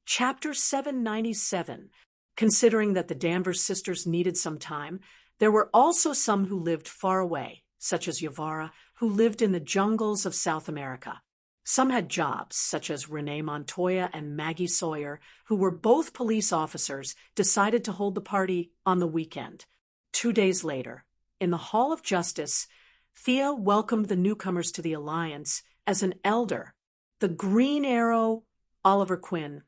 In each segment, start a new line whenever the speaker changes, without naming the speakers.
Chapter 797. Considering that the Danvers sisters needed some time, there were also some who lived far away, such as Yavara, who lived in the jungles of South America. Some had jobs, such as Renee Montoya and Maggie Sawyer, who were both police officers, decided to hold the party on the weekend. 2 days later, in the Hall of Justice, Thea welcomed the newcomers to the Alliance as an elder. The Green Arrow, Oliver Quinn,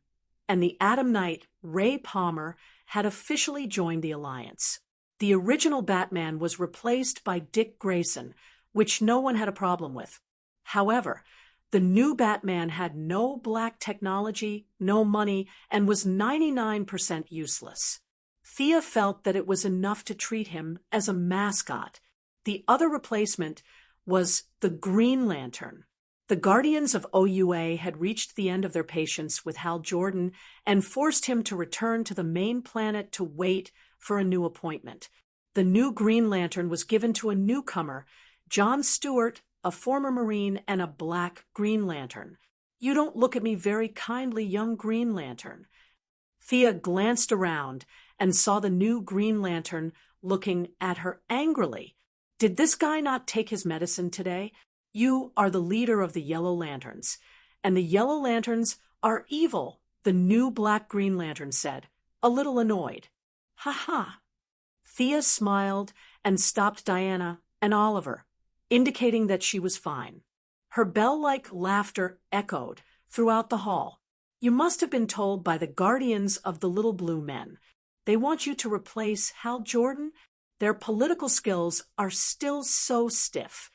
and the Atom Knight, Ray Palmer, had officially joined the Alliance. The original Batman was replaced by Dick Grayson, which no one had a problem with. However, the new Batman had no black technology, no money, and was 99% useless. Thea felt that it was enough to treat him as a mascot. The other replacement was the Green Lantern. The Guardians of OUA had reached the end of their patience with Hal Jordan and forced him to return to the main planet to wait for a new appointment. The new Green Lantern was given to a newcomer, John Stewart, a former Marine and a black Green Lantern. "You don't look at me very kindly, young Green Lantern." Thea glanced around and saw the new Green Lantern looking at her angrily. "Did this guy not take his medicine today? You are the leader of the Yellow Lanterns, and the Yellow Lanterns are evil," the new black Green Lantern said, a little annoyed. "Ha ha." Thea smiled and stopped Diana and Oliver, indicating that she was fine. Her bell-like laughter echoed throughout the hall. "You must have been told by the Guardians of the Little Blue Men. They want you to replace Hal Jordan? Their political skills are still so stiff."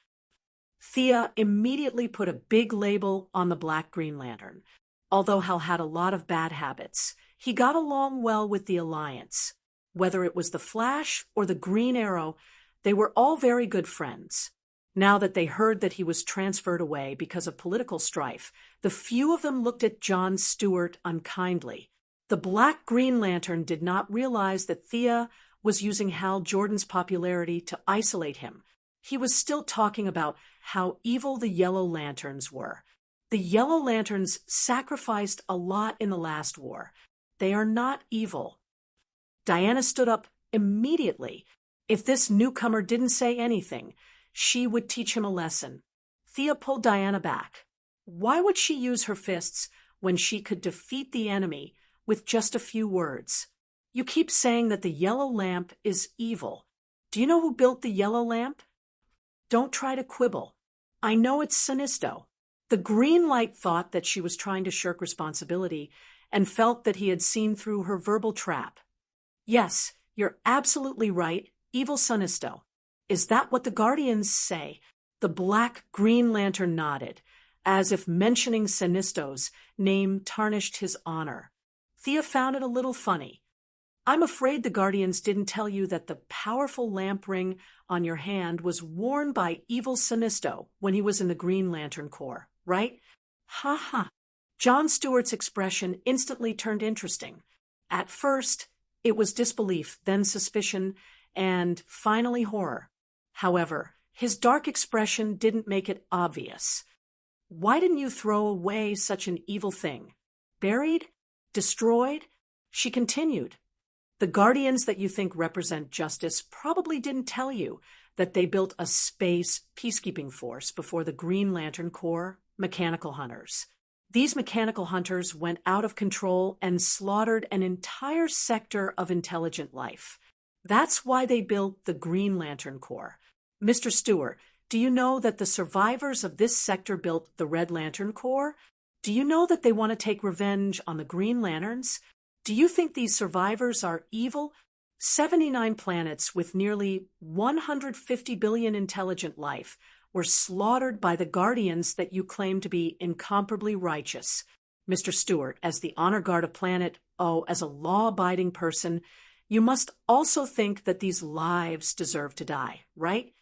Thea immediately put a big label on the black Green Lantern. Although Hal had a lot of bad habits, he got along well with the Alliance. Whether it was the Flash or the Green Arrow, they were all very good friends. Now that they heard that he was transferred away because of political strife, the few of them looked at John Stewart unkindly. The black Green Lantern did not realize that Thea was using Hal Jordan's popularity to isolate him. He was still talking about how evil the Yellow Lanterns were. The Yellow Lanterns sacrificed a lot in the last war. They are not evil. Diana stood up immediately. If this newcomer didn't say anything, she would teach him a lesson. Thea pulled Diana back. Why would she use her fists when she could defeat the enemy with just a few words? "You keep saying that the yellow lamp is evil. Do you know who built the yellow lamp?" "Don't try to quibble. I know it's Sinisto." The green light thought that she was trying to shirk responsibility and felt that he had seen through her verbal trap. "Yes, you're absolutely right, evil Sinisto. Is that what the Guardians say?" The black Green Lantern nodded, as if mentioning Sinisto's name tarnished his honor. Thea found it a little funny. "I'm afraid the Guardians didn't tell you that the powerful lamp ring on your hand was worn by evil Sinisto when he was in the Green Lantern Corps, right?" "Ha ha." John Stewart's expression instantly turned interesting. At first, it was disbelief, then suspicion, and finally horror. However, his dark expression didn't make it obvious. "Why didn't you throw away such an evil thing? Buried? Destroyed?" She continued. "The Guardians that you think represent justice probably didn't tell you that they built a space peacekeeping force before the Green Lantern Corps, Mechanical Hunters. These Mechanical Hunters went out of control and slaughtered an entire sector of intelligent life. That's why they built the Green Lantern Corps. Mr. Stewart, do you know that the survivors of this sector built the Red Lantern Corps? Do you know that they want to take revenge on the Green Lanterns? Do you think these survivors are evil? 79 planets with nearly 150 billion intelligent life were slaughtered by the Guardians that you claim to be incomparably righteous. Mr. Stewart, as the honor guard of planet O, as a law-abiding person, you must also think that these lives deserve to die, right?"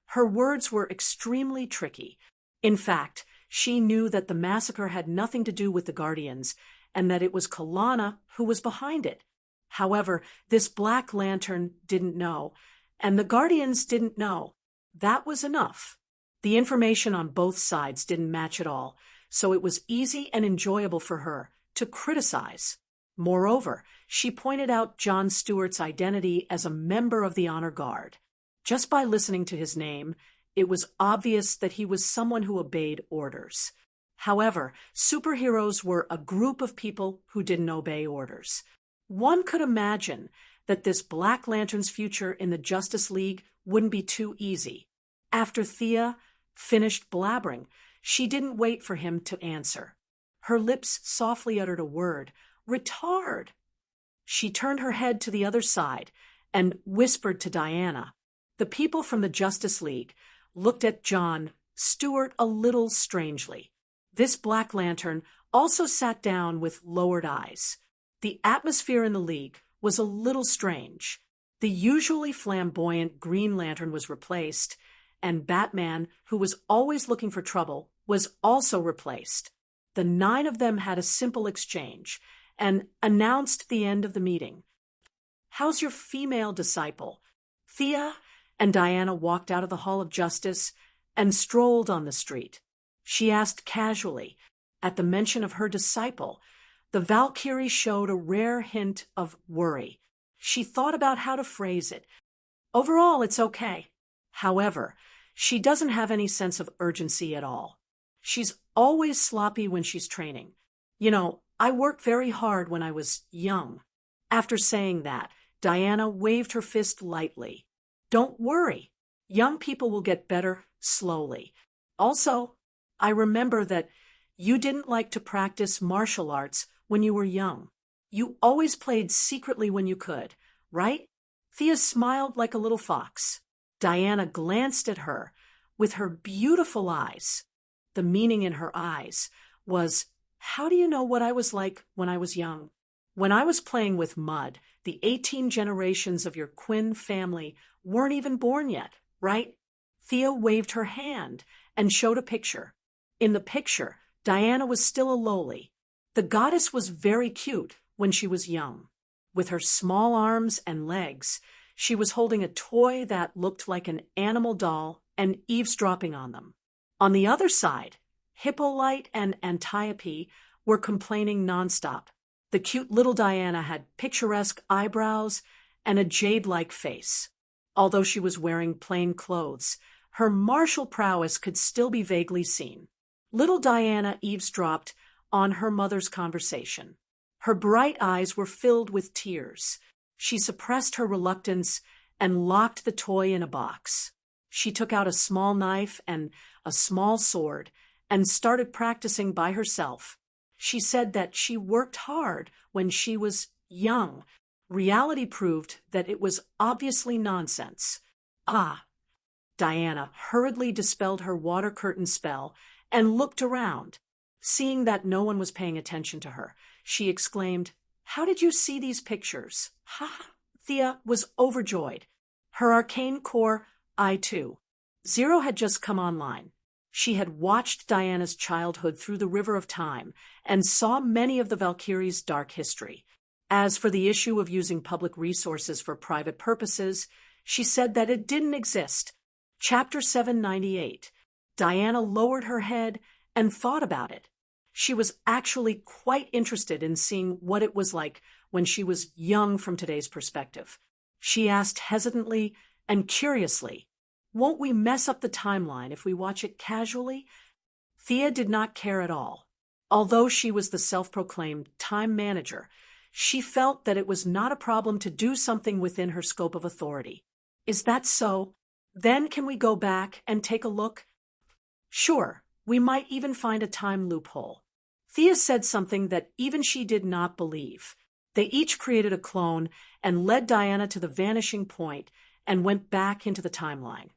Her words were extremely tricky. In fact, she knew that the massacre had nothing to do with the Guardians, and that it was Kalana who was behind it. However, this Black Lantern didn't know, and the Guardians didn't know. That was enough. The information on both sides didn't match at all, so it was easy and enjoyable for her to criticize. Moreover, she pointed out John Stewart's identity as a member of the honor guard. Just by listening to his name, it was obvious that he was someone who obeyed orders. However, superheroes were a group of people who didn't obey orders. One could imagine that this Black Lantern's future in the Justice League wouldn't be too easy. After Thea finished blabbering, she didn't wait for him to answer. Her lips softly uttered a word, "Retard." She turned her head to the other side and whispered to Diana. The people from the Justice League looked at John Stewart a little strangely. This Black Lantern also sat down with lowered eyes. The atmosphere in the League was a little strange. The usually flamboyant Green Lantern was replaced, and Batman, who was always looking for trouble, was also replaced. The 9 of them had a simple exchange and announced the end of the meeting. "How's your female disciple?" Thea and Diana walked out of the Hall of Justice and strolled on the street. She asked casually. At the mention of her disciple, the Valkyrie showed a rare hint of worry. She thought about how to phrase it. "Overall, it's okay. However, she doesn't have any sense of urgency at all. She's always sloppy when she's training. I worked very hard when I was young." After saying that, Diana waved her fist lightly. "Don't worry. Young people will get better slowly. Also, I remember that you didn't like to practice martial arts when you were young. You always played secretly when you could, right?" Thea smiled like a little fox. Diana glanced at her with her beautiful eyes. The meaning in her eyes was, "How do you know what I was like when I was young? When I was playing with mud, the 18 generations of your Quinn family weren't even born yet, right?" Thea waved her hand and showed a picture. In the picture, Diana was still a lowly. The goddess was very cute when she was young. With her small arms and legs, she was holding a toy that looked like an animal doll and eavesdropping on them. On the other side, Hippolyte and Antiope were complaining nonstop. The cute little Diana had picturesque eyebrows and a jade-like face. Although she was wearing plain clothes, her martial prowess could still be vaguely seen. Little Diana eavesdropped on her mother's conversation. Her bright eyes were filled with tears. She suppressed her reluctance and locked the toy in a box. She took out a small knife and a small sword and started practicing by herself. She said that she worked hard when she was young. Reality proved that it was obviously nonsense. Diana hurriedly dispelled her water curtain spell and looked around. Seeing that no one was paying attention to her, she exclaimed, "How did you see these pictures?" Thea was overjoyed. Her arcane core, I2. Zero had just come online. She had watched Diana's childhood through the river of time and saw many of the Valkyrie's dark history. As for the issue of using public resources for private purposes, she said that it didn't exist. Chapter 798. Diana lowered her head and thought about it. She was actually quite interested in seeing what it was like when she was young from today's perspective. She asked hesitantly and curiously, "Won't we mess up the timeline if we watch it casually?" Thea did not care at all. Although she was the self-proclaimed time manager, she felt that it was not a problem to do something within her scope of authority. "Is that so? Then can we go back and take a look?" "Sure, we might even find a time loophole." Thea said something that even she did not believe. They each created a clone and led Diana to the vanishing point and went back into the timeline.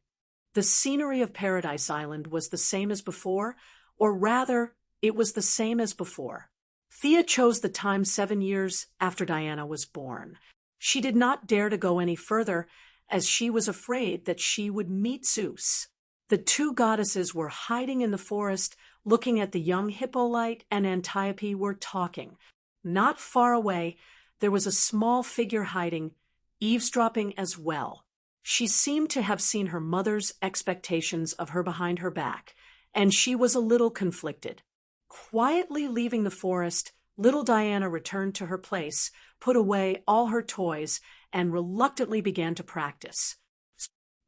The scenery of Paradise Island was the same as before, or rather, it was the same as before. Thea chose the time 7 years after Diana was born. She did not dare to go any further, as she was afraid that she would meet Zeus. The 2 goddesses were hiding in the forest, looking at the young Hippolyte and Antiope were talking. Not far away, there was a small figure hiding, eavesdropping as well. She seemed to have seen her mother's expectations of her behind her back, and she was a little conflicted. Quietly leaving the forest Little Diana returned to her place, put away all her toys, and reluctantly began to practice.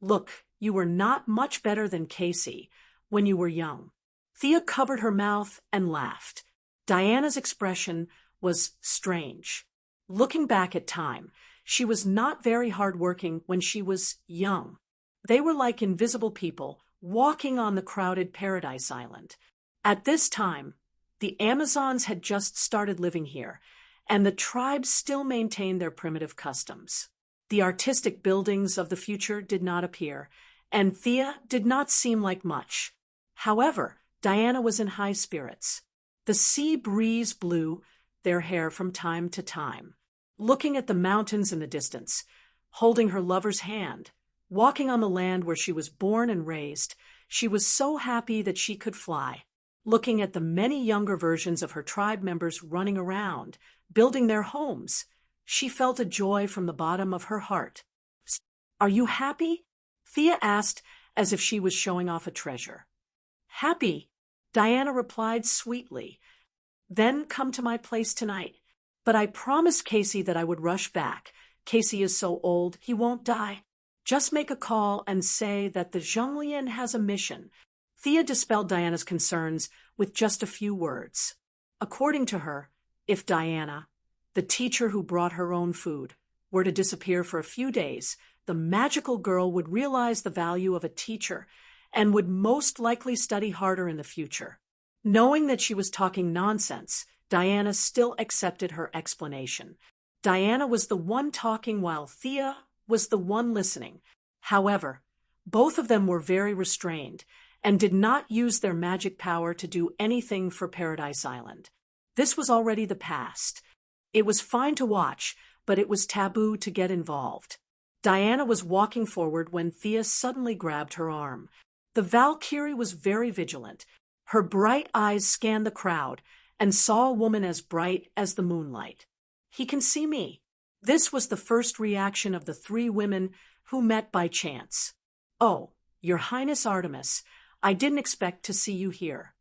Look, you were not much better than Casey when you were young. Thea covered her mouth and laughed. Diana's expression was strange. Looking back at time, she was not very hardworking when she was young. They were like invisible people walking on the crowded Paradise Island. At this time, the Amazons had just started living here, and the tribes still maintained their primitive customs. The artistic buildings of the future did not appear, and Thea did not seem like much. However, Diana was in high spirits. The sea breeze blew their hair from time to time. Looking at the mountains in the distance, holding her lover's hand, walking on the land where she was born and raised, she was so happy that she could fly. Looking at the many younger versions of her tribe members running around, building their homes, she felt a joy from the bottom of her heart. "Are you happy?" Thea asked as if she was showing off a treasure. "Happy," Diana replied sweetly. "Then come to my place tonight. But I promised Casey that I would rush back. Casey is so old, he won't die. Just make a call and say that the Zhonglian has a mission." Thea dispelled Diana's concerns with just a few words. According to her, if Diana, the teacher who brought her own food, were to disappear for a few days, the magical girl would realize the value of a teacher and would most likely study harder in the future. Knowing that she was talking nonsense, Diana still accepted her explanation. Diana was the one talking while Thea was the one listening. However, both of them were very restrained and did not use their magic power to do anything for Paradise Island. This was already the past. It was fine to watch, but it was taboo to get involved. Diana was walking forward when Thea suddenly grabbed her arm. The Valkyrie was very vigilant. Her bright eyes scanned the crowd and saw a woman as bright as the moonlight. "He can see me." This was the first reaction of the three women who met by chance. "Oh, Your Highness Artemis, I didn't expect to see you here."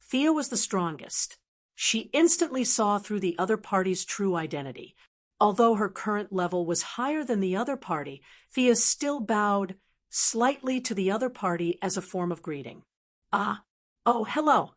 Thea was the strongest. She instantly saw through the other party's true identity. Although her current level was higher than the other party, Thea still bowed slightly to the other party as a form of greeting. Oh, hello."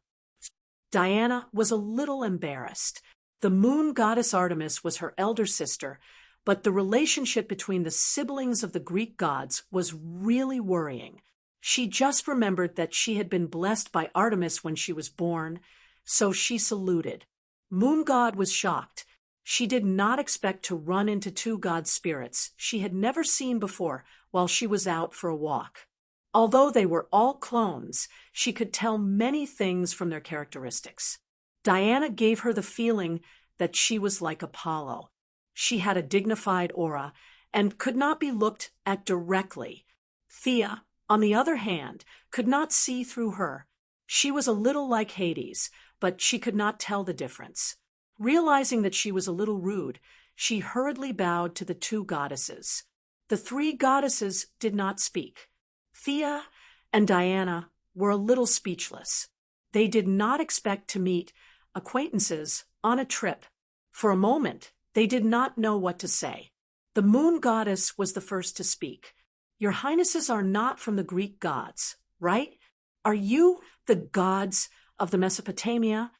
Diana was a little embarrassed. The moon goddess Artemis was her elder sister, but the relationship between the siblings of the Greek gods was really worrying. She just remembered that she had been blessed by Artemis when she was born, so she saluted. Moon God was shocked. She did not expect to run into two god spirits she had never seen before while she was out for a walk. Although they were all clones, she could tell many things from their characteristics. Diana gave her the feeling that she was like Apollo. She had a dignified aura and could not be looked at directly. Thea, on the other hand, could not see through her. She was a little like Hades, but she could not tell the difference. Realizing that she was a little rude, she hurriedly bowed to the two goddesses. The three goddesses did not speak. Thea and Diana were a little speechless. They did not expect to meet acquaintances on a trip. For a moment, they did not know what to say. The moon goddess was the first to speak. "Your Highnesses are not from the Greek gods, right? Are you the gods of the Mesopotamia?"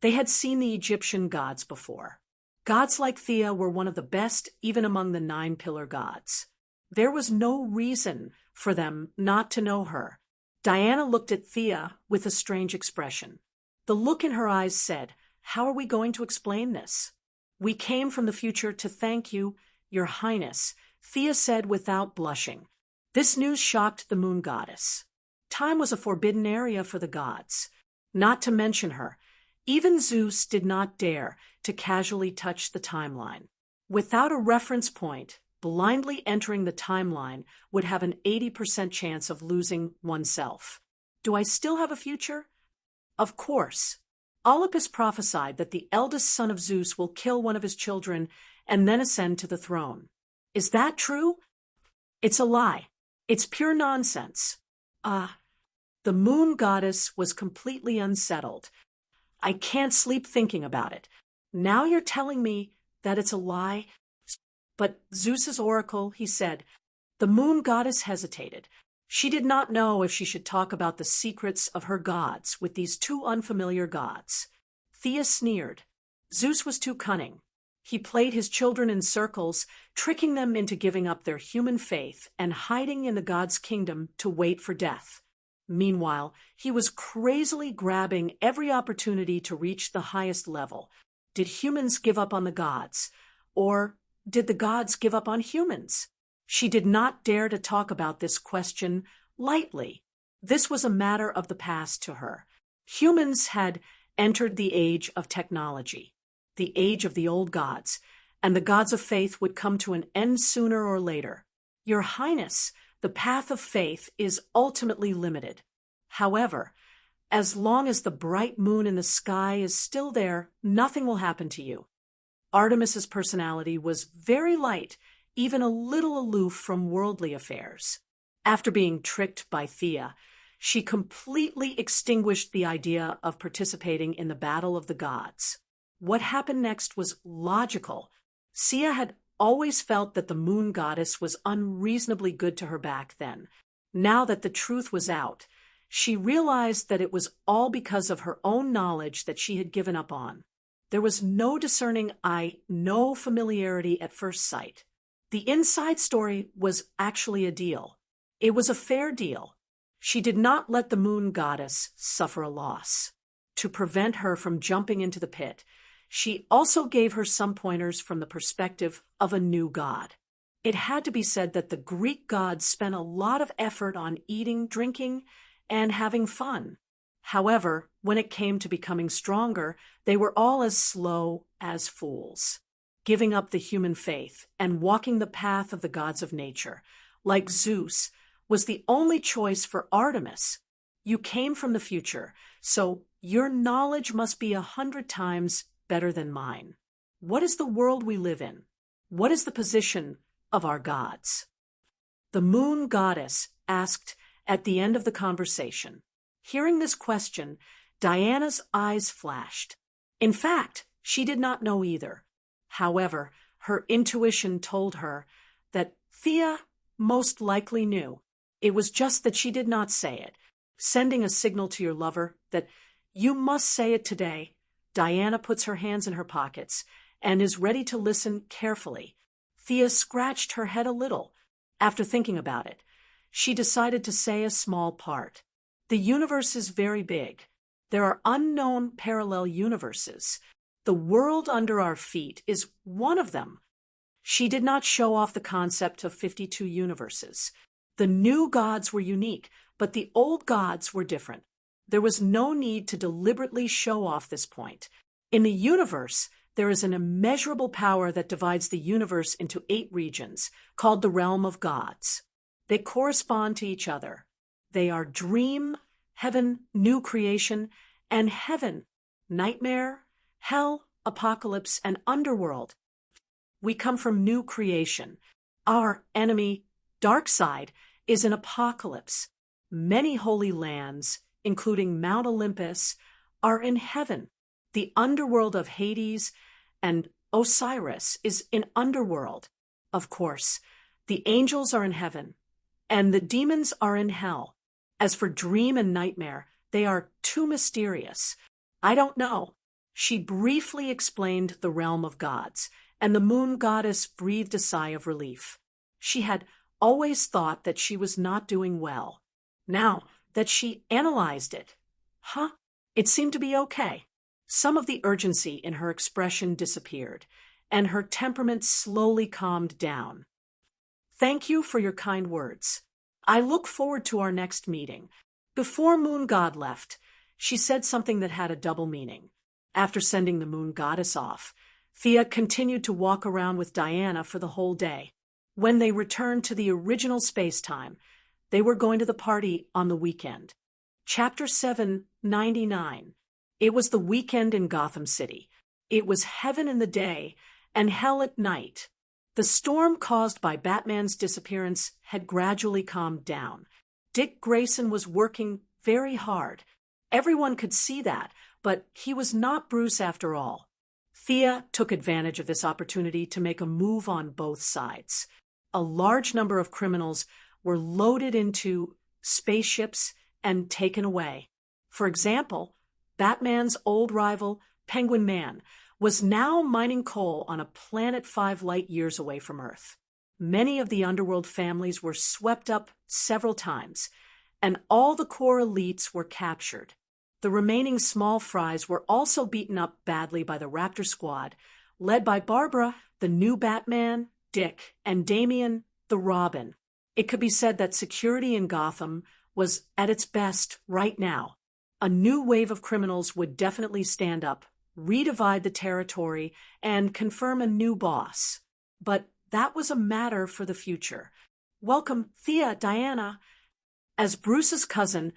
They had seen the Egyptian gods before. Gods like Thea were one of the best even among the 9 pillar gods. There was no reason for them not to know her. Diana looked at Thea with a strange expression. The look in her eyes said, "How are we going to explain this?" "We came from the future to thank you, Your Highness," Thea said without blushing. This news shocked the moon goddess. Time was a forbidden area for the gods. Not to mention her, even Zeus did not dare to casually touch the timeline. Without a reference point, blindly entering the timeline would have an 80% chance of losing oneself. Do I still have a future? Of course. Olympus prophesied that the eldest son of Zeus will kill one of his children and then ascend to the throne. Is that true? It's a lie. It's pure nonsense. The moon goddess was completely unsettled. I can't sleep thinking about it. Now you're telling me that it's a lie? But Zeus's oracle, he said. The moon goddess hesitated. She did not know if she should talk about the secrets of her gods with these two unfamiliar gods. Thea sneered. Zeus was too cunning. He played his children in circles, tricking them into giving up their human faith and hiding in the god's kingdom to wait for death. Meanwhile, he was crazily grabbing every opportunity to reach the highest level. Did humans give up on the gods? Or did the gods give up on humans? She did not dare to talk about this question lightly. This was a matter of the past to her. Humans had entered the age of technology, the age of the old gods, and the gods of faith would come to an end sooner or later. Your Highness, the path of faith is ultimately limited. However, as long as the bright moon in the sky is still there, nothing will happen to you. Artemis's personality was very light, even a little aloof from worldly affairs. After being tricked by Thea, she completely extinguished the idea of participating in the battle of the gods. What happened next was logical. Thea had always felt that the moon goddess was unreasonably good to her back then. Now that the truth was out, she realized that it was all because of her own knowledge that she had given up on. There was no discerning eye, no familiarity at first sight. The inside story was actually a deal. It was a fair deal. She did not let the moon goddess suffer a loss. To prevent her from jumping into the pit, she also gave her some pointers from the perspective of a new god. It had to be said that the Greek gods spent a lot of effort on eating, drinking, and having fun. However, when it came to becoming stronger, they were all as slow as fools, giving up the human faith and walking the path of the gods of nature. Like Zeus, was the only choice for Artemis. You came from the future, so your knowledge must be 100 times better than mine. What is the world we live in? What is the position of our gods? The moon goddess asked at the end of the conversation. Hearing this question, Diana's eyes flashed. In fact, she did not know either. However, her intuition told her that Thea most likely knew. It was just that she did not say it, sending a signal to your lover that you must say it today. Diana puts her hands in her pockets and is ready to listen carefully. Thea scratched her head a little. After thinking about it, she decided to say a small part. The universe is very big. There are unknown parallel universes. The world under our feet is one of them. She did not show off the concept of 52 universes. The new gods were unique, but the old gods were different. There was no need to deliberately show off this point. In the universe, there is an immeasurable power that divides the universe into 8 regions, called the realm of gods. They correspond to each other. They are dream, heaven, new creation, and heaven, nightmare, hell, apocalypse, and underworld. We come from new creation. Our enemy, dark side, is an apocalypse. Many holy lands, including Mount Olympus, are in heaven. The underworld of Hades and Osiris is in underworld. Of course, the angels are in heaven, and the demons are in hell. As for dream and nightmare, they are too mysterious. I don't know. She briefly explained the realm of gods, and the moon goddess breathed a sigh of relief. She had always thought that she was not doing well. Now that she analyzed it, it seemed to be okay. Some of the urgency in her expression disappeared, and her temperament slowly calmed down. Thank you for your kind words. I look forward to our next meeting. Before Moon God left, she said something that had a double meaning. After sending the moon goddess off, Thea continued to walk around with Diana for the whole day. When they returned to the original space-time, they were going to the party on the weekend. Chapter 799. It was the weekend in Gotham City. It was heaven in the day and hell at night. The storm caused by Batman's disappearance had gradually calmed down. Dick Grayson was working very hard. Everyone could see that, But he was not Bruce after all. Thea took advantage of this opportunity to make a move on both sides. A large number of criminals were loaded into spaceships and taken away. For example, Batman's old rival, Penguin Man, was now mining coal on a planet 5 light years away from Earth. Many of the underworld families were swept up several times, and all the core elites were captured. The remaining small fries were also beaten up badly by the Raptor Squad, led by Barbara, the new Batman, Dick, and Damian, the Robin. It could be said that security in Gotham was at its best right now. A new wave of criminals would definitely stand up, redivide the territory, and confirm a new boss. But that was a matter for the future. Welcome, Thea, Diana. As Bruce's cousin,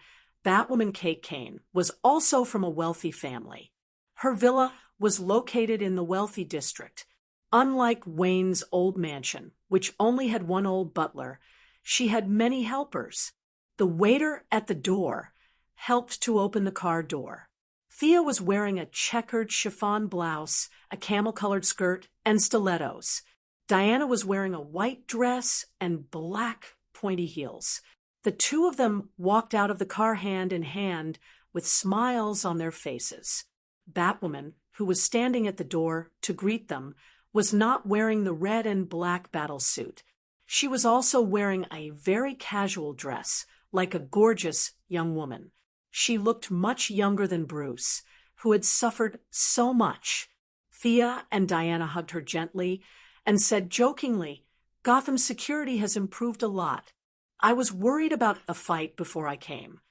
Batwoman Kate Kane was also from a wealthy family. Her villa was located in the wealthy district. Unlike Wayne's old mansion, which only had one old butler, she had many helpers. The waiter at the door helped to open the car door. Thea was wearing a checkered chiffon blouse, a camel-colored skirt, and stilettos. Diana was wearing a white dress and black pointy heels. The two of them walked out of the car hand in hand with smiles on their faces. Batwoman, who was standing at the door to greet them, was not wearing the red and black battle suit. She was also wearing a very casual dress, like a gorgeous young woman. She looked much younger than Bruce, who had suffered so much. Thea and Diana hugged her gently and said jokingly, "Gotham's security has improved a lot. I was worried about a fight before I came.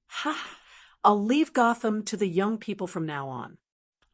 Ha! I'll leave Gotham to the young people from now on.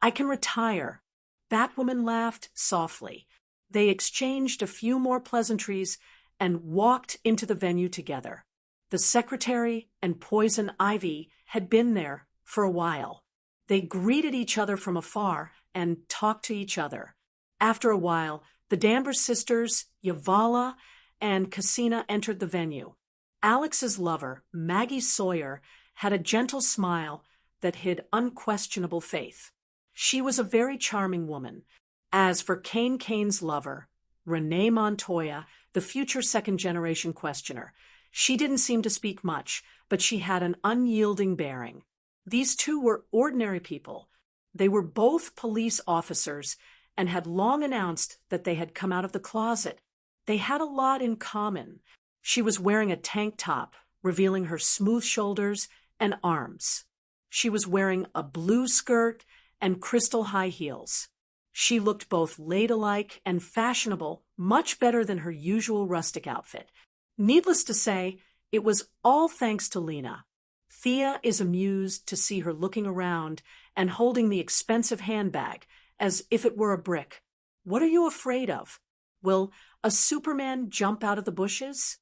I can retire." Batwoman laughed softly. They exchanged a few more pleasantries and walked into the venue together. The secretary and Poison Ivy had been there for a while. They greeted each other from afar and talked to each other. After a while, the Danvers sisters, Yavala, and Cassina entered the venue. Alex's lover, Maggie Sawyer, had a gentle smile that hid unquestionable faith. She was a very charming woman. As for Kane's lover, Renee Montoya, the future second-generation questioner, she didn't seem to speak much, but she had an unyielding bearing. These two were ordinary people. They were both police officers and had long announced that they had come out of the closet. They had a lot in common. She was wearing a tank top, revealing her smooth shoulders and arms. She was wearing a blue skirt and crystal high heels. She looked both ladylike and fashionable, much better than her usual rustic outfit. Needless to say, it was all thanks to Lena. Thea is amused to see her looking around and holding the expensive handbag as if it were a brick. What are you afraid of? Will a Superman jump out of the bushes?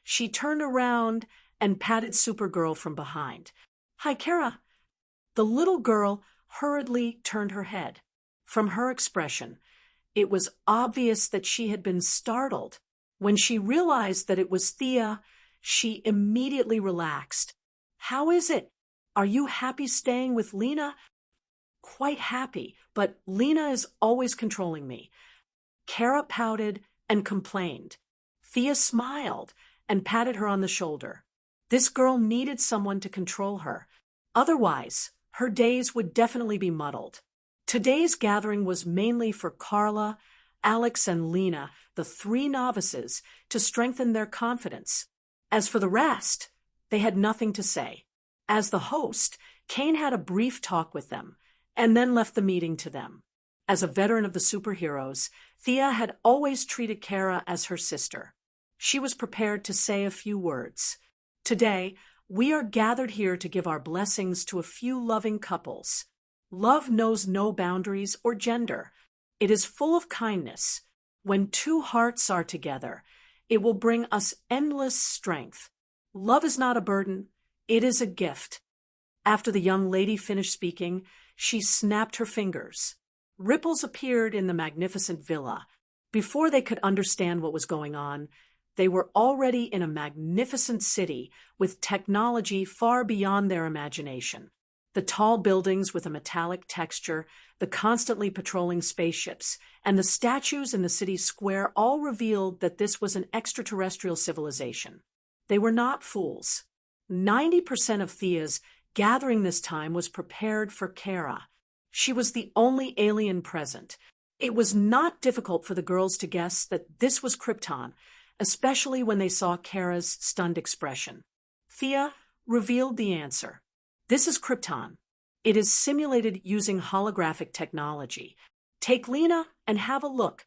She turned around and patted Supergirl from behind. Hi, Kara. The little girl hurriedly turned her head. From her expression, it was obvious that she had been startled. When she realized that it was Thea, she immediately relaxed. How is it? Are you happy staying with Lena? Quite happy, but Lena is always controlling me. Kara pouted and complained. Thea smiled and patted her on the shoulder. This girl needed someone to control her. Otherwise, her days would definitely be muddled. Today's gathering was mainly for Carla, Alex, and Lena, the three novices, to strengthen their confidence. As for the rest, they had nothing to say. As the host, Kane had a brief talk with them, and then left the meeting to them. As a veteran of the superheroes, Thea had always treated Kara as her sister. She was prepared to say a few words. Today, we are gathered here to give our blessings to a few loving couples. Love knows no boundaries or gender. It is full of kindness. When two hearts are together, it will bring us endless strength. Love is not a burden, it is a gift. After the young lady finished speaking, she snapped her fingers. Ripples appeared in the magnificent villa. Before they could understand what was going on, they were already in a magnificent city with technology far beyond their imagination. The tall buildings with a metallic texture, the constantly patrolling spaceships, and the statues in the city's square all revealed that this was an extraterrestrial civilization. They were not fools. 90% of Thea's gathering this time was prepared for Kara. She was the only alien present. It was not difficult for the girls to guess that this was Krypton, especially when they saw Kara's stunned expression. Thea revealed the answer. This is Krypton. It is simulated using holographic technology. Take Lena and have a look.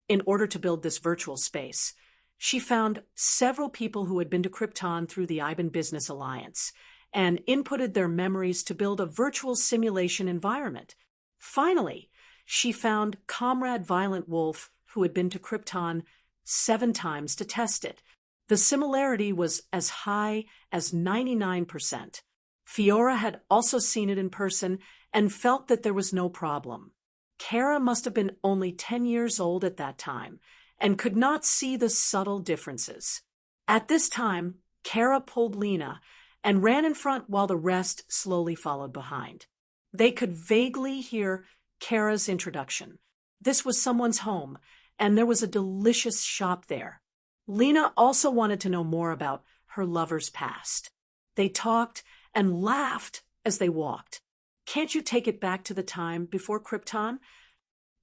In order to build this virtual space, she found several people who had been to Krypton through the Iban Business Alliance and inputted their memories to build a virtual simulation environment. Finally, she found Comrade Violent Wolf, who had been to Krypton 7 times to test it. The similarity was as high as 99%. Fiora had also seen it in person and felt that there was no problem. Kara must have been only 10 years old at that time and could not see the subtle differences. At this time, Kara pulled Lena and ran in front while the rest slowly followed behind. They could vaguely hear Kara's introduction. This was someone's home, and there was a delicious shop there. Lena also wanted to know more about her lover's past. They talked and laughed as they walked. "Can't you take it back to the time before Krypton?"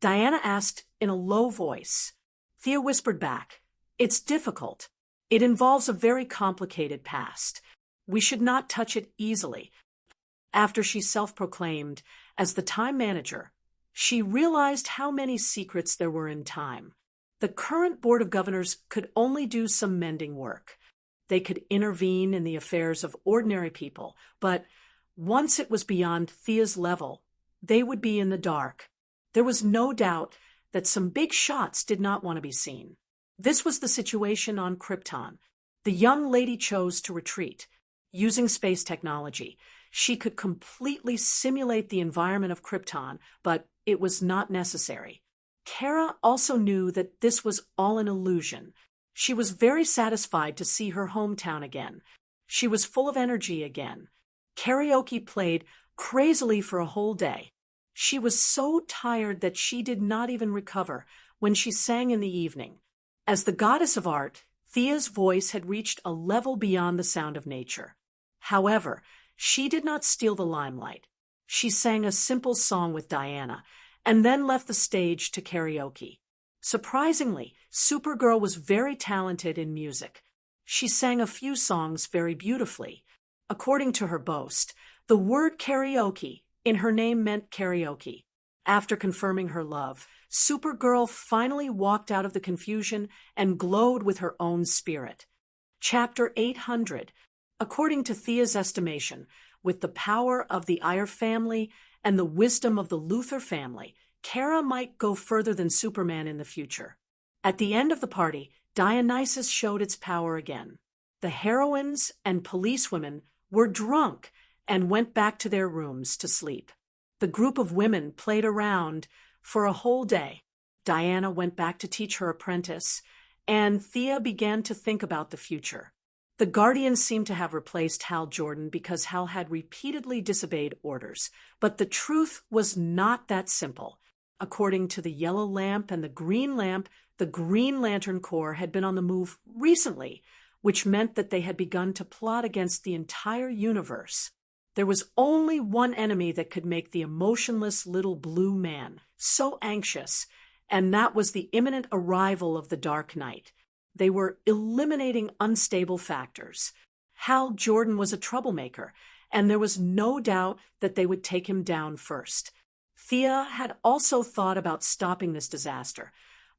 Diana asked in a low voice. Thea whispered back, "It's difficult. It involves a very complicated past. We should not touch it easily." After she self-proclaimed as the time manager, she realized how many secrets there were in time. The current Board of Governors could only do some mending work. They could intervene in the affairs of ordinary people, but once it was beyond Thea's level, they would be in the dark. There was no doubt that some big shots did not want to be seen. This was the situation on Krypton. The young lady chose to retreat. Using space technology, she could completely simulate the environment of Krypton, but it was not necessary. Kara also knew that this was all an illusion. She was very satisfied to see her hometown again. She was full of energy again. Karaoke played crazily for a whole day. She was so tired that she did not even recover when she sang in the evening. As the goddess of art, Thea's voice had reached a level beyond the sound of nature. However, she did not steal the limelight. She sang a simple song with Diana, and then left the stage to karaoke. Surprisingly, Supergirl was very talented in music. She sang a few songs very beautifully. According to her boast, the word karaoke in her name meant karaoke. After confirming her love, Supergirl finally walked out of the confusion and glowed with her own spirit. Chapter 800. According to Thea's estimation, with the power of the Iyer family and the wisdom of the Luthor family, Kara might go further than Superman in the future. At the end of the party, Dionysus showed its power again. The heroines and policewomen were drunk and went back to their rooms to sleep. The group of women played around for a whole day. Diana went back to teach her apprentice, and Thea began to think about the future. The Guardians seemed to have replaced Hal Jordan because Hal had repeatedly disobeyed orders, but the truth was not that simple. According to the Yellow Lamp and the Green Lamp, the Green Lantern Corps had been on the move recently, which meant that they had begun to plot against the entire universe. There was only one enemy that could make the emotionless little blue man so anxious, and that was the imminent arrival of the Dark Knight. They were eliminating unstable factors. Hal Jordan was a troublemaker, and there was no doubt that they would take him down first. Thea had also thought about stopping this disaster,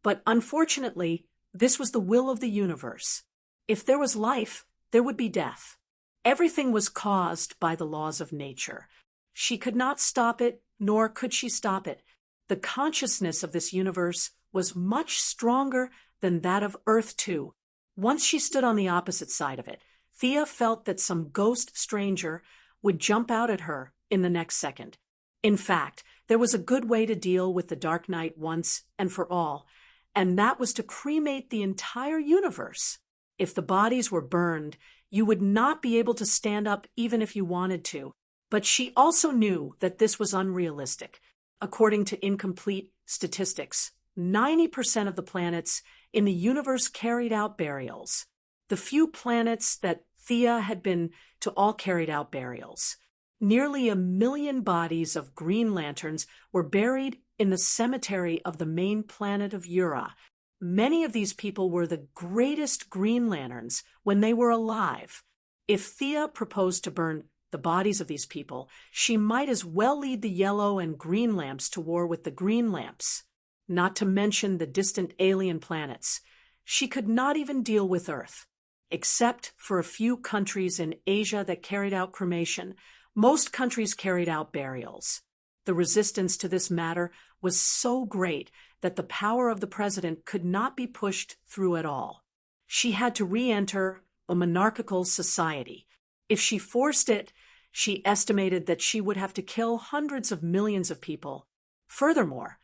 but unfortunately, this was the will of the universe. If there was life, there would be death. Everything was caused by the laws of nature. She could not stop it, nor could she stop it. The consciousness of this universe was much stronger than that of Earth, too. Once she stood on the opposite side of it, Thea felt that some ghost stranger would jump out at her in the next second. In fact, there was a good way to deal with the Dark Knight once and for all, and that was to cremate the entire universe. If the bodies were burned, you would not be able to stand up even if you wanted to. But she also knew that this was unrealistic. According to incomplete statistics, 90% of the planets in the universe carried out burials. The few planets that Thea had been to all carried out burials. Nearly 1 million bodies of Green Lanterns were buried in the cemetery of the main planet of Ura. Many of these people were the greatest Green Lanterns when they were alive. If Thea proposed to burn the bodies of these people, she might as well lead the yellow and green lamps to war with the green lamps. Not to mention the distant alien planets. She could not even deal with Earth. Except for a few countries in Asia that carried out cremation, most countries carried out burials. The resistance to this matter was so great that the power of the president could not be pushed through at all. She had to re-enter a monarchical society. If she forced it, she estimated that she would have to kill hundreds of millions of people. Furthermore,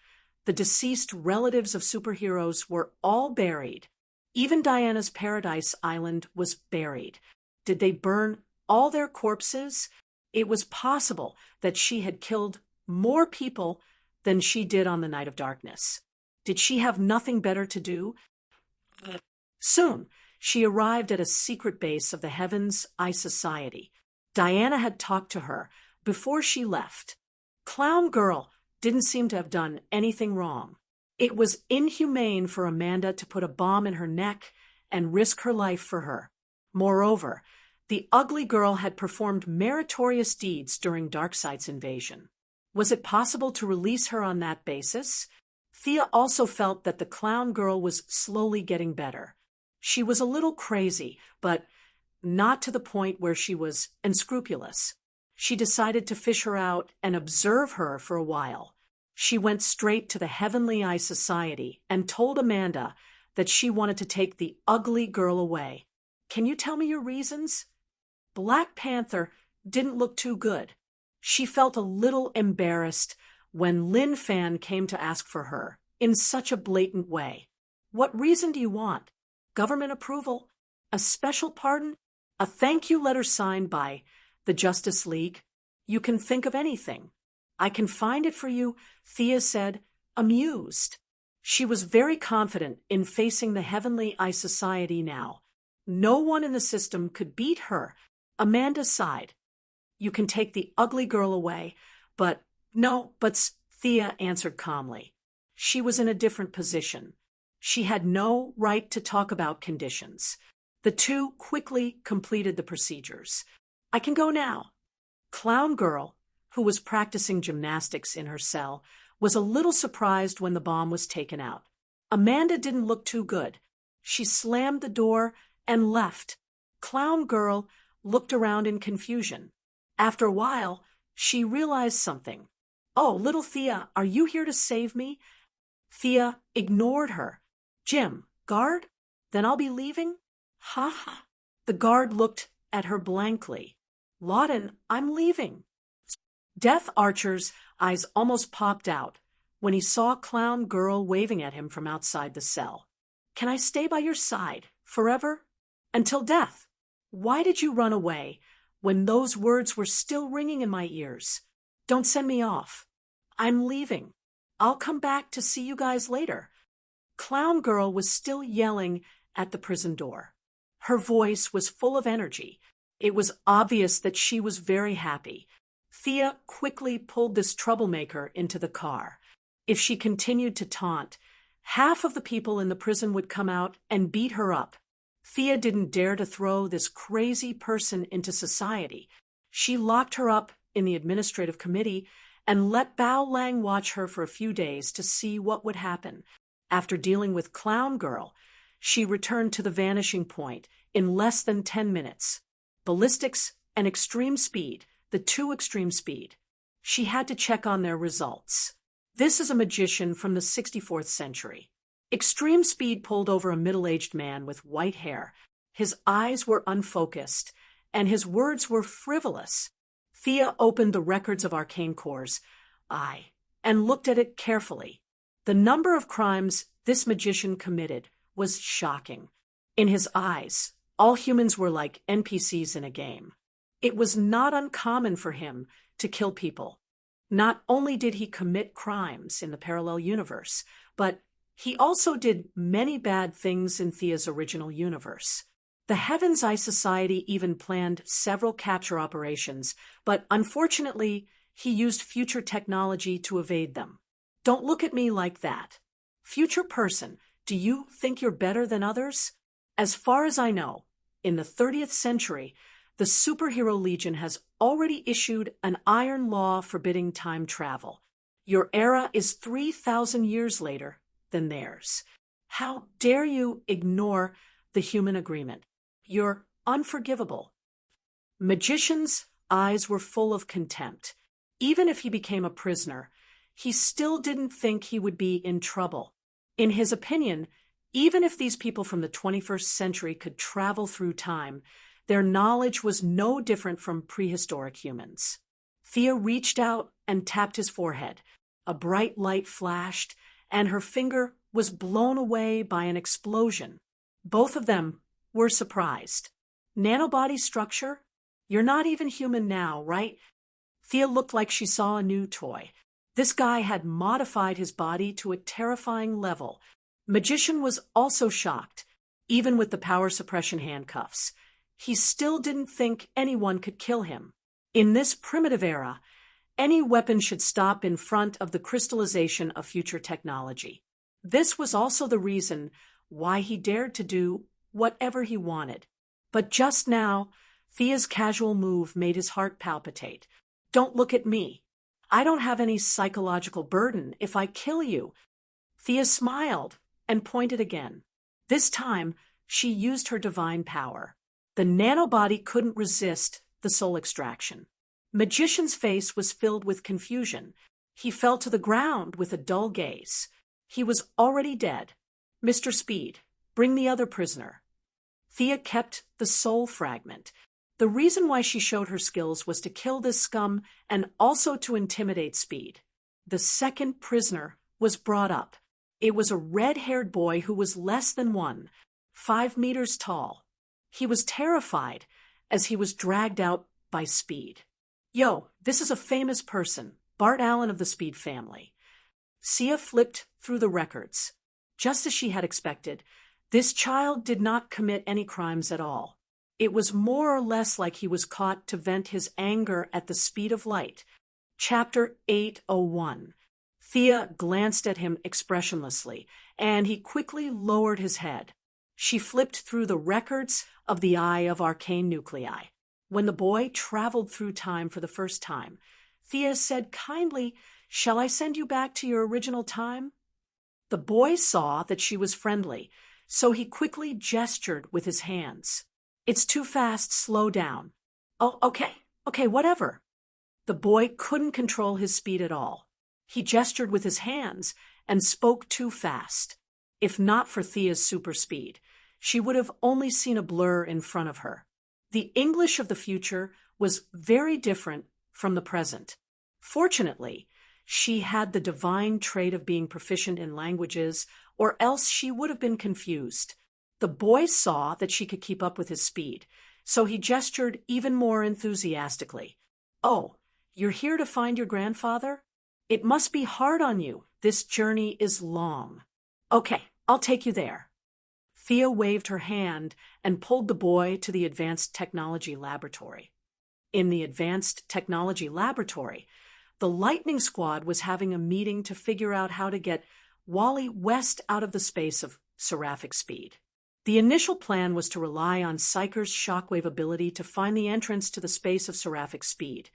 the deceased relatives of superheroes were all buried. Even Diana's Paradise Island was buried. Did they burn all their corpses? It was possible that she had killed more people than she did on the Night of Darkness. Did she have nothing better to do? Soon, she arrived at a secret base of the Heavens Eye Society. Diana had talked to her before she left. Clown Girl didn't seem to have done anything wrong. It was inhumane for Amanda to put a bomb in her neck and risk her life for her. Moreover, the ugly girl had performed meritorious deeds during Darkseid's invasion. Was it possible to release her on that basis? Thea also felt that the clown girl was slowly getting better. She was a little crazy, but not to the point where she was unscrupulous. She decided to fish her out and observe her for a while. She went straight to the Heavenly Eye Society and told Amanda that she wanted to take the ugly girl away. Can you tell me your reasons? Black Panther didn't look too good. She felt a little embarrassed when Lin Fan came to ask for her in such a blatant way. What reason do you want? Government approval? A special pardon? A thank you letter signed by the Justice League? You can think of anything. I can find it for you, Thea said, amused. She was very confident in facing the Heavenly Eye Society now. No one in the system could beat her. Amanda sighed. You can take the ugly girl away, but Thea answered calmly. She was in a different position. She had no right to talk about conditions. The two quickly completed the procedures. I can go now. Clown Girl, who was practicing gymnastics in her cell, was a little surprised when the bomb was taken out. Amanda didn't look too good. She slammed the door and left. Clown Girl looked around in confusion. After a while, she realized something. Oh, little Thea, are you here to save me? Thea ignored her. Jim, guard? Then I'll be leaving? Ha ha. The guard looked at her blankly. Lawton, I'm leaving. Death Archer's eyes almost popped out when he saw Clown Girl waving at him from outside the cell. Can I stay by your side forever? Until death. Why did you run away when those words were still ringing in my ears? Don't send me off. I'm leaving. I'll come back to see you guys later. Clown Girl was still yelling at the prison door. Her voice was full of energy. It was obvious that she was very happy. Thea quickly pulled this troublemaker into the car. If she continued to taunt, half of the people in the prison would come out and beat her up. Thea didn't dare to throw this crazy person into society. She locked her up in the administrative committee and let Bao Lang watch her for a few days to see what would happen. After dealing with Clown Girl, she returned to the vanishing point in less than 10 minutes. Ballistics and extreme speed, the two extreme speed. She had to check on their results. This is a magician from the 64th century. Extreme speed pulled over a middle-aged man with white hair. His eyes were unfocused, and his words were frivolous. Thea opened the records of Arcane Corps' eye and looked at it carefully. The number of crimes this magician committed was shocking. In his eyes, all humans were like NPCs in a game. It was not uncommon for him to kill people. Not only did he commit crimes in the parallel universe, but he also did many bad things in Thea's original universe. The Heaven's Eye Society even planned several capture operations, but unfortunately, he used future technology to evade them. Don't look at me like that. Future person, do you think you're better than others? As far as I know, in the 30th century, the Superhero Legion has already issued an iron law forbidding time travel. Your era is 3,000 years later than theirs. How dare you ignore the human agreement? You're unforgivable. Magician's eyes were full of contempt. Even if he became a prisoner, he still didn't think he would be in trouble. In his opinion, even if these people from the 21st century could travel through time, their knowledge was no different from prehistoric humans. Thea reached out and tapped his forehead. A bright light flashed, and her finger was blown away by an explosion. Both of them were surprised. Nanobody structure? You're not even human now, right? Thea looked like she saw a new toy. This guy had modified his body to a terrifying level. Magician was also shocked, even with the power suppression handcuffs. He still didn't think anyone could kill him. In this primitive era, any weapon should stop in front of the crystallization of future technology. This was also the reason why he dared to do whatever he wanted. But just now, Thea's casual move made his heart palpitate. Don't look at me. I don't have any psychological burden if I kill you. Thea smiled and pointed again. This time, she used her divine power. The nanobody couldn't resist the soul extraction. Magician's face was filled with confusion. He fell to the ground with a dull gaze. He was already dead. Mr. Speed, bring the other prisoner. Thea kept the soul fragment. The reason why she showed her skills was to kill this scum and also to intimidate Speed. The second prisoner was brought up. It was a red-haired boy who was less than 5 meters tall. He was terrified as he was dragged out by Speed. Yo, this is a famous person, Bart Allen of the Speed family. Sia flipped through the records. Just as she had expected, this child did not commit any crimes at all. It was more or less like he was caught to vent his anger at the speed of light. Chapter 801. Thea glanced at him expressionlessly, and he quickly lowered his head. She flipped through the records of the Eye of Arcane Nuclei. When the boy traveled through time for the first time, Thea said kindly, "Shall I send you back to your original time?" The boy saw that she was friendly, so he quickly gestured with his hands. "It's too fast, slow down." "Oh, okay, whatever." The boy couldn't control his speed at all. He gestured with his hands and spoke too fast. If not for Thea's super speed, she would have only seen a blur in front of her. The English of the future was very different from the present. Fortunately, she had the divine trait of being proficient in languages, or else she would have been confused. The boy saw that she could keep up with his speed, so he gestured even more enthusiastically. "Oh, you're here to find your grandfather? It must be hard on you. This journey is long." "Okay, I'll take you there." Thea waved her hand and pulled the boy to the Advanced Technology Laboratory. In the Advanced Technology Laboratory, the Lightning Squad was having a meeting to figure out how to get Wally West out of the space of seraphic speed. The initial plan was to rely on Psyker's shockwave ability to find the entrance to the space of seraphic speed,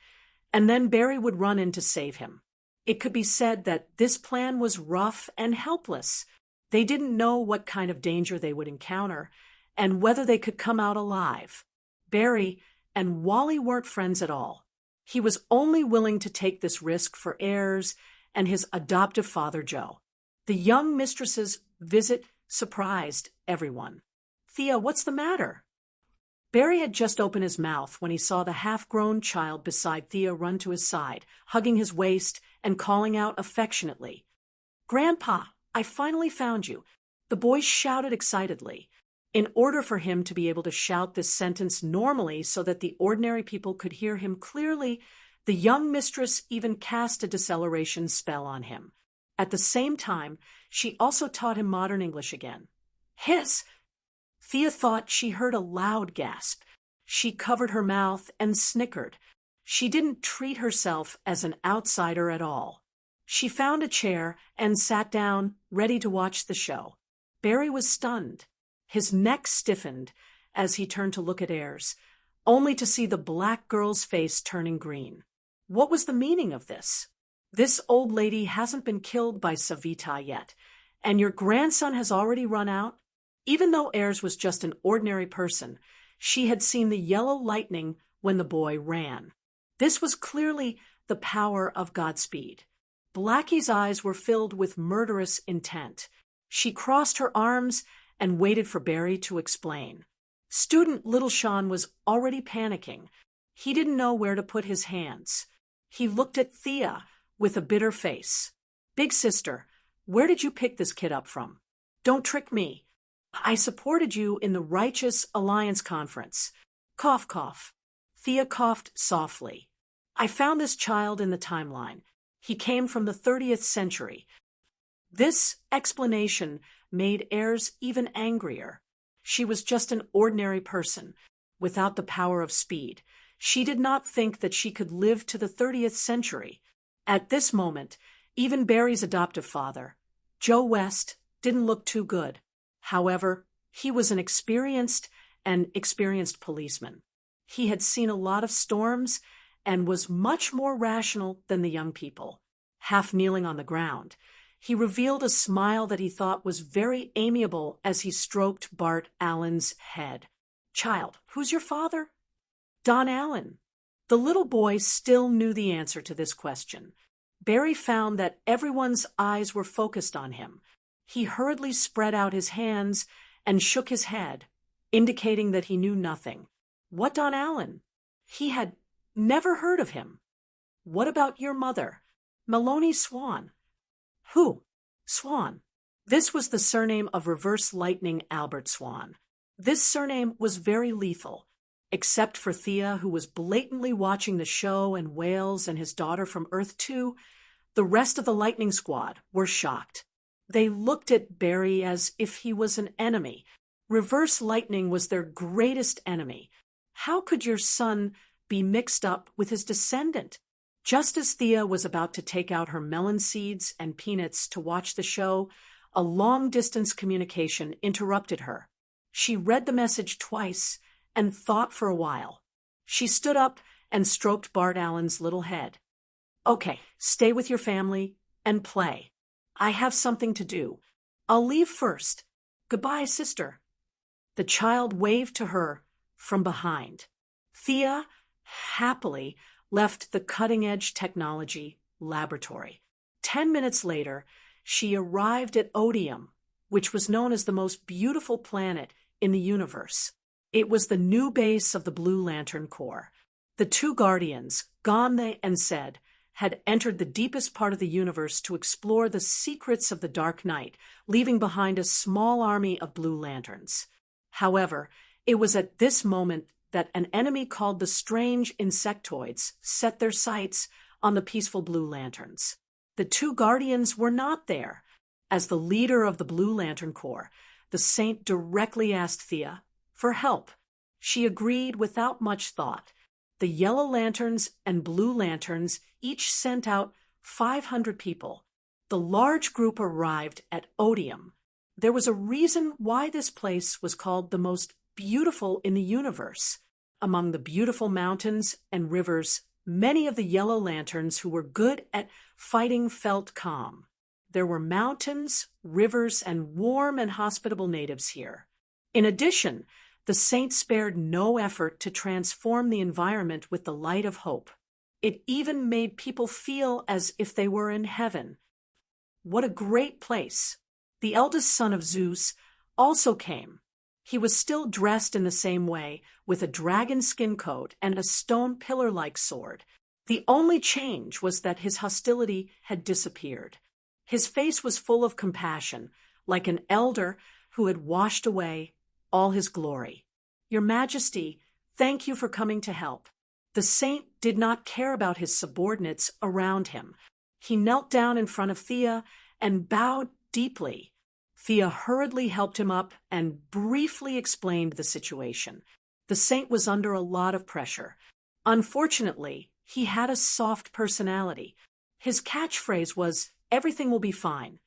and then Barry would run in to save him. It could be said that this plan was rough and helpless. They didn't know what kind of danger they would encounter and whether they could come out alive. Barry and Wally weren't friends at all. He was only willing to take this risk for heirs and his adoptive father, Joe. The young mistress's visit surprised everyone. "Thea, what's the matter?" Barry had just opened his mouth when he saw the half-grown child beside Thea run to his side, hugging his waist and calling out affectionately, "Grandpa, I finally found you." The boy shouted excitedly. In order for him to be able to shout this sentence normally so that the ordinary people could hear him clearly, the young mistress even cast a deceleration spell on him. At the same time, she also taught him modern English again. Hiss! Thea thought she heard a loud gasp. She covered her mouth and snickered. She didn't treat herself as an outsider at all. She found a chair and sat down, ready to watch the show. Barry was stunned. His neck stiffened as he turned to look at Ayres, only to see the black girl's face turning green. What was the meaning of this? This old lady hasn't been killed by Savita yet, and your grandson has already run out? Even though Ayres was just an ordinary person, she had seen the yellow lightning when the boy ran. This was clearly the power of Godspeed. Blackie's eyes were filled with murderous intent. She crossed her arms and waited for Barry to explain. Student Little Sean was already panicking. He didn't know where to put his hands. He looked at Thea with a bitter face. Big sister, where did you pick this kid up from? Don't trick me. I supported you in the Righteous Alliance Conference. Cough, cough. Thea coughed softly. I found this child in the timeline. He came from the 30th century. This explanation made Ayres even angrier. She was just an ordinary person, without the power of speed. She did not think that she could live to the 30th century. At this moment, even Barry's adoptive father, Joe West, didn't look too good. However, he was an experienced policeman. He had seen a lot of storms and was much more rational than the young people. Half kneeling on the ground, he revealed a smile that he thought was very amiable as he stroked Bart Allen's head. Child, who's your father? Don Allen. The little boy still knew the answer to this question. Barry found that everyone's eyes were focused on him. He hurriedly spread out his hands and shook his head, indicating that he knew nothing. What Don Allen? He had never heard of him. What about your mother? Maloney Swan. Who? Swan. This was the surname of Reverse Lightning Albert Swan. This surname was very lethal. Except for Thea, who was blatantly watching the show, and Wales and his daughter from Earth 2, the rest of the Lightning Squad were shocked. They looked at Barry as if he was an enemy. Reverse Lightning was their greatest enemy. How could your son be mixed up with his descendant? Just as Thea was about to take out her melon seeds and peanuts to watch the show, a long-distance communication interrupted her. She read the message twice and thought for a while. She stood up and stroked Bart Allen's little head. Okay, stay with your family and play. I have something to do. I'll leave first. Goodbye, sister. The child waved to her from behind. Thea happily left the cutting-edge technology laboratory. 10 minutes later, she arrived at Odium, which was known as the most beautiful planet in the universe. It was the new base of the Blue Lantern Corps. The two Guardians, Gonne and Sed, had entered the deepest part of the universe to explore the secrets of the Dark Knight, leaving behind a small army of Blue Lanterns. However, it was at this moment that an enemy called the Strange Insectoids set their sights on the peaceful Blue Lanterns. The two Guardians were not there. As the leader of the Blue Lantern Corps, the Saint directly asked Thea for help. She agreed without much thought. The Yellow Lanterns and Blue Lanterns each sent out 500 people. The large group arrived at Odium. There was a reason why this place was called the most beautiful in the universe. Among the beautiful mountains and rivers, many of the Yellow Lanterns who were good at fighting felt calm. There were mountains, rivers, and warm and hospitable natives here. In addition, the Saint spared no effort to transform the environment with the light of hope. It even made people feel as if they were in heaven. What a great place! The eldest son of Zeus also came. He was still dressed in the same way, with a dragon skin coat and a stone pillar-like sword. The only change was that his hostility had disappeared. His face was full of compassion, like an elder who had washed away all his glory. Your Majesty, thank you for coming to help. The saint did not care about his subordinates around him. He knelt down in front of Thea and bowed deeply. Thea hurriedly helped him up and briefly explained the situation. The saint was under a lot of pressure. Unfortunately, he had a soft personality. His catchphrase was, "Everything will be fine."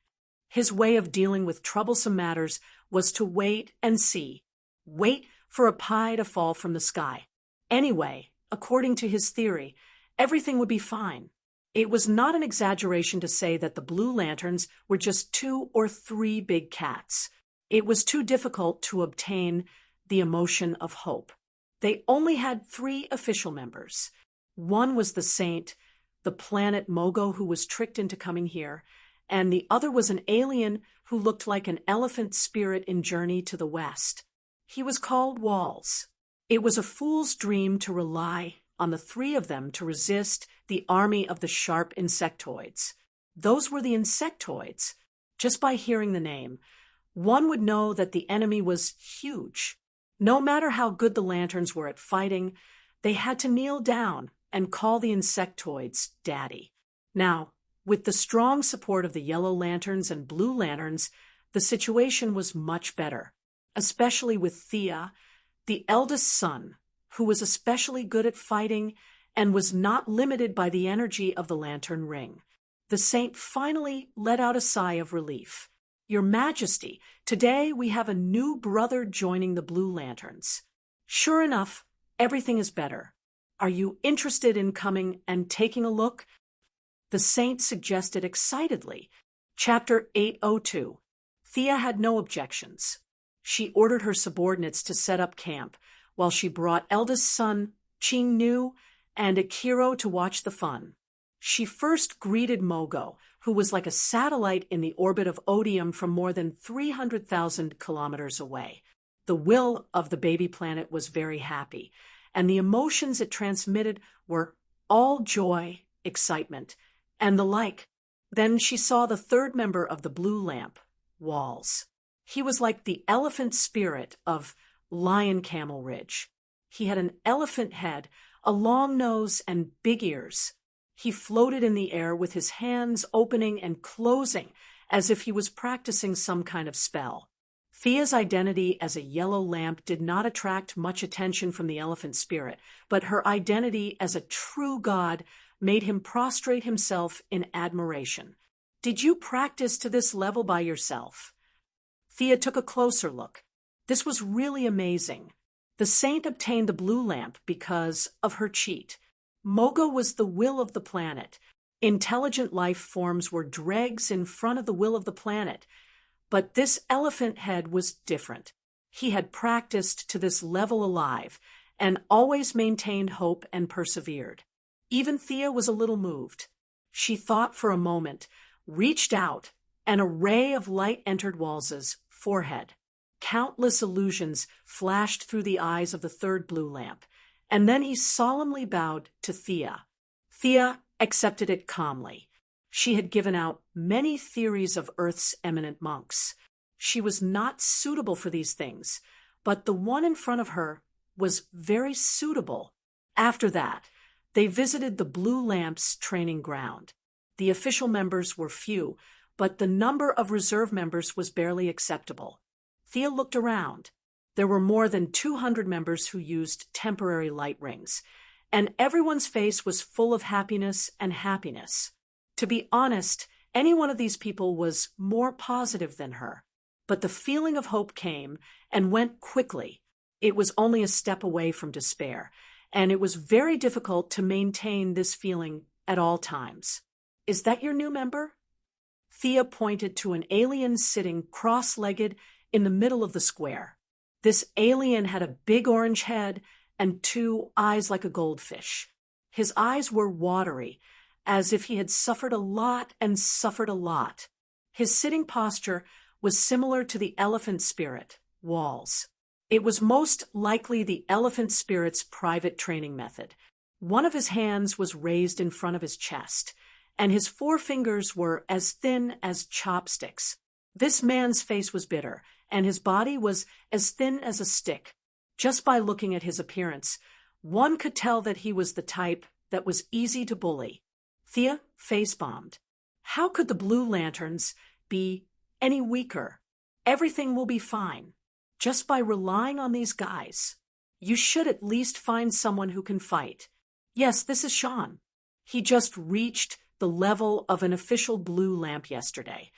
His way of dealing with troublesome matters was to wait and see. Wait for a pie to fall from the sky. Anyway, according to his theory, everything would be fine. It was not an exaggeration to say that the Blue Lanterns were just 2 or 3 big cats. It was too difficult to obtain the emotion of hope. They only had 3 official members. One was the saint, the planet Mogo who was tricked into coming here, and the other was an alien who looked like an elephant spirit in Journey to the West. He was called Walls. It was a fool's dream to rely on the 3 of them to resist the army of the sharp insectoids. Those were the insectoids. Just by hearing the name, one would know that the enemy was huge. No matter how good the lanterns were at fighting, they had to kneel down and call the insectoids daddy. Now, with the strong support of the yellow lanterns and blue lanterns, the situation was much better, especially with Thea, the eldest son, who was especially good at fighting and was not limited by the energy of the lantern ring. The saint finally let out a sigh of relief. Your Majesty, today we have a new brother joining the Blue Lanterns. Sure enough, everything is better. Are you interested in coming and taking a look? The saint suggested excitedly. Chapter 802. Thea had no objections. She ordered her subordinates to set up camp, while she brought eldest son Ching Nu and Akiro to watch the fun. She first greeted Mogo, who was like a satellite in the orbit of Odium from more than 300,000 kilometers away. The will of the baby planet was very happy, and the emotions it transmitted were all joy, excitement, and the like. Then she saw the 3rd member of the Blue Lamp, Walls. He was like the elephant spirit of Lion Camel Ridge. He had an elephant head, a long nose, and big ears. He floated in the air with his hands opening and closing as if he was practicing some kind of spell. Thea's identity as a yellow lamp did not attract much attention from the elephant spirit, but her identity as a true god made him prostrate himself in admiration. Did you practice to this level by yourself? Thea took a closer look. This was really amazing. The saint obtained the blue lamp because of her cheat. Mogo was the will of the planet. Intelligent life forms were dregs in front of the will of the planet. But this elephant head was different. He had practiced to this level alive and always maintained hope and persevered. Even Thea was a little moved. She thought for a moment, reached out, and a ray of light entered Wals's forehead. Countless illusions flashed through the eyes of the 3rd blue lamp, and then he solemnly bowed to Thea. Thea accepted it calmly. She had given out many theories of Earth's eminent monks. She was not suitable for these things, but the one in front of her was very suitable. After that, they visited the Blue Lamp's training ground. The official members were few, but the number of reserve members was barely acceptable. Thea looked around. There were more than 200 members who used temporary light rings, and everyone's face was full of happiness and happiness. To be honest, any one of these people was more positive than her. But the feeling of hope came and went quickly. It was only a step away from despair, and it was very difficult to maintain this feeling at all times. Is that your new member? Thea pointed to an alien sitting cross-legged in the middle of the square. This alien had a big orange head and 2 eyes like a goldfish. His eyes were watery, as if he had suffered a lot and suffered a lot. His sitting posture was similar to the elephant spirit, Walls. It was most likely the elephant spirit's private training method. One of his hands was raised in front of his chest, and his 4 fingers were as thin as chopsticks. This man's face was bitter, and his body was as thin as a stick. Just by looking at his appearance, one could tell that he was the type that was easy to bully. Thea face-bombed. How could the Blue Lanterns be any weaker? Everything will be fine. Just by relying on these guys. You should at least find someone who can fight. Yes, this is Sean. He just reached the level of an official blue lamp yesterday.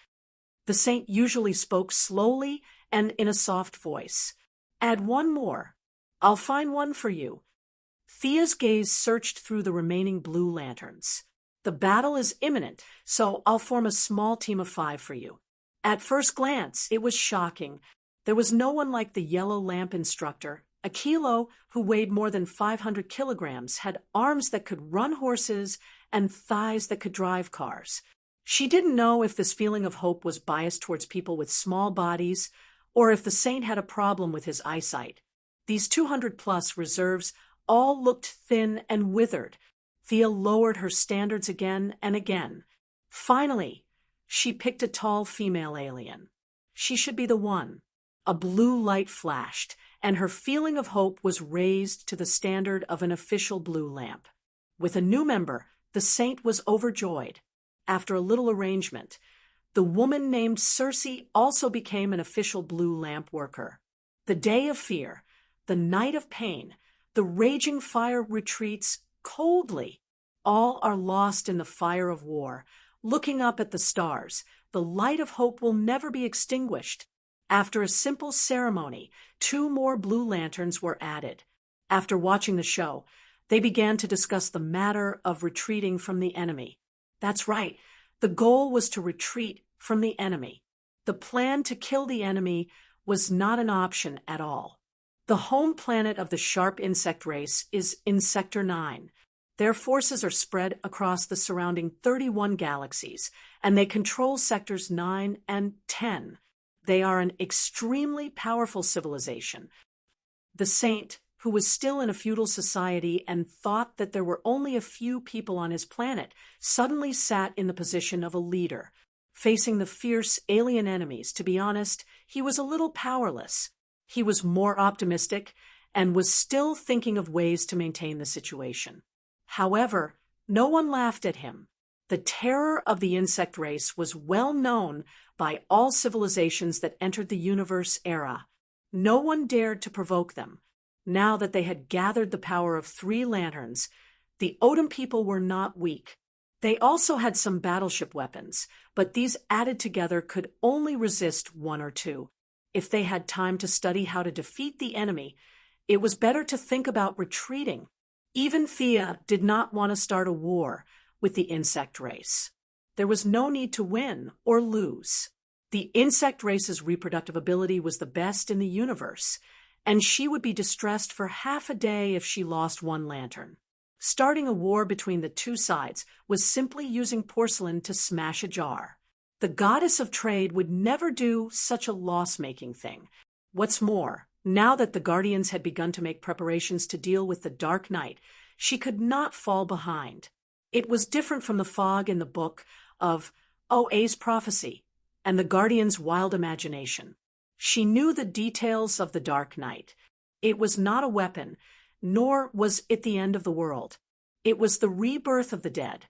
The saint usually spoke slowly and in a soft voice. Add one more. I'll find one for you. Thea's gaze searched through the remaining blue lanterns. The battle is imminent, so I'll form a small team of 5 for you. At first glance, it was shocking. There was no one like the yellow lamp instructor. Akilo, who weighed more than 500 kilograms, had arms that could run horses and thighs that could drive cars. She didn't know if this feeling of hope was biased towards people with small bodies or if the saint had a problem with his eyesight. These 200-plus reserves all looked thin and withered. Thea lowered her standards again and again. Finally, she picked a tall female alien. She should be the one. A blue light flashed, and her feeling of hope was raised to the standard of an official blue lamp. With a new member, the saint was overjoyed. After a little arrangement, the woman named Circe also became an official blue lamp worker. The day of fear, the night of pain, the raging fire retreats coldly. All are lost in the fire of war. Looking up at the stars, the light of hope will never be extinguished. After a simple ceremony, 2 more blue lanterns were added. After watching the show, they began to discuss the matter of retreating from the enemy. That's right, the goal was to retreat from the enemy. The plan to kill the enemy was not an option at all. The home planet of the sharp insect race is in Sector 9. Their forces are spread across the surrounding 31 galaxies, and they control Sectors 9 and 10. They are an extremely powerful civilization. The saint, who was still in a feudal society and thought that there were only a few people on his planet, suddenly sat in the position of a leader. Facing the fierce alien enemies, to be honest, he was a little powerless. He was more optimistic and was still thinking of ways to maintain the situation. However, no one laughed at him. The terror of the insect race was well known by all civilizations that entered the universe era. No one dared to provoke them. Now that they had gathered the power of 3 lanterns, the Odin people were not weak. They also had some battleship weapons, but these added together could only resist 1 or 2. If they had time to study how to defeat the enemy, it was better to think about retreating. Even Thea did not want to start a war with the insect race. There was no need to win or lose. The insect race's reproductive ability was the best in the universe, and she would be distressed for half a day if she lost 1 lantern. Starting a war between the 2 sides was simply using porcelain to smash a jar. The goddess of trade would never do such a loss-making thing. What's more, now that the Guardians had begun to make preparations to deal with the Dark Knight, she could not fall behind. It was different from the fog in the book of O.A.'s prophecy and the Guardian's wild imagination. She knew the details of the Dark Knight. It was not a weapon, nor was it the end of the world. It was the rebirth of the dead.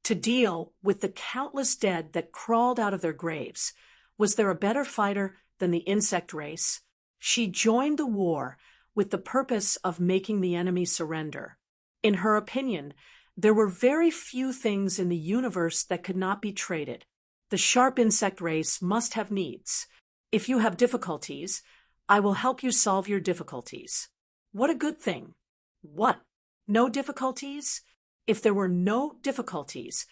To deal with the countless dead that crawled out of their graves, was there a better fighter than the insect race? She joined the war with the purpose of making the enemy surrender. In her opinion, there were very few things in the universe that could not be traded. The sharp insect race must have needs. If you have difficulties, I will help you solve your difficulties. What a good thing. What? No difficulties? If there were no difficulties,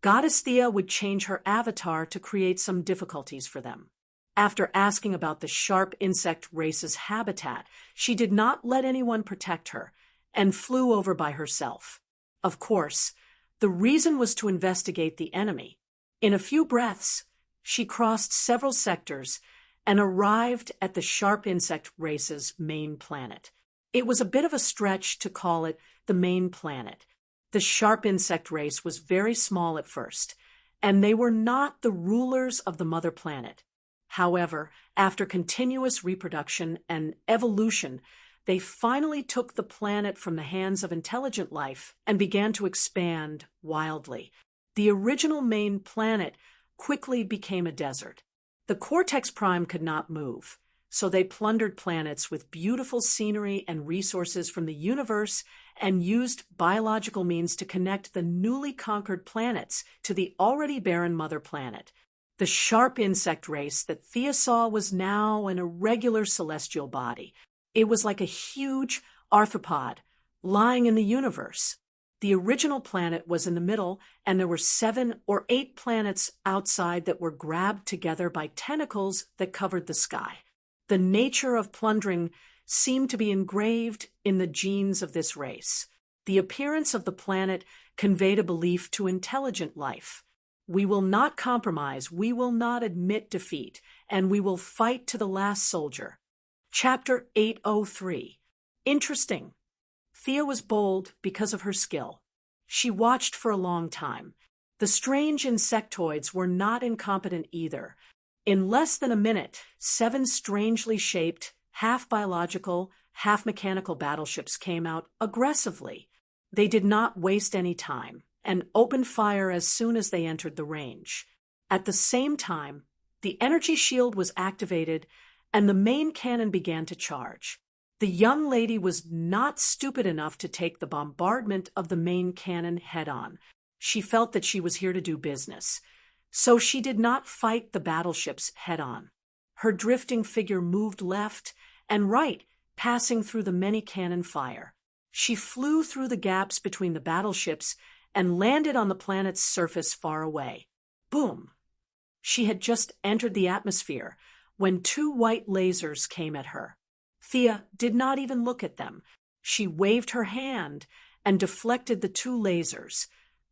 Goddess Thea would change her avatar to create some difficulties for them. After asking about the sharp insect race's habitat, she did not let anyone protect her and flew over by herself. Of course, the reason was to investigate the enemy. In a few breaths, she crossed several sectors and arrived at the sharp insect race's main planet. It was a bit of a stretch to call it the main planet. The sharp insect race was very small at first, and they were not the rulers of the mother planet. However, after continuous reproduction and evolution, they finally took the planet from the hands of intelligent life and began to expand wildly. The original main planet quickly became a desert. The Cortex Prime could not move, so they plundered planets with beautiful scenery and resources from the universe and used biological means to connect the newly conquered planets to the already barren mother planet. The sharp insect race that Thea saw was now an irregular celestial body. It was like a huge arthropod lying in the universe. The original planet was in the middle, and there were 7 or 8 planets outside that were grabbed together by tentacles that covered the sky. The nature of plundering seemed to be engraved in the genes of this race. The appearance of the planet conveyed a belief to intelligent life. We will not compromise, we will not admit defeat, and we will fight to the last soldier. Chapter 803. Interesting. Thea was bold because of her skill. She watched for a long time. The strange insectoids were not incompetent either. In less than a minute, 7 strangely shaped, half-biological, half-mechanical battleships came out aggressively. They did not waste any time and opened fire as soon as they entered the range. At the same time, the energy shield was activated and the main cannon began to charge. The young lady was not stupid enough to take the bombardment of the main cannon head-on. She felt that she was here to do business. So she did not fight the battleships head-on. Her drifting figure moved left and right, passing through the many cannon fire. She flew through the gaps between the battleships and landed on the planet's surface far away. Boom! She had just entered the atmosphere when 2 white lasers came at her. Thea did not even look at them. She waved her hand and deflected the 2 lasers,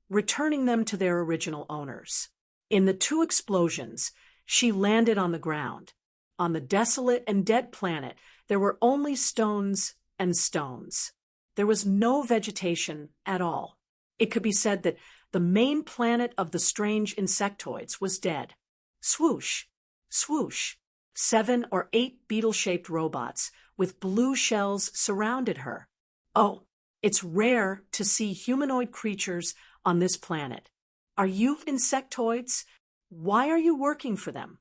returning them to their original owners. In the 2 explosions, she landed on the ground. On the desolate and dead planet, there were only stones and stones. There was no vegetation at all. It could be said that the main planet of the strange insectoids was dead. Swoosh, swoosh. 7 or 8 beetle-shaped robots with blue shells surrounded her. Oh, it's rare to see humanoid creatures on this planet. Are you insectoids? Why are you working for them?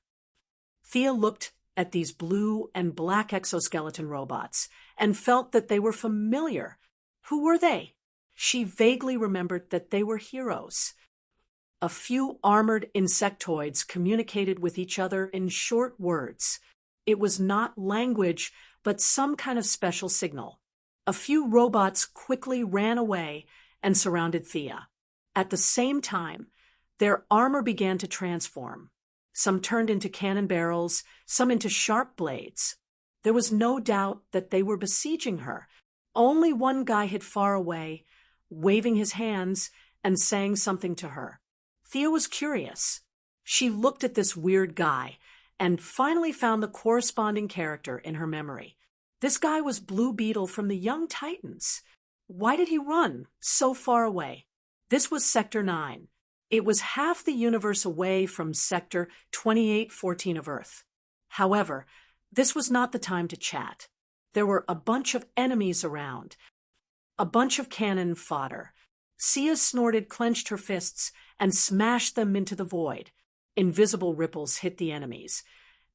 Thea looked at these blue and black exoskeleton robots and felt that they were familiar. Who were they? She vaguely remembered that they were heroes. A few armored insectoids communicated with each other in short words. It was not language, but some kind of special signal. A few robots quickly ran away and surrounded Thea. At the same time, their armor began to transform. Some turned into cannon barrels, some into sharp blades. There was no doubt that they were besieging her. Only one guy hid far away, waving his hands and saying something to her. Thea was curious. She looked at this weird guy and finally found the corresponding character in her memory. This guy was Blue Beetle from the Young Titans. Why did he run so far away? This was Sector 9. It was half the universe away from Sector 2814 of Earth. However, this was not the time to chat. There were a bunch of enemies around, a bunch of cannon fodder. Sia snorted, clenched her fists, and smashed them into the void. Invisible ripples hit the enemies,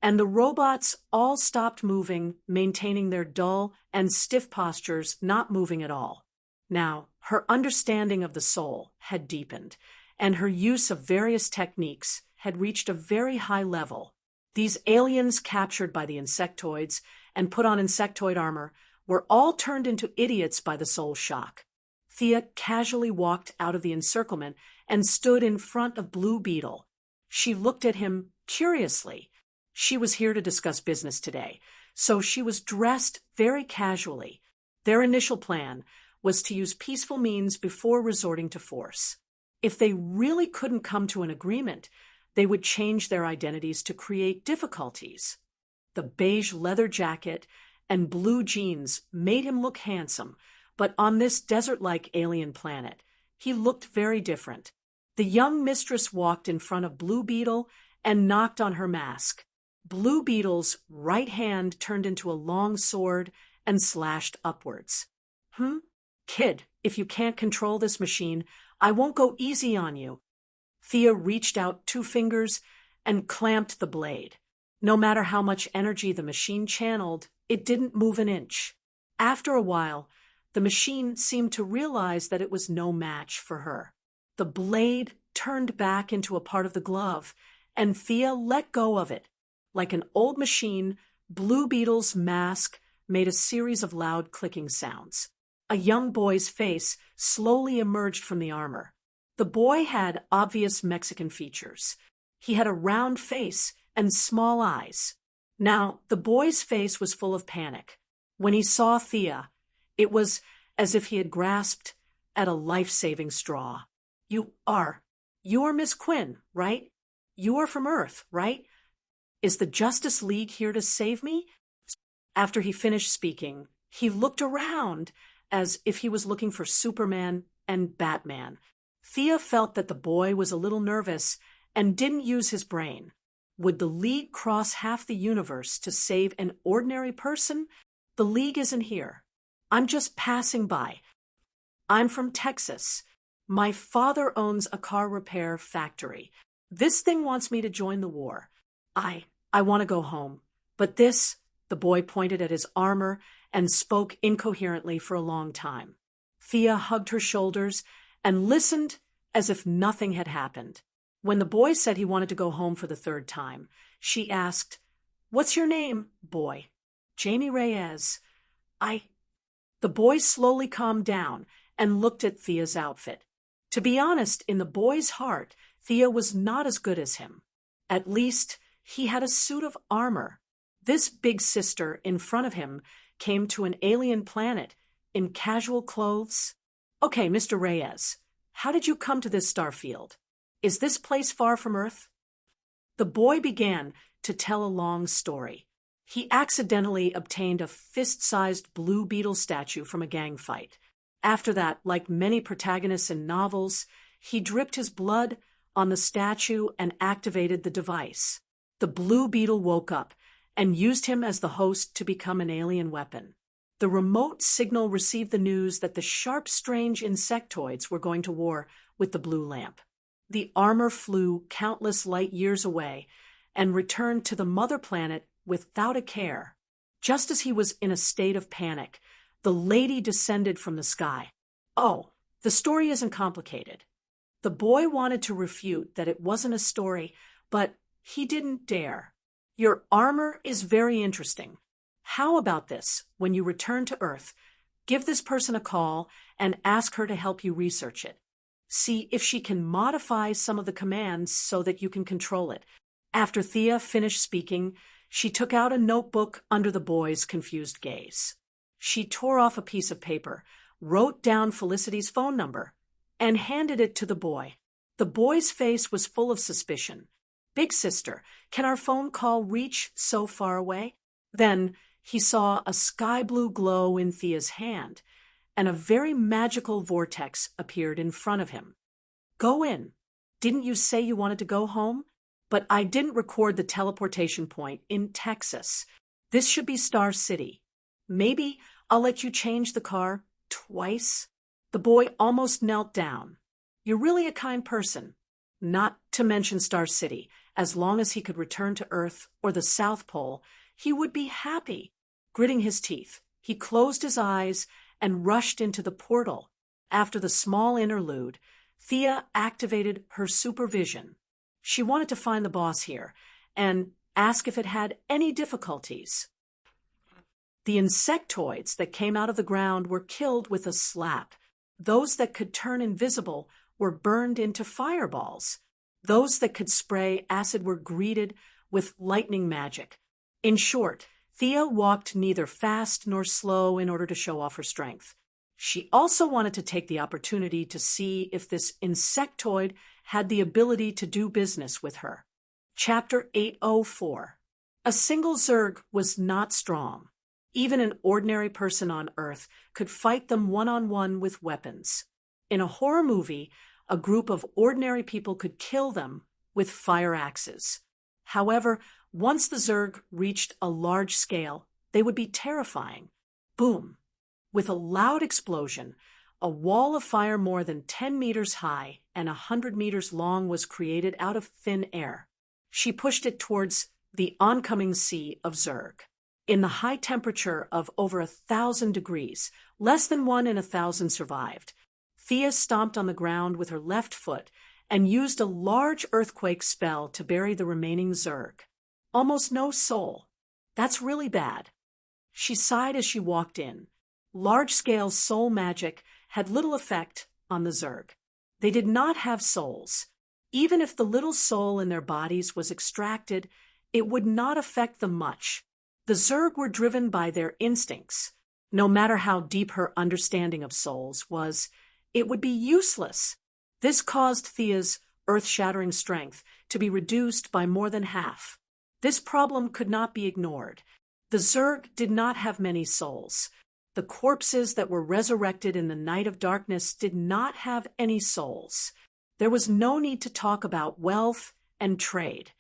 and the robots all stopped moving, maintaining their dull and stiff postures, not moving at all. Now, her understanding of the soul had deepened, and her use of various techniques had reached a very high level. These aliens captured by the insectoids and put on insectoid armor were all turned into idiots by the soul shock. Thea casually walked out of the encirclement and stood in front of Blue Beetle. She looked at him curiously. She was here to discuss business today, so she was dressed very casually. Their initial plan was to use peaceful means before resorting to force. If they really couldn't come to an agreement, they would change their identities to create difficulties. The beige leather jacket and blue jeans made him look handsome, but on this desert-like alien planet, he looked very different. The young mistress walked in front of Blue Beetle and knocked on her mask. Blue Beetle's right hand turned into a long sword and slashed upwards. Kid, if you can't control this machine, I won't go easy on you. Thea reached out 2 fingers and clamped the blade. No matter how much energy the machine channeled, it didn't move an inch. After a while, the machine seemed to realize that it was no match for her. The blade turned back into a part of the glove, and Thea let go of it. Like an old machine, Blue Beetle's mask made a series of loud clicking sounds. A young boy's face slowly emerged from the armor. The boy had obvious Mexican features. He had a round face and small eyes. Now, the boy's face was full of panic. When he saw Thea, it was as if he had grasped at a life-saving straw. You're Miss Quinn, right? You are from Earth, right? Is the Justice League here to save me? After he finished speaking, he looked around as if he was looking for Superman and Batman. Thea felt that the boy was a little nervous and didn't use his brain. Would the League cross half the universe to save an ordinary person? The League isn't here. I'm just passing by. I'm from Texas. My father owns a car repair factory. This thing wants me to join the war. I want to go home. But this, the boy pointed at his armor and spoke incoherently for a long time. Thea hugged her shoulders and listened as if nothing had happened. When the boy said he wanted to go home for the 3rd time, she asked, "What's your name, boy?" "Jamie Reyes." The boy slowly calmed down and looked at Thea's outfit. To be honest, in the boy's heart, Thea was not as good as him. At least, he had a suit of armor. This big sister in front of him came to an alien planet in casual clothes. "Okay, Mr. Reyes, how did you come to this star field? Is this place far from Earth?" The boy began to tell a long story. He accidentally obtained a fist-sized Blue Beetle statue from a gang fight. After that, like many protagonists in novels, he dripped his blood on the statue and activated the device. The Blue Beetle woke up and used him as the host to become an alien weapon. The remote signal received the news that the sharp, strange insectoids were going to war with the blue lamp. The armor flew countless light years away and returned to the mother planet without a care. Just as he was in a state of panic, the lady descended from the sky. Oh, the story isn't complicated. The boy wanted to refute that it wasn't a story, but he didn't dare. "Your armor is very interesting. How about this? When you return to Earth, give this person a call and ask her to help you research it. See if she can modify some of the commands so that you can control it." After Thea finished speaking, she took out a notebook under the boy's confused gaze. She tore off a piece of paper, wrote down Felicity's phone number, and handed it to the boy. The boy's face was full of suspicion. "Big sister, can our phone call reach so far away?" Then he saw a sky blue glow in Thea's hand, and a very magical vortex appeared in front of him. "Go in. Didn't you say you wanted to go home? But I didn't record the teleportation point in Texas. This should be Star City. Maybe I'll let you change the car twice." The boy almost knelt down. "You're really a kind person." Not to mention Star City. As long as he could return to Earth or the South Pole, he would be happy. Gritting his teeth, he closed his eyes and rushed into the portal. After the small interlude, Thea activated her supervision. She wanted to find the boss here and ask if it had any difficulties. The insectoids that came out of the ground were killed with a slap. Those that could turn invisible were burned into fireballs. Those that could spray acid were greeted with lightning magic. In short, Thea walked neither fast nor slow in order to show off her strength. She also wanted to take the opportunity to see if this insectoid had the ability to do business with her. Chapter 804. A single Zerg was not strong. Even an ordinary person on Earth could fight them one-on-one with weapons. In a horror movie, a group of ordinary people could kill them with fire axes. However, Once the Zerg reached a large scale, they would be terrifying. Boom! With a loud explosion, a wall of fire more than 10 meters high and 100 meters long was created out of thin air. She pushed it towards the oncoming sea of Zerg. In the high temperature of over 1,000 degrees, less than 1 in 1,000 survived. Thea stomped on the ground with her left foot and used a large earthquake spell to bury the remaining Zerg. Almost no soul. That's really bad. She sighed as she walked in. Large-scale soul magic had little effect on the Zerg. They did not have souls. Even if the little soul in their bodies was extracted, it would not affect them much. The Zerg were driven by their instincts. No matter how deep her understanding of souls was, it would be useless. This caused Thea's earth-shattering strength to be reduced by more than half. This problem could not be ignored. The Zerg did not have many souls. The corpses that were resurrected in the night of darkness did not have any souls. There was no need to talk about wealth and trade.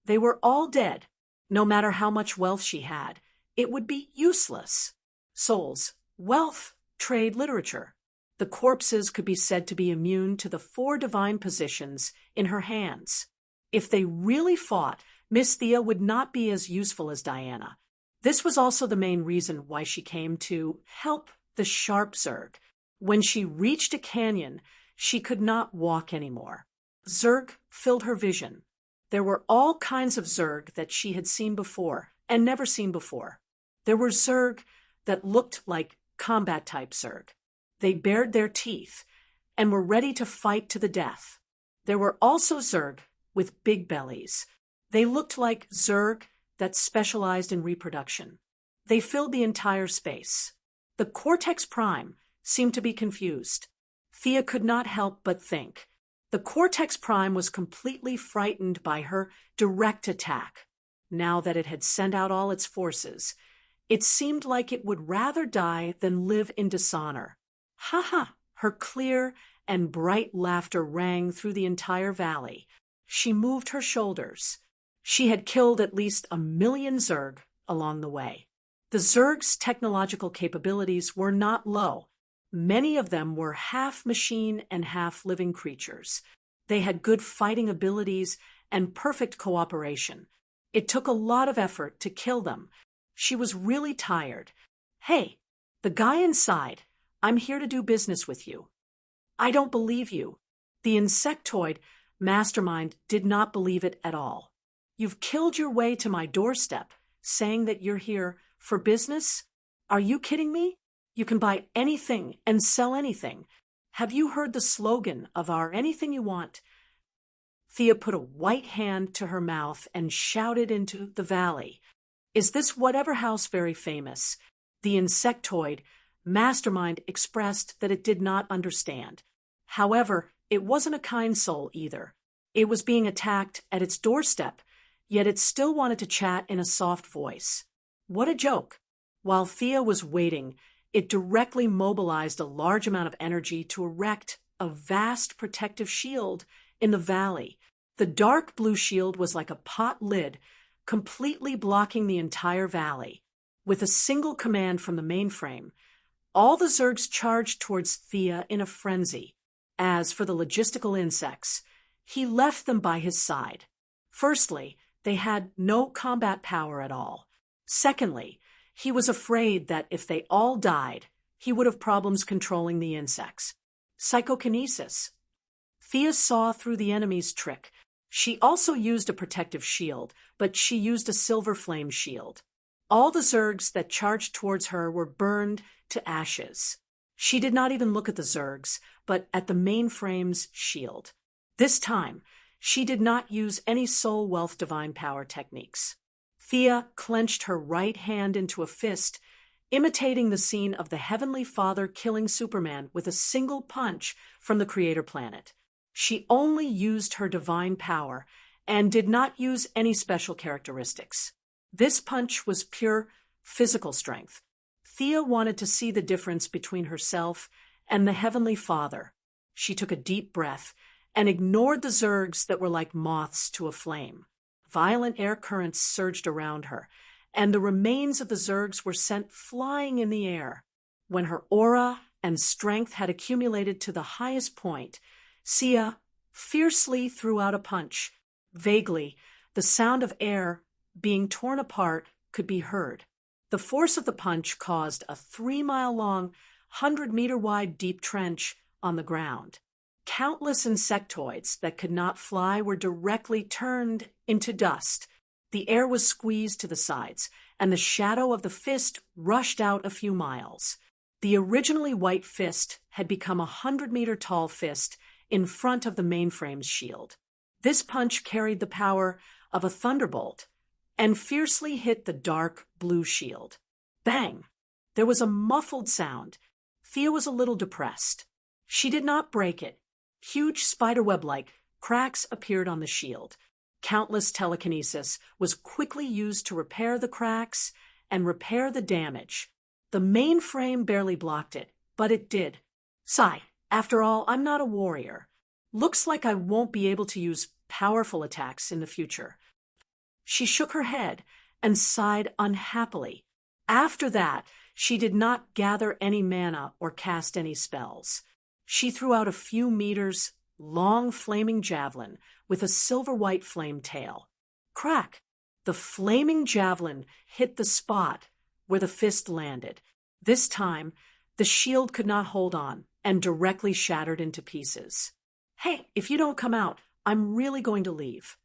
They were all dead. No matter how much wealth she had, it would be useless. Souls, wealth, trade, literature. The corpses could be said to be immune to the 4 divine positions in her hands. If they really fought, Miss Thea would not be as useful as Diana. This was also the main reason why she came to help the sharp Zerg. When she reached a canyon, she could not walk anymore. Zerg filled her vision. There were all kinds of Zerg that she had seen before and never seen before. There were Zerg that looked like combat-type Zerg. They bared their teeth and were ready to fight to the death. There were also Zerg with big bellies. They looked like Zerg that specialized in reproduction. They filled the entire space. The Cortex Prime seemed to be confused. Thea could not help but think. The Cortex Prime was completely frightened by her direct attack. Now that it had sent out all its forces, it seemed like it would rather die than live in dishonor. Ha ha! Her clear and bright laughter rang through the entire valley. She moved her shoulders. She had killed at least 1 million Zerg along the way. The Zerg's technological capabilities were not low. Many of them were half machine and half living creatures. They had good fighting abilities and perfect cooperation. It took a lot of effort to kill them. She was really tired. Hey, the guy inside, I'm here to do business with you. I don't believe you. The insectoid mastermind did not believe it at all. You've killed your way to my doorstep, saying that you're here for business? Are you kidding me? You can buy anything and sell anything. Have you heard the slogan of our anything you want? Thea put a white hand to her mouth and shouted into the valley. Is this whatever house very famous? The insectoid mastermind expressed that it did not understand. However, it wasn't a kind soul either. It was being attacked at its doorstep, yet it still wanted to chat in a soft voice. What a joke! While Thea was waiting, it directly mobilized a large amount of energy to erect a vast protective shield in the valley. The dark blue shield was like a pot lid, completely blocking the entire valley. With a single command from the mainframe, all the Zergs charged towards Thea in a frenzy. As for the logistical insects, he left them by his side. Firstly, they had no combat power at all. Secondly, he was afraid that if they all died, he would have problems controlling the insects. Psychokinesis. Thea saw through the enemy's trick. She also used a protective shield, but she used a silver flame shield. All the Zergs that charged towards her were burned to ashes. She did not even look at the Zergs, but at the mainframe's shield. This time, she did not use any soul wealth divine power techniques. Thea clenched her right hand into a fist, imitating the scene of the Heavenly Father killing Superman with a single punch from the Creator Planet. She only used her divine power and did not use any special characteristics. This punch was pure physical strength. Thea wanted to see the difference between herself and the Heavenly Father. She took a deep breath and ignored the Zergs that were like moths to a flame. violent air currents surged around her, and the remains of the Zergs were sent flying in the air. When her aura and strength had accumulated to the highest point, Sia fiercely threw out a punch. Vaguely, the sound of air being torn apart could be heard. The force of the punch caused a 3-mile-long, 100-meter-wide deep trench on the ground. Countless insectoids that could not fly were directly turned into dust. The air was squeezed to the sides, and the shadow of the fist rushed out a few miles. The originally white fist had become a 100-meter-tall fist in front of the mainframe's shield. This punch carried the power of a thunderbolt and fiercely hit the dark blue shield. Bang! There was a muffled sound. Thea was a little depressed. She did not break it. Huge spiderweb-like cracks appeared on the shield. Countless telekinesis was quickly used to repair the cracks and repair the damage. The mainframe barely blocked it, but it did. Sigh, after all, I'm not a warrior. Looks like I won't be able to use powerful attacks in the future. She shook her head and sighed unhappily. After that, she did not gather any mana or cast any spells. She threw out a few meters long flaming javelin with a silver-white flame tail. Crack! The flaming javelin hit the spot where the fist landed. This time, the shield could not hold on and directly shattered into pieces. Hey, if you don't come out, I'm really going to leave.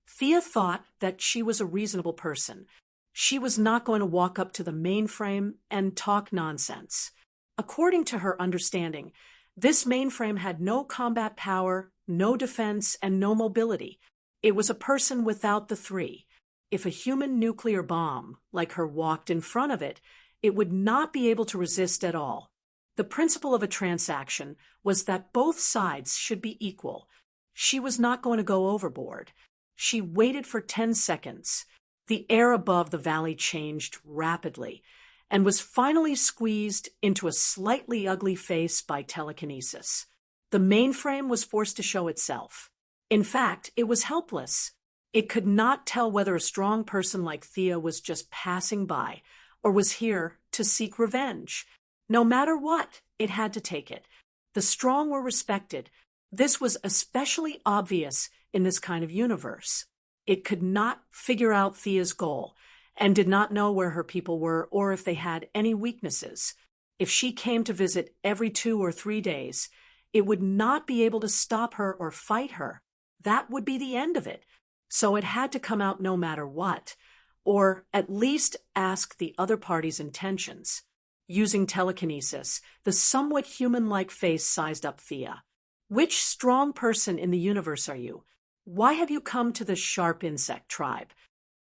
Thea thought that she was a reasonable person. She was not going to walk up to the mainframe and talk nonsense. According to her understanding, this mainframe had no combat power, no defense, and no mobility. It was a person without the three. If a human nuclear bomb, like her, walked in front of it, it would not be able to resist at all. The principle of a transaction was that both sides should be equal. She was not going to go overboard. She waited for 10 seconds. The air above the valley changed rapidly and was finally squeezed into a slightly ugly face by telekinesis. The mainframe was forced to show itself. In fact, it was helpless. It could not tell whether a strong person like Thea was just passing by or was here to seek revenge. No matter what, it had to take it. The strong were respected. This was especially obvious in this kind of universe. It could not figure out Thea's goal and did not know where her people were or if they had any weaknesses. If she came to visit every 2 or 3 days, it would not be able to stop her or fight her. That would be the end of it. So it had to come out no matter what, or at least ask the other party's intentions. Using telekinesis, the somewhat human-like face sized up Thea. Which strong person in the universe are you? Why have you come to the sharp insect tribe?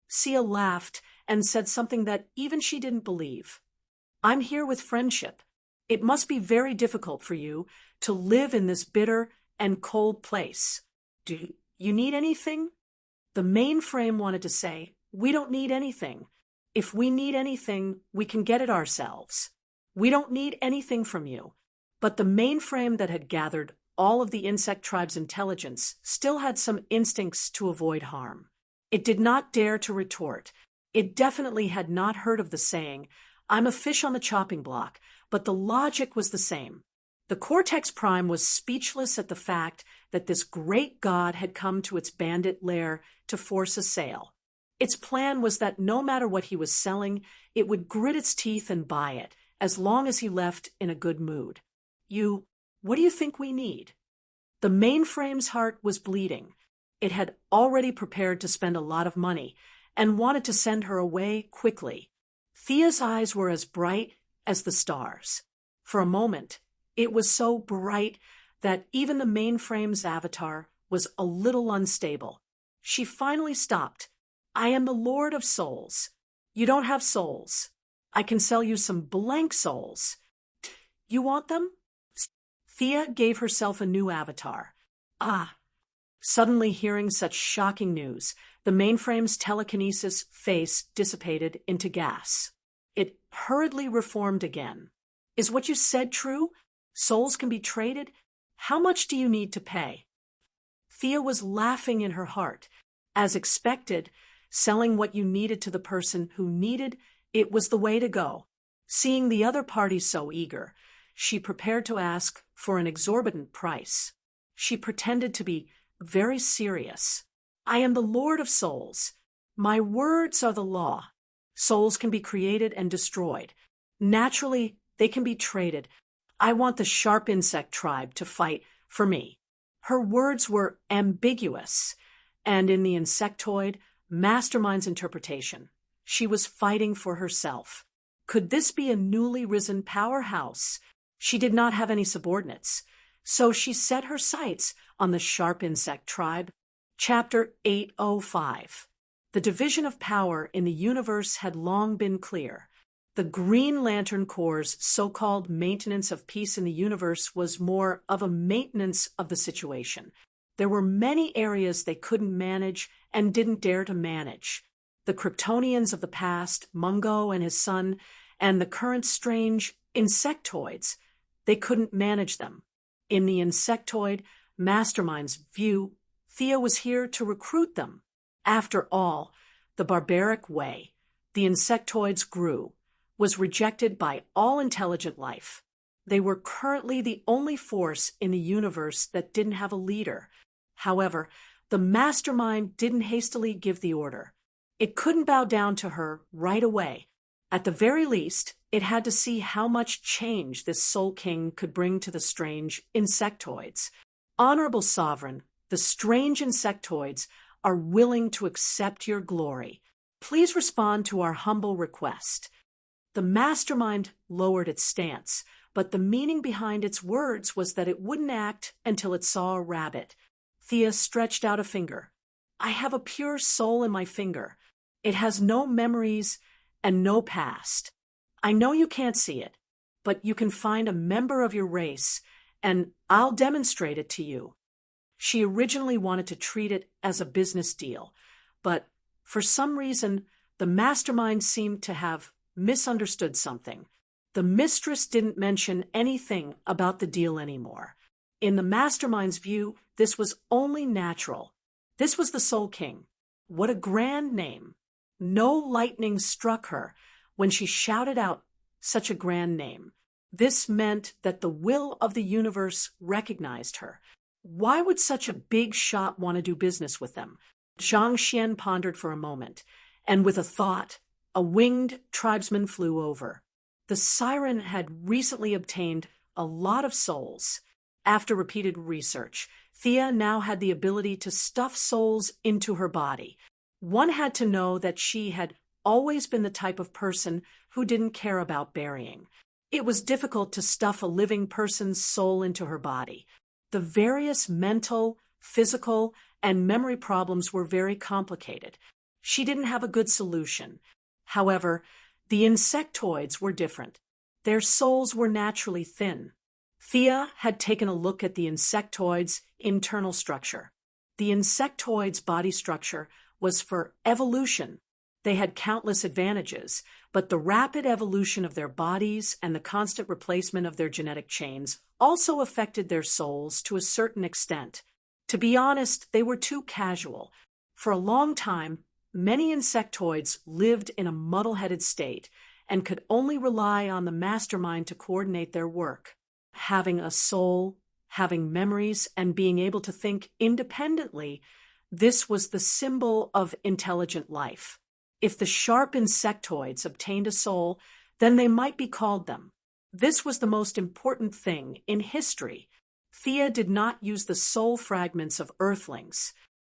Sia laughed and said something that even she didn't believe. I'm here with friendship. It must be very difficult for you to live in this bitter and cold place. Do you need anything? The mainframe wanted to say, we don't need anything. If we need anything, we can get it ourselves. We don't need anything from you. But the mainframe that had gathered all of the insect tribe's intelligence still had some instincts to avoid harm. It did not dare to retort. It definitely had not heard of the saying, I'm a fish on the chopping block, but the logic was the same. The Cortex Prime was speechless at the fact that this great god had come to its bandit lair to force a sale. Its plan was that no matter what he was selling, it would grit its teeth and buy it, as long as he left in a good mood. What do you think we need? The mainframe's heart was bleeding. It had already prepared to spend a lot of money and wanted to send her away quickly. Thea's eyes were as bright as the stars. For a moment, it was so bright that even the mainframe's avatar was a little unstable. She finally stopped. I am the Lord of Souls. You don't have souls. I can sell you some blank souls. You want them? Thea gave herself a new avatar. Suddenly hearing such shocking news, the mainframe's telekinesis face dissipated into gas. It hurriedly reformed again. Is what you said true? Souls can be traded? How much do you need to pay? Thea was laughing in her heart. As expected, selling what you needed to the person who needed it was the way to go. Seeing the other party so eager, she prepared to ask for an exorbitant price. She pretended to be very serious. I am the Lord of Souls. My words are the law. Souls can be created and destroyed. Naturally, they can be traded. I want the sharp insect tribe to fight for me. Her words were ambiguous, and in the insectoid, Mastermind's interpretation, she was fighting for herself. Could this be a newly risen powerhouse? She did not have any subordinates, so she set her sights on the sharp insect tribe. Chapter 805. The division of power in the universe had long been clear. The Green Lantern Corps' so-called maintenance of peace in the universe was more of a maintenance of the situation. There were many areas they couldn't manage and didn't dare to manage. The Kryptonians of the past, Mungo and his son, and the current strange insectoids, they couldn't manage them. In the insectoid Mastermind's view, Thea was here to recruit them. After all, the barbaric way the insectoids grew was rejected by all intelligent life. They were currently the only force in the universe that didn't have a leader. However, the Mastermind didn't hastily give the order. It couldn't bow down to her right away. At the very least, it had to see how much change this Soul King could bring to the strange insectoids. Honorable Sovereign, the strange insectoids are willing to accept your glory. Please respond to our humble request. The Mastermind lowered its stance, but the meaning behind its words was that it wouldn't act until it saw a rabbit. Thea stretched out a finger. I have a pure soul in my finger. It has no memories and no past. I know you can't see it, but you can find a member of your race, and I'll demonstrate it to you. She originally wanted to treat it as a business deal, but for some reason, the Mastermind seemed to have misunderstood something. The mistress didn't mention anything about the deal anymore. In the Mastermind's view, this was only natural. This was the Soul King. What a grand name. No lightning struck her when she shouted out such a grand name. This meant that the will of the universe recognized her. Why would such a big shot want to do business with them? Zhang Xian pondered for a moment, and with a thought, a winged tribesman flew over. The siren had recently obtained a lot of souls. After repeated research, Thea now had the ability to stuff souls into her body. One had to know that she had always been the type of person who didn't care about burying. It was difficult to stuff a living person's soul into her body. The various mental, physical, and memory problems were very complicated. She didn't have a good solution. However, the insectoids were different. Their souls were naturally thin. Thea had taken a look at the insectoid's internal structure. The insectoid's body structure was for evolution. They had countless advantages, but the rapid evolution of their bodies and the constant replacement of their genetic chains also affected their souls to a certain extent. To be honest, they were too casual. For a long time, many insectoids lived in a muddle-headed state and could only rely on the Mastermind to coordinate their work. Having a soul, having memories, and being able to think independently, this was the symbol of intelligent life. If the sharp insectoids obtained a soul, then they might be called them. This was the most important thing in history. Thea did not use the soul fragments of earthlings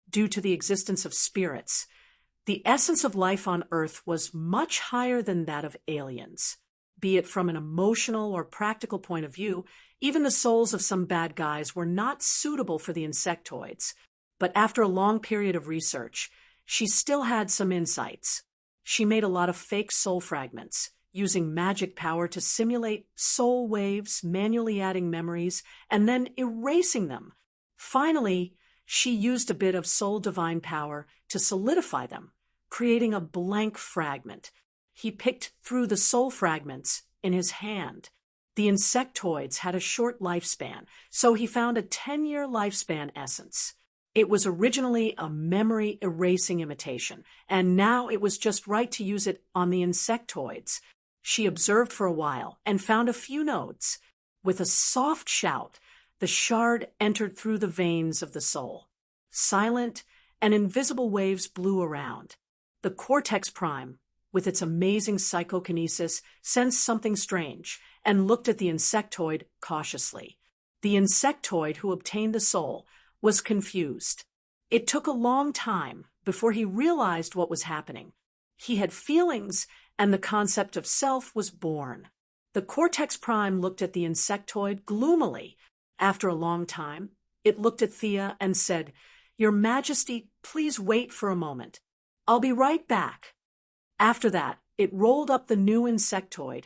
due to the existence of spirits. The essence of life on Earth was much higher than that of aliens. Be it from an emotional or practical point of view, even the souls of some bad guys were not suitable for the insectoids. But after a long period of research, she still had some insights. She made a lot of fake soul fragments, using magic power to simulate soul waves, manually adding memories, and then erasing them. Finally, she used a bit of soul divine power to solidify them, creating a blank fragment. He picked through the soul fragments in his hand. The insectoids had a short lifespan, so he found a 10-year lifespan essence. It was originally a memory-erasing imitation, and now it was just right to use it on the insectoids. She observed for a while and found a few notes. With a soft shout, the shard entered through the veins of the soul. Silent and invisible waves blew around. The cortex prime, with its amazing psychokinesis, sensed something strange and looked at the insectoid cautiously. The insectoid who obtained the soul was confused. It took a long time before he realized what was happening. He had feelings, and the concept of self was born. The cortex prime looked at the insectoid gloomily. After a long time, it looked at Thea and said, "Your Majesty, please wait for a moment. I'll be right back." After that, it rolled up the new insectoid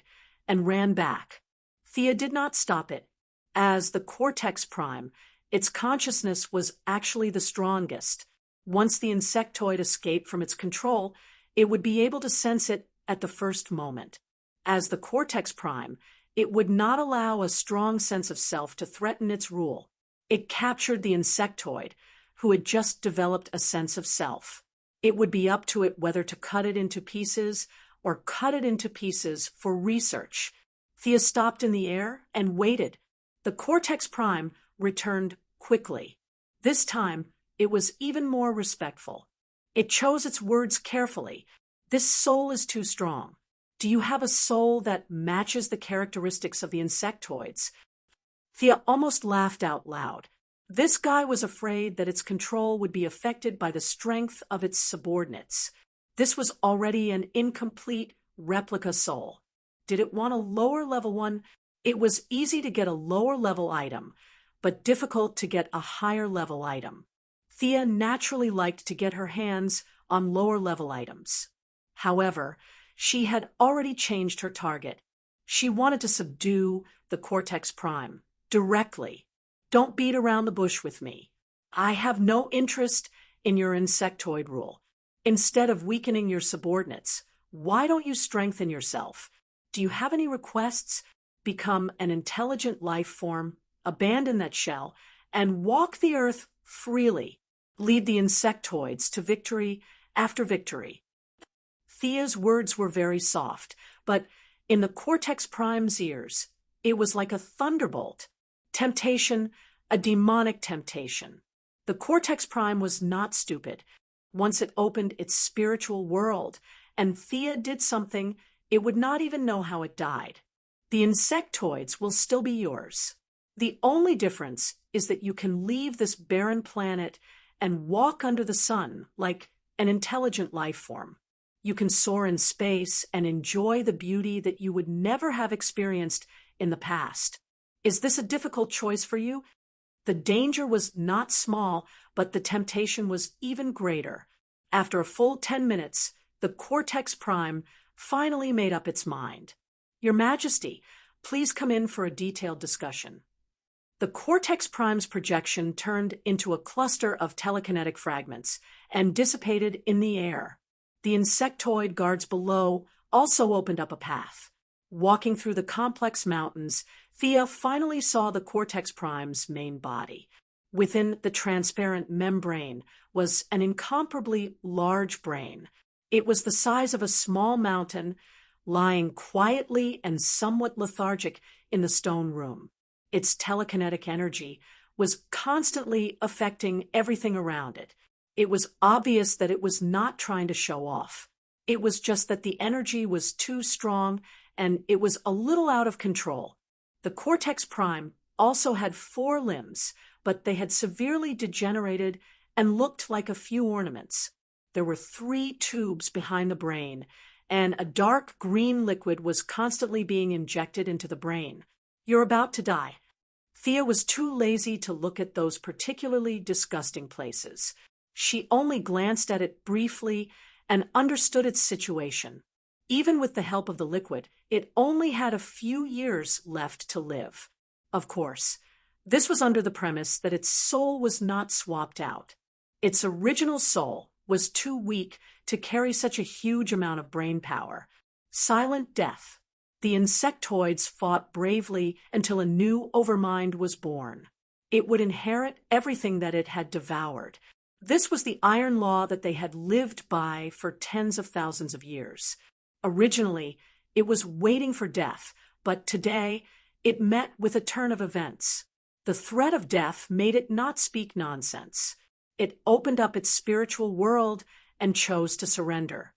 and ran back. Thea did not stop it. As the cortex prime, its consciousness was actually the strongest. Once the insectoid escaped from its control, it would be able to sense it at the first moment. As the cortex prime, it would not allow a strong sense of self to threaten its rule. It captured the insectoid, who had just developed a sense of self. It would be up to it whether to cut it into pieces or cut it into pieces for research. Thea stopped in the air and waited. The cortex prime returned quickly. This time, it was even more respectful. It chose its words carefully. "This soul is too strong. Do you have a soul that matches the characteristics of the insectoids?" Thea almost laughed out loud. This guy was afraid that its control would be affected by the strength of its subordinates. This was already an incomplete replica soul. Did it want a lower-level one? It was easy to get a lower-level item, but difficult to get a higher-level item. Thea naturally liked to get her hands on lower-level items. However, she had already changed her target. She wanted to subdue the cortex prime directly. "Don't beat around the bush with me. I have no interest in your insectoid rule. Instead of weakening your subordinates, why don't you strengthen yourself? Do you have any requests? Become an intelligent life form, abandon that shell, and walk the earth freely. Lead the insectoids to victory after victory." Thea's words were very soft, but in the cortex prime's ears, it was like a thunderbolt. Temptation, a demonic temptation. The cortex prime was not stupid. Once it opened its spiritual world, and Thea did something, it would not even know how it died. The insectoids will still be yours. The only difference is that you can leave this barren planet and walk under the sun like an intelligent life form. You can soar in space and enjoy the beauty that you would never have experienced in the past. Is this a difficult choice for you? The danger was not small, but the temptation was even greater. After a full 10 minutes, the cortex prime finally made up its mind. "Your Majesty, please come in for a detailed discussion." The cortex prime's projection turned into a cluster of telekinetic fragments and dissipated in the air. The insectoid guards below also opened up a path. Walking through the complex mountains, Thea finally saw the cortex prime's main body. Within the transparent membrane was an incomparably large brain. It was the size of a small mountain, lying quietly and somewhat lethargic in the stone room. Its telekinetic energy was constantly affecting everything around it. It was obvious that it was not trying to show off. It was just that the energy was too strong and it was a little out of control. The cortex prime also had 4 limbs, but they had severely degenerated and looked like a few ornaments. There were 3 tubes behind the brain, and a dark green liquid was constantly being injected into the brain. "You're about to die." Thea was too lazy to look at those particularly disgusting places. She only glanced at it briefly and understood its situation. Even with the help of the liquid, it only had a few years left to live. Of course, this was under the premise that its soul was not swapped out. Its original soul was too weak to carry such a huge amount of brain power. Silent death. The insectoids fought bravely until a new overmind was born. It would inherit everything that it had devoured. This was the iron law that they had lived by for tens of thousands of years. Originally, it was waiting for death, but today, it met with a turn of events. The threat of death made it not speak nonsense. It opened up its spiritual world and chose to surrender.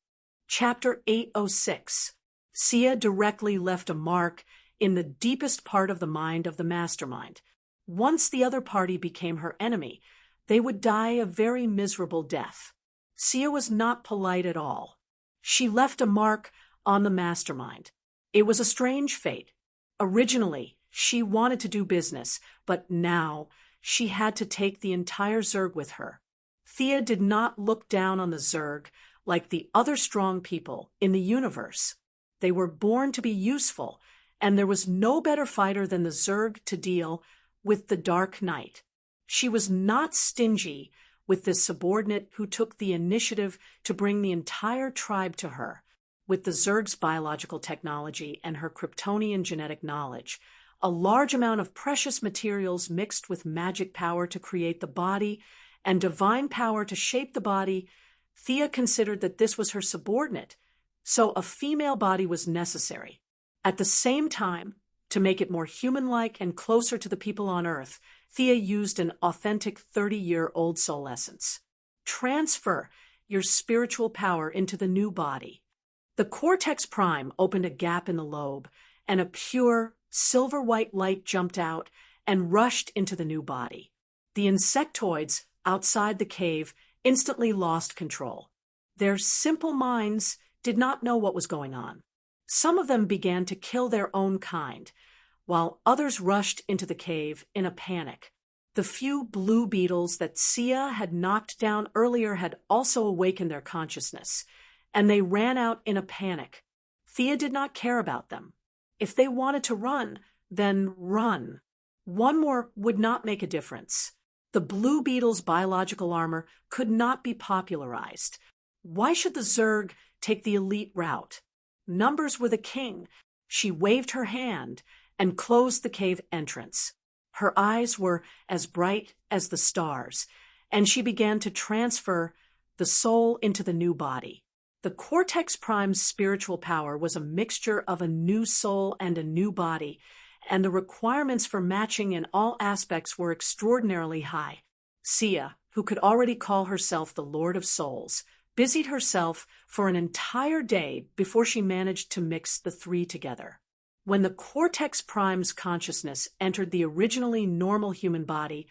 Chapter 806. Sia directly left a mark in the deepest part of the mind of the mastermind. Once the other party became her enemy, they would die a very miserable death. Sia was not polite at all. She left a mark on the mastermind. It was a strange fate. Originally, she wanted to do business, but now she had to take the entire Zerg with her. Thea did not look down on the Zerg like the other strong people in the universe. They were born to be useful, and there was no better fighter than the Zerg to deal with the Dark Knight. She was not stingy with this subordinate who took the initiative to bring the entire tribe to her. With the Zerg's biological technology and her Kryptonian genetic knowledge, a large amount of precious materials mixed with magic power to create the body and divine power to shape the body, Thea considered that this was her subordinate, so a female body was necessary. At the same time, to make it more human-like and closer to the people on Earth, Thea used an authentic 30-year-old soul essence. Transfer your spiritual power into the new body. The cortex prime opened a gap in the lobe, and a pure, silver-white light jumped out and rushed into the new body. The insectoids outside the cave instantly lost control. Their simple minds did not know what was going on. Some of them began to kill their own kind, while others rushed into the cave in a panic. The few blue beetles that Sia had knocked down earlier had also awakened their consciousness, and they ran out in a panic. Thea did not care about them. If they wanted to run, then run. One more would not make a difference. The blue beetle's biological armor could not be popularized. Why should the Zerg take the elite route? Numbers were the king. She waved her hand and closed the cave entrance. Her eyes were as bright as the stars, and she began to transfer the soul into the new body. The Cortex Prime's spiritual power was a mixture of a new soul and a new body, and the requirements for matching in all aspects were extraordinarily high. Sia, who could already call herself the Lord of Souls, busied herself for an entire day before she managed to mix the three together. When the Cortex Prime's consciousness entered the originally normal human body,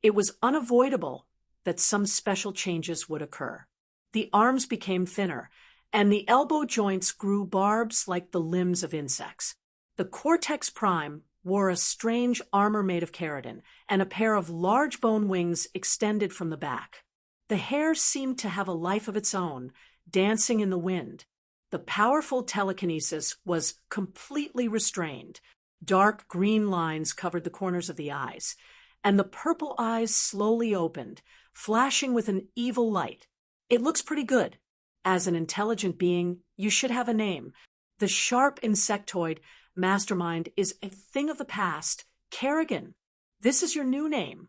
it was unavoidable that some special changes would occur. The arms became thinner, and the elbow joints grew barbs like the limbs of insects. The Cortex Prime wore a strange armor made of keratin, and a pair of large bone wings extended from the back. The hair seemed to have a life of its own, dancing in the wind. The powerful telekinesis was completely restrained. Dark green lines covered the corners of the eyes, and the purple eyes slowly opened, flashing with an evil light. It looks pretty good. As an intelligent being, you should have a name. The sharp insectoid mastermind is a thing of the past. Kerrigan, this is your new name.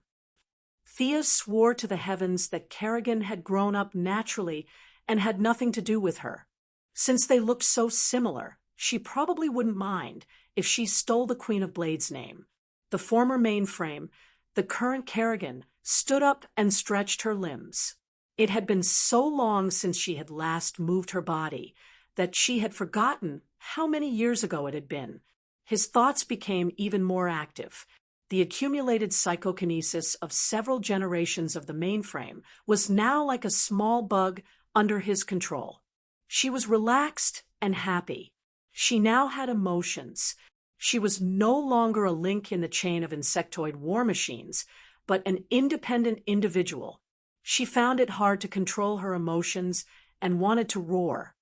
Thea swore to the heavens that Kerrigan had grown up naturally and had nothing to do with her. Since they looked so similar, she probably wouldn't mind if she stole the Queen of Blades' name. The former mainframe, the current Kerrigan, stood up and stretched her limbs. It had been so long since she had last moved her body that she had forgotten how many years ago it had been. His thoughts became even more active. The accumulated psychokinesis of several generations of the mainframe was now like a small bug under his control. She was relaxed and happy. She now had emotions. She was no longer a link in the chain of insectoid war machines, but an independent individual. She found it hard to control her emotions and wanted to roar.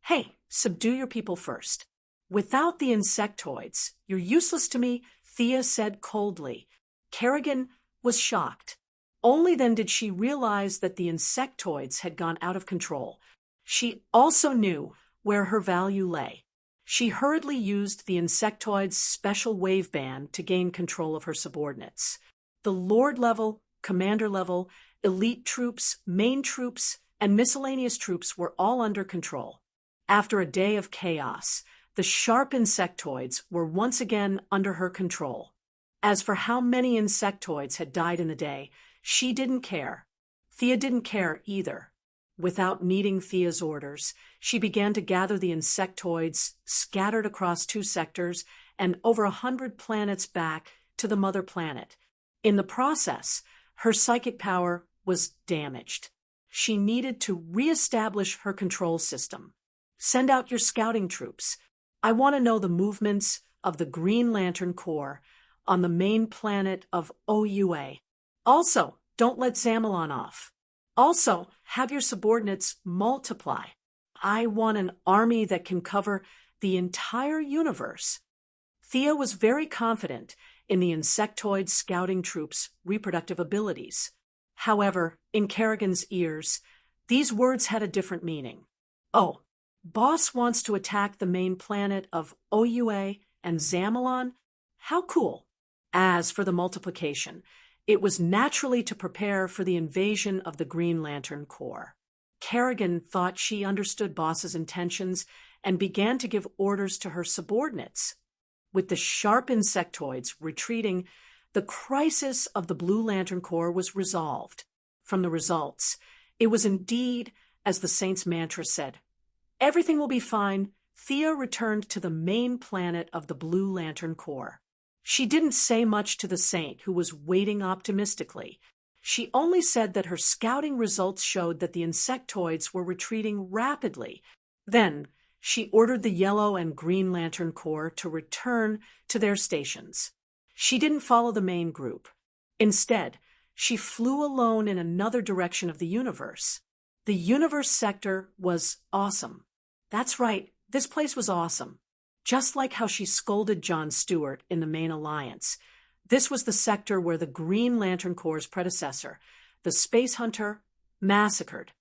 Hey, subdue your people first. Without the insectoids, you're useless to me, Thea said coldly. Kerrigan was shocked. Only then did she realize that the insectoids had gone out of control. She also knew where her value lay. She hurriedly used the insectoid's special wave band to gain control of her subordinates. The Lord level, commander level, elite troops, main troops, and miscellaneous troops were all under control. After a day of chaos, the sharp insectoids were once again under her control. As for how many insectoids had died in the day, she didn't care. Thea didn't care either. Without needing Thea's orders, she began to gather the insectoids scattered across 2 sectors and over 100 planets back to the mother planet. In the process, her psychic power was damaged. She needed to reestablish her control system. Send out your scouting troops. I want to know the movements of the Green Lantern Corps on the main planet of OUA. Also, don't let Zamalon off. Also, have your subordinates multiply. I want an army that can cover the entire universe. Thea was very confident in the insectoid scouting troops' reproductive abilities. However, in Kerrigan's ears, these words had a different meaning. Oh, Boss wants to attack the main planet of OUA and Zamalon? How cool! As for the multiplication, it was naturally to prepare for the invasion of the Green Lantern Corps. Kerrigan thought she understood Boss's intentions and began to give orders to her subordinates. With the sharp insectoids retreating, the crisis of the Blue Lantern Corps was resolved. From the results, it was indeed, as the Saint's mantra said, "Everything will be fine." Thea returned to the main planet of the Blue Lantern Corps. She didn't say much to the Saint, who was waiting optimistically. She only said that her scouting results showed that the insectoids were retreating rapidly. Then, she ordered the Yellow and Green Lantern Corps to return to their stations. She didn't follow the main group. Instead, she flew alone in another direction of the universe. The universe sector was awesome. That's right, this place was awesome. Just like how she scolded Jon Stewart in the main alliance, this was the sector where the Green Lantern Corps' predecessor, the Space Hunter, massacred.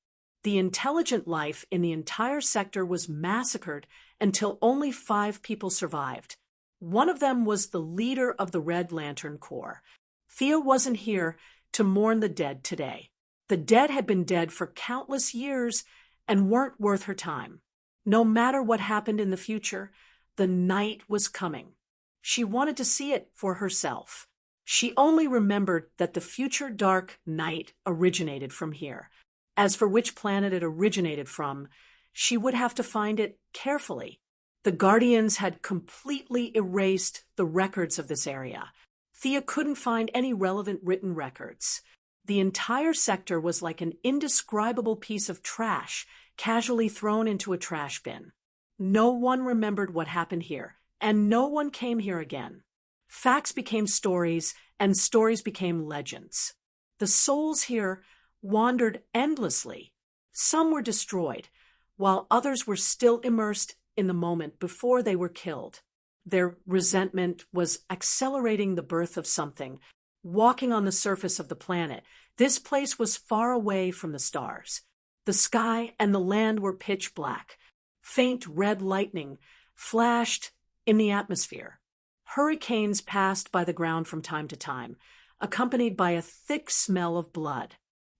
The intelligent life in the entire sector was massacred until only 5 people survived. One of them was the leader of the Red Lantern Corps. Thea wasn't here to mourn the dead today. The dead had been dead for countless years and weren't worth her time. No matter what happened in the future, the night was coming. She wanted to see it for herself. She only remembered that the future dark night originated from here. As for which planet it originated from, she would have to find it carefully. The Guardians had completely erased the records of this area. Thea couldn't find any relevant written records. The entire sector was like an indescribable piece of trash casually thrown into a trash bin. No one remembered what happened here, and no one came here again. Facts became stories, and stories became legends. The souls here wandered endlessly. Some were destroyed, while others were still immersed in the moment before they were killed. Their resentment was accelerating the birth of something, walking on the surface of the planet. This place was far away from the stars. The sky and the land were pitch black. Faint red lightning flashed in the atmosphere. Hurricanes passed by the ground from time to time, accompanied by a thick smell of blood.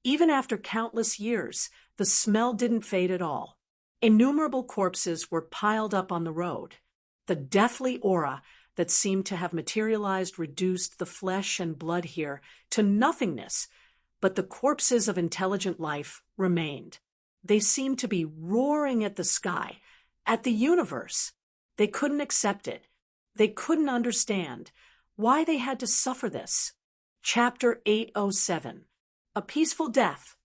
Even after countless years, the smell didn't fade at all. Innumerable corpses were piled up on the road. The deathly aura that seemed to have materialized reduced the flesh and blood here to nothingness, but the corpses of intelligent life remained. They seemed to be roaring at the sky, at the universe. They couldn't accept it. They couldn't understand why they had to suffer this. Chapter 807. A Peaceful Death.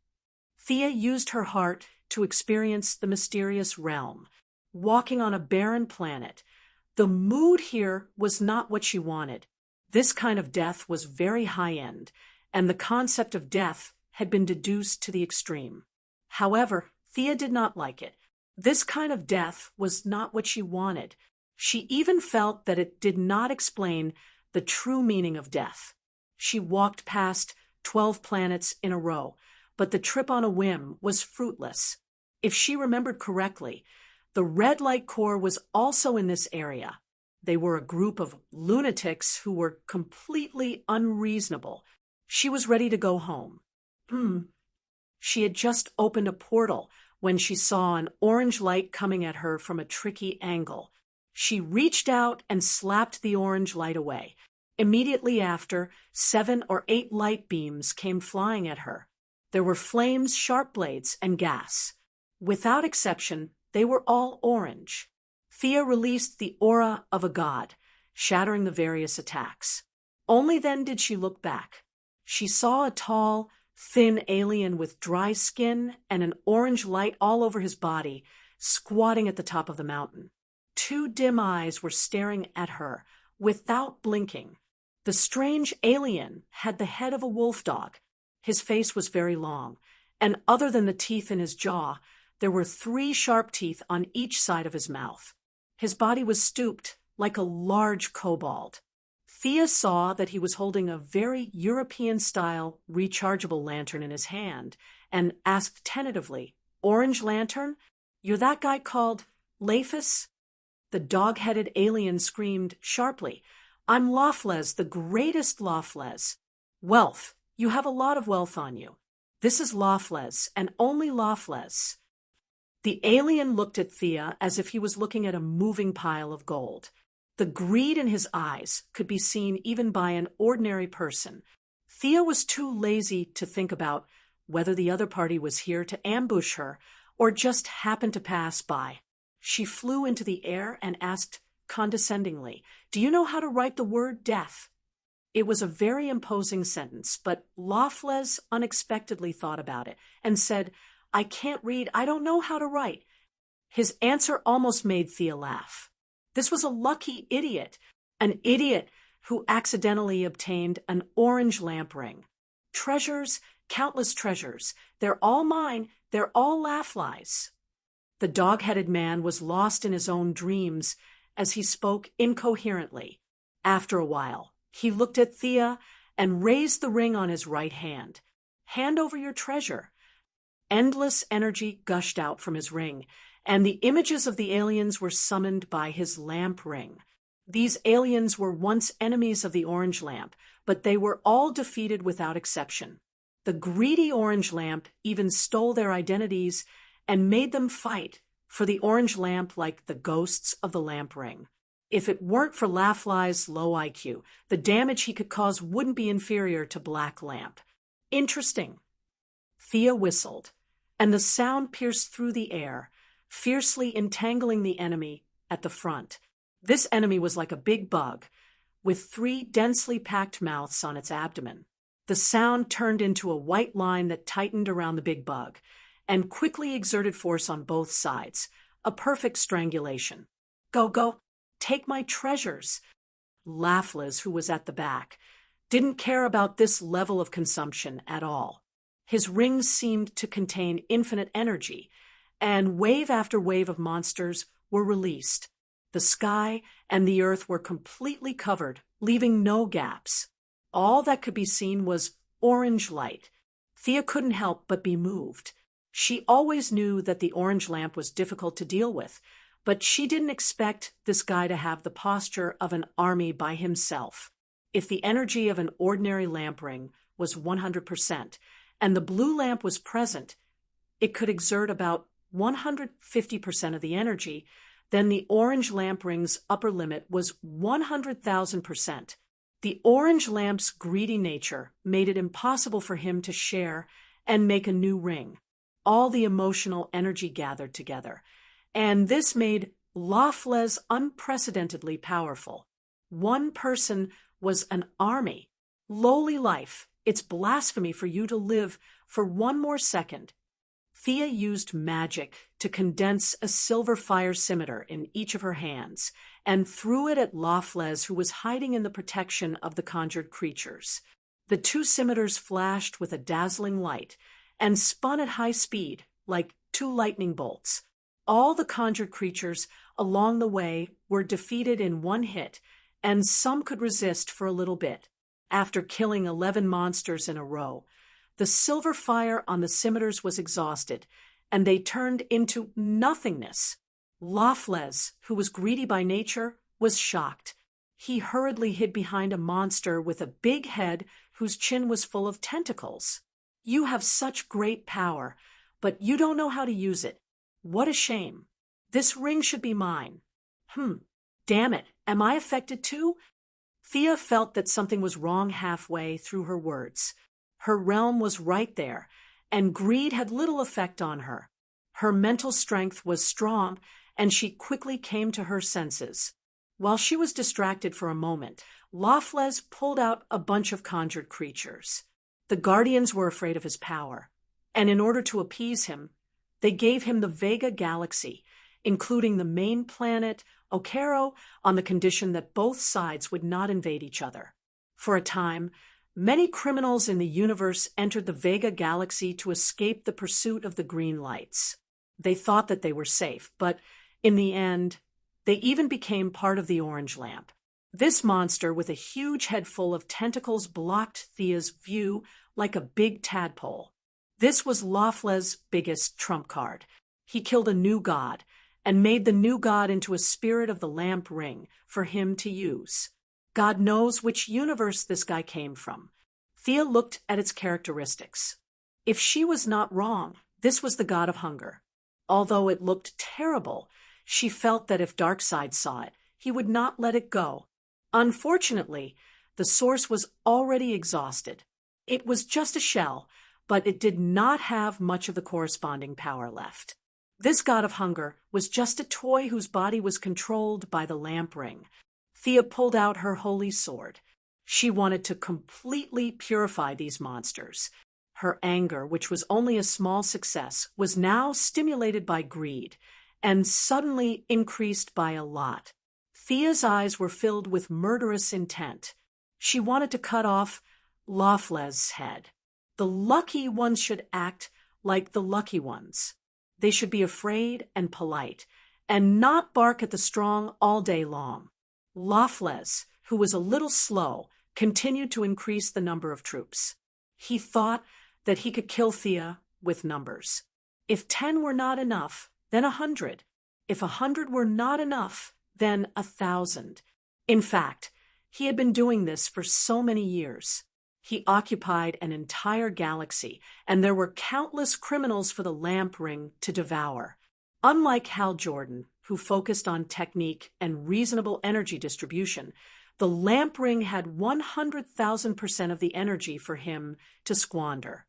Thea used her heart to experience the mysterious realm. Walking on a barren planet, the mood here was not what she wanted. This kind of death was very high-end, and the concept of death had been deduced to the extreme. However, Thea did not like it. This kind of death was not what she wanted. She even felt that it did not explain the true meaning of death. She walked past 12 planets in a row, but the trip on a whim was fruitless. If she remembered correctly, the Red Light Corps was also in this area. They were a group of lunatics who were completely unreasonable. She was ready to go home. She had just opened a portal when she saw an orange light coming at her from a tricky angle. She reached out and slapped the orange light away. Immediately after, 7 or 8 light beams came flying at her. There were flames, sharp blades, and gas. Without exception, they were all orange. Thea released the aura of a god, shattering the various attacks. Only then did she look back. She saw a tall, thin alien with dry skin and an orange light all over his body, squatting at the top of the mountain. 2 dim eyes were staring at her, without blinking. The strange alien had the head of a wolf dog. His face was very long, and other than the teeth in his jaw, there were 3 sharp teeth on each side of his mouth. His body was stooped, like a large kobold. Thea saw that he was holding a very European-style rechargeable lantern in his hand and asked tentatively, "Orange lantern? You're that guy called Laphis?" The dog-headed alien screamed sharply, "I'm Lofles, the greatest Lofles. Wealth. You have a lot of wealth on you. This is Lofles, and only Lofles." The alien looked at Thea as if he was looking at a moving pile of gold. The greed in his eyes could be seen even by an ordinary person. Thea was too lazy to think about whether the other party was here to ambush her or just happened to pass by. She flew into the air and asked condescendingly, "Do you know how to write the word death?" It was a very imposing sentence, but Lofles unexpectedly thought about it and said, "I can't read, I don't know how to write." His answer almost made Thea laugh. This was a lucky idiot, an idiot who accidentally obtained an orange lamp ring. Treasures, countless treasures, they're all mine, they're all Laflies. The dog-headed man was lost in his own dreams as he spoke incoherently. After a while, he looked at Thea and raised the ring on his right hand. "Hand over your treasure." Endless energy gushed out from his ring, and the images of the aliens were summoned by his lamp ring. These aliens were once enemies of the orange lamp, but they were all defeated without exception. The greedy orange lamp even stole their identities and made them fight for the orange lamp like the ghosts of the lamp ring. If it weren't for Lafli's low IQ, the damage he could cause wouldn't be inferior to Black Lamp. Interesting. Thea whistled, and the sound pierced through the air, fiercely entangling the enemy at the front. This enemy was like a big bug, with 3 densely packed mouths on its abdomen. The sound turned into a white line that tightened around the big bug, and quickly exerted force on both sides, a perfect strangulation. Go, take my treasures." Lafles, who was at the back, didn't care about this level of consumption at all. His rings seemed to contain infinite energy, and wave after wave of monsters were released. The sky and the earth were completely covered, leaving no gaps. All that could be seen was orange light. Thea couldn't help but be moved. She always knew that the orange lamp was difficult to deal with, but she didn't expect this guy to have the posture of an army by himself. If the energy of an ordinary lamp ring was 100%, and the blue lamp was present, it could exert about 150% of the energy, then the orange lamp ring's upper limit was 100,000%. The orange lamp's greedy nature made it impossible for him to share and make a new ring. All the emotional energy gathered together, and this made Lafles unprecedentedly powerful. One person was an army. Lowly life, it's blasphemy for you to live for one more second. Thea used magic to condense a silver fire scimitar in each of her hands and threw it at Lafles, who was hiding in the protection of the conjured creatures. The 2 scimitars flashed with a dazzling light and spun at high speed like 2 lightning bolts. All the conjured creatures along the way were defeated in one hit, and some could resist for a little bit. After killing 11 monsters in a row, the silver fire on the scimitars was exhausted, and they turned into nothingness. Lafles, who was greedy by nature, was shocked. He hurriedly hid behind a monster with a big head, whose chin was full of tentacles. "You have such great power, but you don't know how to use it. What a shame. This ring should be mine." Damn it, am I affected too? Thea felt that something was wrong halfway through her words. Her realm was right there, and greed had little effect on her. Her mental strength was strong, and she quickly came to her senses. While she was distracted for a moment, LoveLore pulled out a bunch of conjured creatures. The Guardians were afraid of his power, and in order to appease him, they gave him the Vega Galaxy, including the main planet, Okero, on the condition that both sides would not invade each other. For a time, many criminals in the universe entered the Vega Galaxy to escape the pursuit of the green lights. They thought that they were safe, but in the end, they even became part of the Orange Lamp. This monster with a huge head full of tentacles blocked Thea's view like a big tadpole. This was LoveLore's biggest trump card. He killed a new god and made the new god into a spirit of the lamp ring for him to use. God knows which universe this guy came from. Thea looked at its characteristics. If she was not wrong, this was the god of hunger. Although it looked terrible, she felt that if Darkseid saw it, he would not let it go. Unfortunately, the source was already exhausted. It was just a shell, but it did not have much of the corresponding power left. This god of hunger was just a toy whose body was controlled by the lamp ring. Thea pulled out her holy sword. She wanted to completely purify these monsters. Her anger, which was only a small success, was now stimulated by greed, and suddenly increased by a lot. Thea's eyes were filled with murderous intent. She wanted to cut off LoveLore's head. The lucky ones should act like the lucky ones. They should be afraid and polite, and not bark at the strong all day long. LoveLore, who was a little slow, continued to increase the number of troops. He thought that he could kill Thea with numbers. If 10 were not enough, then 100. If 100 were not enough, then 1,000. In fact, he had been doing this for so many years. He occupied an entire galaxy, and there were countless criminals for the lamp ring to devour. Unlike Hal Jordan, who focused on technique and reasonable energy distribution, the lamp ring had 100,000% of the energy for him to squander.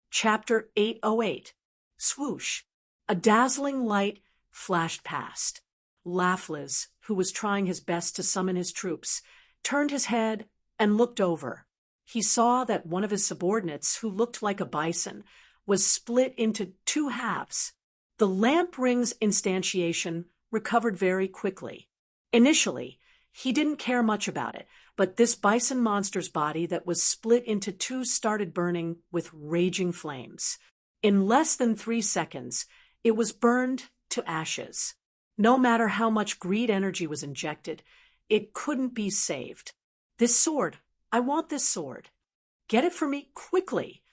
Chapter 808. Swoosh. A dazzling light flashed past. LoveLore, who was trying his best to summon his troops, turned his head and looked over. He saw that one of his subordinates, who looked like a bison, was split into 2 halves. The lamp ring's instantiation recovered very quickly. Initially, he didn't care much about it, but this bison monster's body that was split into 2 started burning with raging flames. In less than 3 seconds, it was burned to ashes. No matter how much greed energy was injected, it couldn't be saved. "This sword. I want this sword. Get it for me quickly."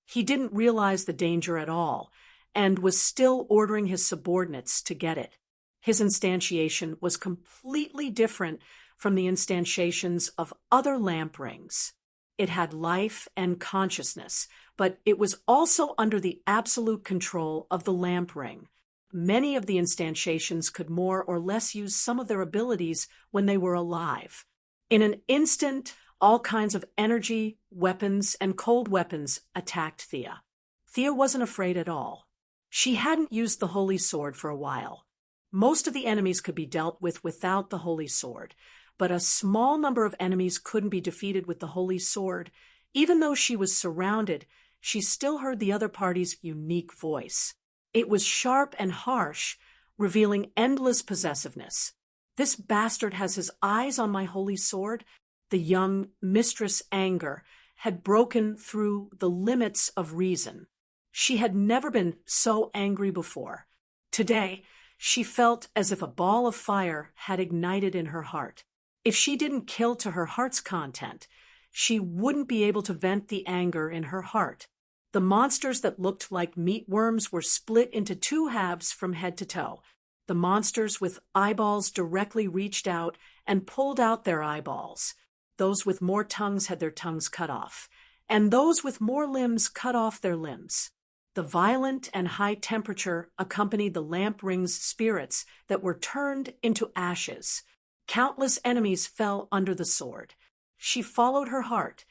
He didn't realize the danger at all, and was still ordering his subordinates to get it. His instantiation was completely different from the instantiations of other lamp rings. It had life and consciousness, but it was also under the absolute control of the lamp ring. Many of the instantiations could more or less use some of their abilities when they were alive. In an instant, all kinds of energy, weapons, and cold weapons attacked Thea. Thea wasn't afraid at all. She hadn't used the Holy Sword for a while. Most of the enemies could be dealt with without the Holy Sword, but a small number of enemies couldn't be defeated with the Holy Sword. Even though she was surrounded, she still heard the other party's unique voice. It was sharp and harsh, revealing endless possessiveness. "This bastard has his eyes on my Holy Sword." The young mistress' anger had broken through the limits of reason. She had never been so angry before. Today, she felt as if a ball of fire had ignited in her heart. If she didn't kill to her heart's content, she wouldn't be able to vent the anger in her heart. The monsters that looked like meatworms were split into 2 halves from head to toe. The monsters with eyeballs directly reached out and pulled out their eyeballs. those with more tongues had their tongues cut off, and those with more limbs cut off their limbs. The violent and high temperature accompanied the lamp ring's spirits that were turned into ashes. Countless enemies fell under the sword. She followed her heart.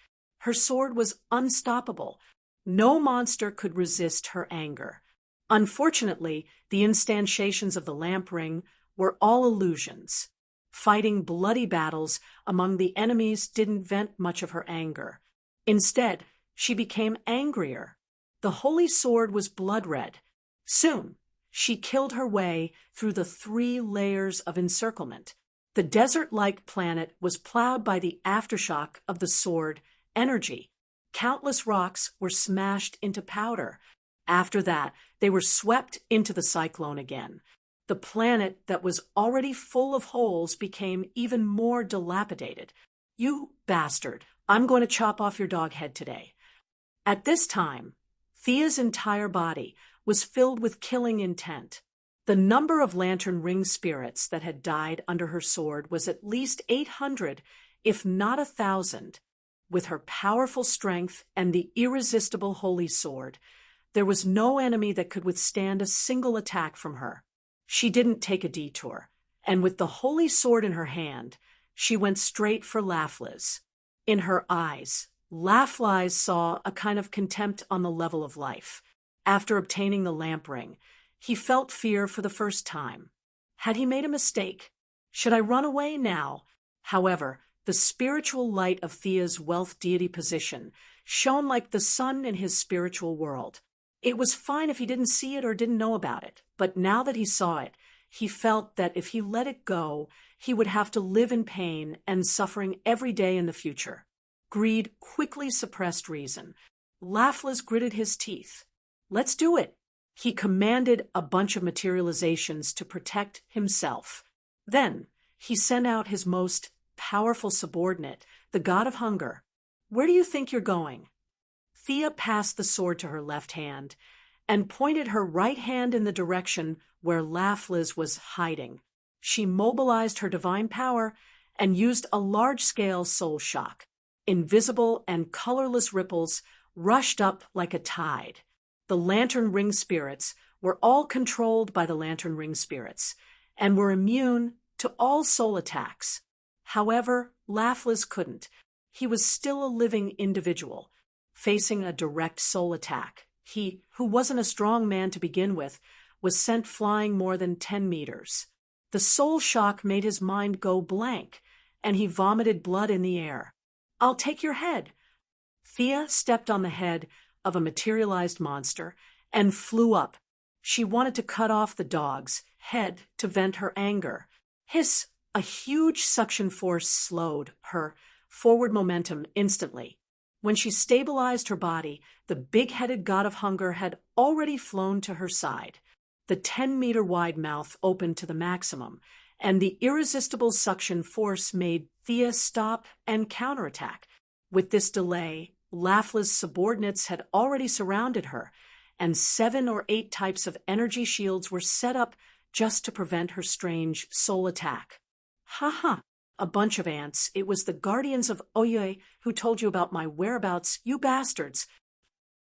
Her sword was unstoppable. No monster could resist her anger. Unfortunately, the instantiations of the lamp ring were all illusions. Fighting bloody battles among the enemies didn't vent much of her anger. Instead, she became angrier. The holy sword was blood red. Soon, she killed her way through the 3 layers of encirclement. The desert-like planet was plowed by the aftershock of the sword, energy. Countless rocks were smashed into powder. After that, they were swept into the cyclone again. The planet that was already full of holes became even more dilapidated. "You bastard, I'm going to chop off your dog head today." At this time, Thea's entire body was filled with killing intent. The number of lantern ring spirits that had died under her sword was at least 800, if not 1,000. With her powerful strength and the irresistible holy sword, there was no enemy that could withstand a single attack from her. She didn't take a detour, and with the holy sword in her hand, she went straight for Laughless. In her eyes, Laughless saw a kind of contempt on the level of life. After obtaining the lamp ring, he felt fear for the first time. Had he made a mistake? Should I run away now? However, the spiritual light of Thea's wealth deity position shone like the sun in his spiritual world. It was fine if he didn't see it or didn't know about it, but now that he saw it, he felt that if he let it go, he would have to live in pain and suffering every day in the future. Greed quickly suppressed reason. Laughless gritted his teeth. "Let's do it." He commanded a bunch of materializations to protect himself. Then he sent out his most powerful subordinate, the god of hunger. "Where do you think you're going?" Thea passed the sword to her left hand and pointed her right hand in the direction where Laughless was hiding. She mobilized her divine power and used a large-scale soul shock. Invisible and colorless ripples rushed up like a tide. The lantern ring spirits were all controlled by the lantern ring spirits and were immune to all soul attacks. However, Laughless couldn't. He was still a living individual, facing a direct soul attack. He, who wasn't a strong man to begin with, was sent flying more than 10 meters. The soul shock made his mind go blank, and he vomited blood in the air. "I'll take your head." Thea stepped on the head of a materialized monster and flew up. She wanted to cut off the dog's head to vent her anger. Hiss! A huge suction force slowed her forward momentum instantly. When she stabilized her body, the big-headed god of hunger had already flown to her side. The 10-meter-wide mouth opened to the maximum, and the irresistible suction force made Thea stop and counterattack. With this delay, Laughless' subordinates had already surrounded her, and 7 or 8 types of energy shields were set up just to prevent her strange soul attack. "Ha! A bunch of ants. It was the guardians of Oye who told you about my whereabouts, you bastards."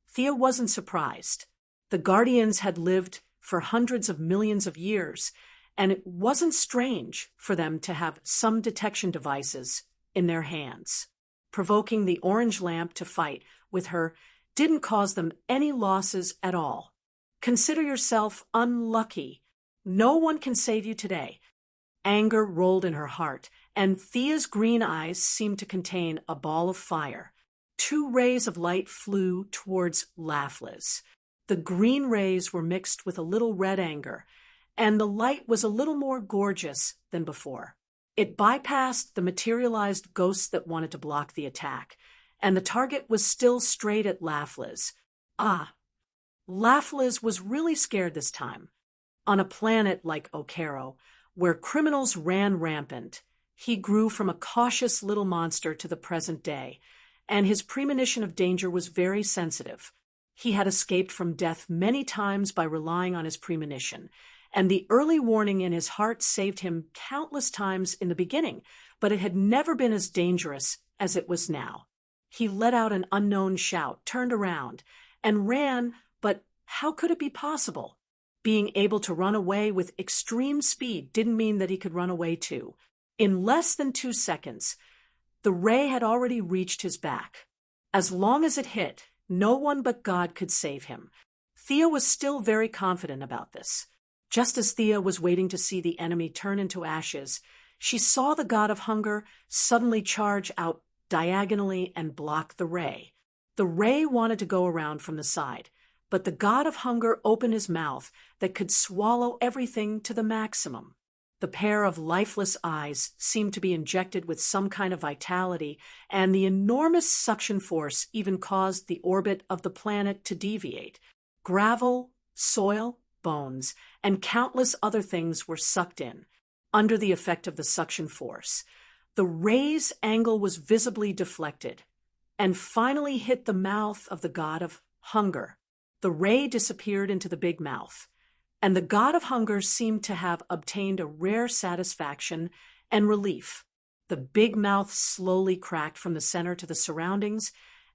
Thea wasn't surprised. The guardians had lived for hundreds of millions of years, and it wasn't strange for them to have some detection devices in their hands. Provoking the orange lamp to fight with her didn't cause them any losses at all. "Consider yourself unlucky. No one can save you today." Anger rolled in her heart, and Thea's green eyes seemed to contain a ball of fire. 2 rays of light flew towards Laughless. The green rays were mixed with a little red anger, and the light was a little more gorgeous than before. It bypassed the materialized ghosts that wanted to block the attack, and the target was still straight at Laughless. Laughless was really scared this time. On a planet like Okero, where criminals ran rampant, he grew from a cautious little monster to the present day, and his premonition of danger was very sensitive. He had escaped from death many times by relying on his premonition, and the early warning in his heart saved him countless times in the beginning, but it had never been as dangerous as it was now. He let out an unknown shout, turned around, and ran, but how could it be possible? Being able to run away with extreme speed didn't mean that he could run away too. In less than 2 seconds, the ray had already reached his back. As long as it hit, no one but God could save him. Thea was still very confident about this. Just as Thea was waiting to see the enemy turn into ashes, she saw the god of hunger suddenly charge out diagonally and block the ray. The ray wanted to go around from the side, but the god of hunger opened his mouth that could swallow everything to the maximum. The pair of lifeless eyes seemed to be injected with some kind of vitality, and the enormous suction force even caused the orbit of the planet to deviate. Gravel, soil, bones, and countless other things were sucked in, under the effect of the suction force. The ray's angle was visibly deflected, and finally hit the mouth of the god of hunger. The ray disappeared into the big mouth, and the god of hunger seemed to have obtained a rare satisfaction and relief. The big mouth slowly cracked from the center to the surroundings,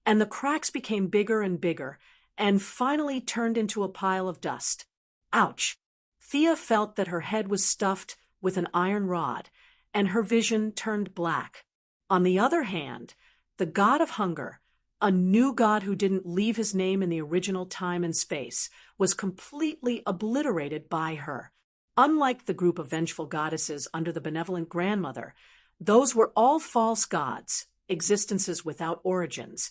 and the cracks became bigger and bigger, and finally turned into a pile of dust. Ouch! Thea felt that her head was stuffed with an iron rod, and her vision turned black. On the other hand, the god of hunger, a new god who didn't leave his name in the original time and space, was completely obliterated by her. Unlike the group of vengeful goddesses under the benevolent grandmother, those were all false gods, existences without origins,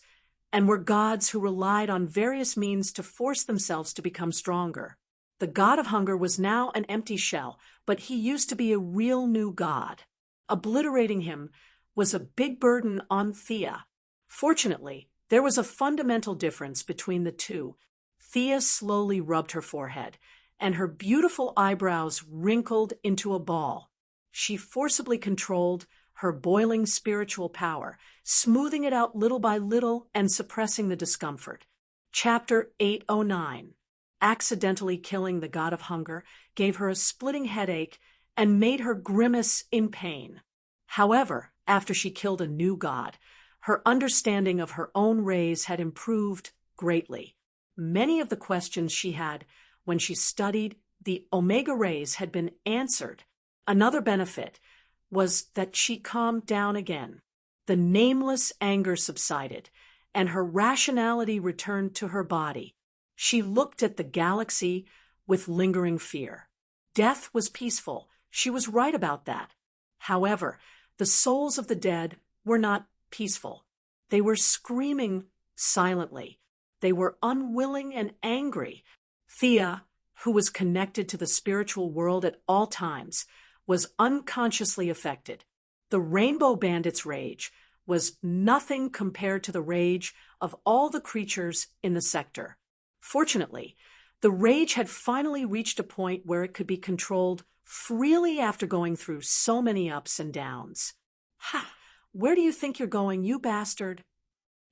and were gods who relied on various means to force themselves to become stronger. The god of hunger was now an empty shell, but he used to be a real new god. Obliterating him was a big burden on Thea. Fortunately, there was a fundamental difference between the two. Thea slowly rubbed her forehead, and her beautiful eyebrows wrinkled into a ball. She forcibly controlled her boiling spiritual power, smoothing it out little by little and suppressing the discomfort. Chapter 809. Accidentally killing the god of hunger gave her a splitting headache and made her grimace in pain. However, after she killed a new god, her understanding of her own rays had improved greatly. Many of the questions she had when she studied the omega rays had been answered. Another benefit was that she calmed down again. The nameless anger subsided, and her rationality returned to her body. She looked at the galaxy with lingering fear. Death was peaceful. She was right about that. However, the souls of the dead were not peaceful. They were screaming silently. They were unwilling and angry. Thea, who was connected to the spiritual world at all times, was unconsciously affected. The Rainbow Bandit's rage was nothing compared to the rage of all the creatures in the sector. Fortunately, the rage had finally reached a point where it could be controlled freely after going through so many ups and downs. Ha! Where do you think you're going, you bastard?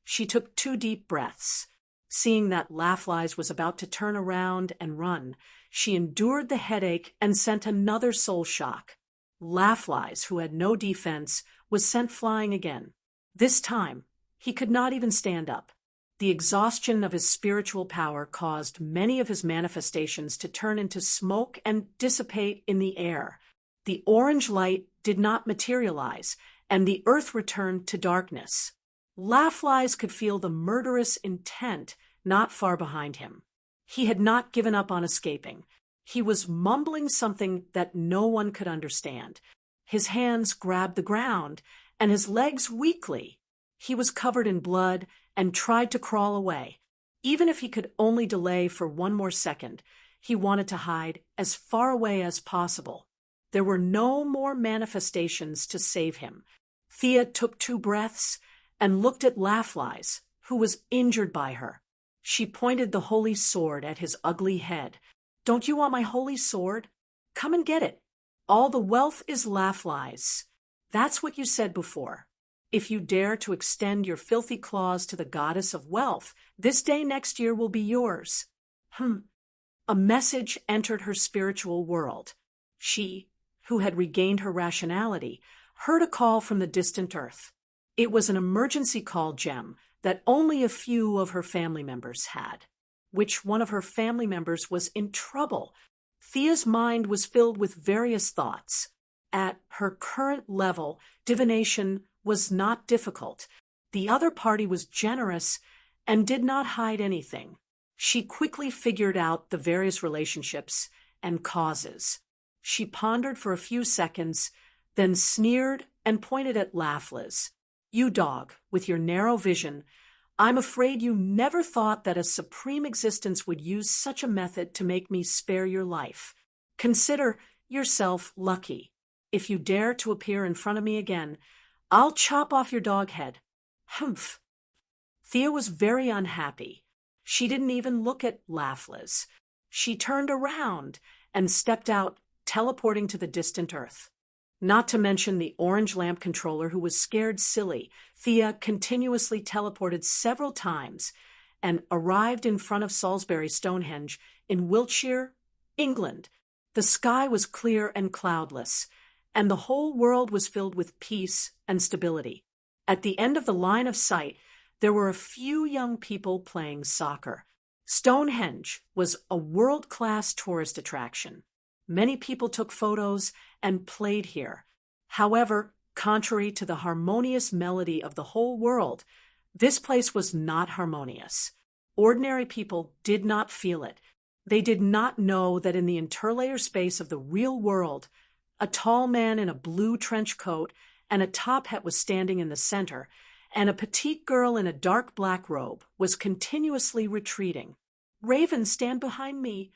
She took 2 deep breaths. Seeing that Laughlise was about to turn around and run, she endured the headache and sent another soul shock. Laughlise, who had no defense, was sent flying again. This time, he could not even stand up. The exhaustion of his spiritual power caused many of his manifestations to turn into smoke and dissipate in the air. The orange light did not materialize, and the earth returned to darkness. Laughlise could feel the murderous intent not far behind him. He had not given up on escaping. He was mumbling something that no one could understand. His hands grabbed the ground, and his legs weakly. He was covered in blood and tried to crawl away. Even if he could only delay for 1 more second, he wanted to hide as far away as possible. There were no more manifestations to save him. Thea took 2 breaths and looked at Laughlise, who was injured by her. She pointed the holy sword at his ugly head. "Don't you want my holy sword? Come and get it. All the wealth is Laughlise. That's what you said before. If you dare to extend your filthy claws to the goddess of wealth, this day next year will be yours." A message entered her spiritual world. She, who had regained her rationality, heard a call from the distant earth. It was an emergency call gem that only a few of her family members had. Which one of her family members was in trouble? Thea's mind was filled with various thoughts. At her current level, divination was not difficult. The other party was generous and did not hide anything. She quickly figured out the various relationships and causes. She pondered for a few seconds, then sneered and pointed at Laughless. You dog, with your narrow vision, I'm afraid you never thought that a supreme existence would use such a method to make me spare your life. Consider yourself lucky. If you dare to appear in front of me again, I'll chop off your dog head. Humph. Thea was very unhappy. She didn't even look at Laughless. She turned around and stepped out, teleporting to the distant Earth. Not to mention the orange lamp controller who was scared silly. Thea continuously teleported several times and arrived in front of Salisbury Stonehenge in Wiltshire, England. The sky was clear and cloudless, and the whole world was filled with peace and stability. At the end of the line of sight, there were a few young people playing soccer. Stonehenge was a world-class tourist attraction. Many people took photos and played here. However, contrary to the harmonious melody of the whole world, this place was not harmonious. Ordinary people did not feel it. They did not know that in the interlayer space of the real world, a tall man in a blue trench coat and a top hat was standing in the center, and a petite girl in a dark black robe was continuously retreating. Raven, stand behind me.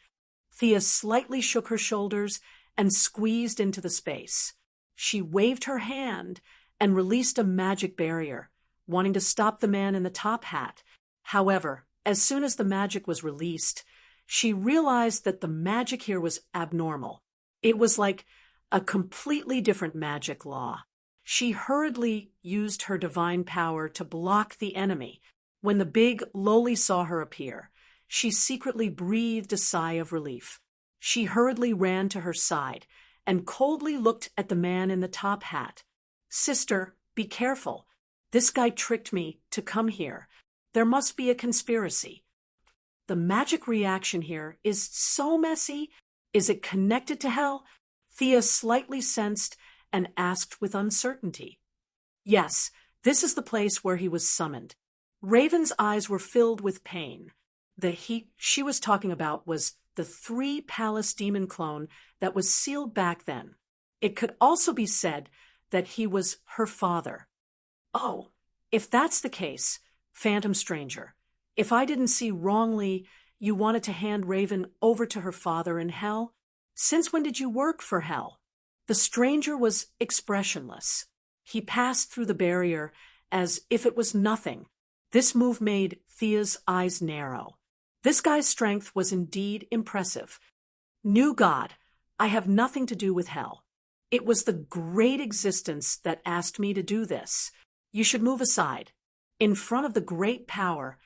Thea slightly shook her shoulders and squeezed into the space. She waved her hand and released a magic barrier, wanting to stop the man in the top hat. However, as soon as the magic was released, she realized that the magic here was abnormal. It was like a completely different magic law. She hurriedly used her divine power to block the enemy. When the big lowly saw her appear, she secretly breathed a sigh of relief. She hurriedly ran to her side and coldly looked at the man in the top hat. Sister, be careful. This guy tricked me to come here. There must be a conspiracy. The magic reaction here is so messy. Is it connected to hell? Thea slightly sensed and asked with uncertainty. Yes, this is the place where he was summoned. Raven's eyes were filled with pain. The he she was talking about was the 3-palace demon clone that was sealed back then. It could also be said that he was her father. Oh, if that's the case, Phantom Stranger, if I didn't see wrongly, you wanted to hand Raven over to her father in hell? Since when did you work for hell? The stranger was expressionless. He passed through the barrier as if it was nothing. This move made Thea's eyes narrow. This guy's strength was indeed impressive. New God, I have nothing to do with hell. It was the great existence that asked me to do this. You should move aside. In front of the great power,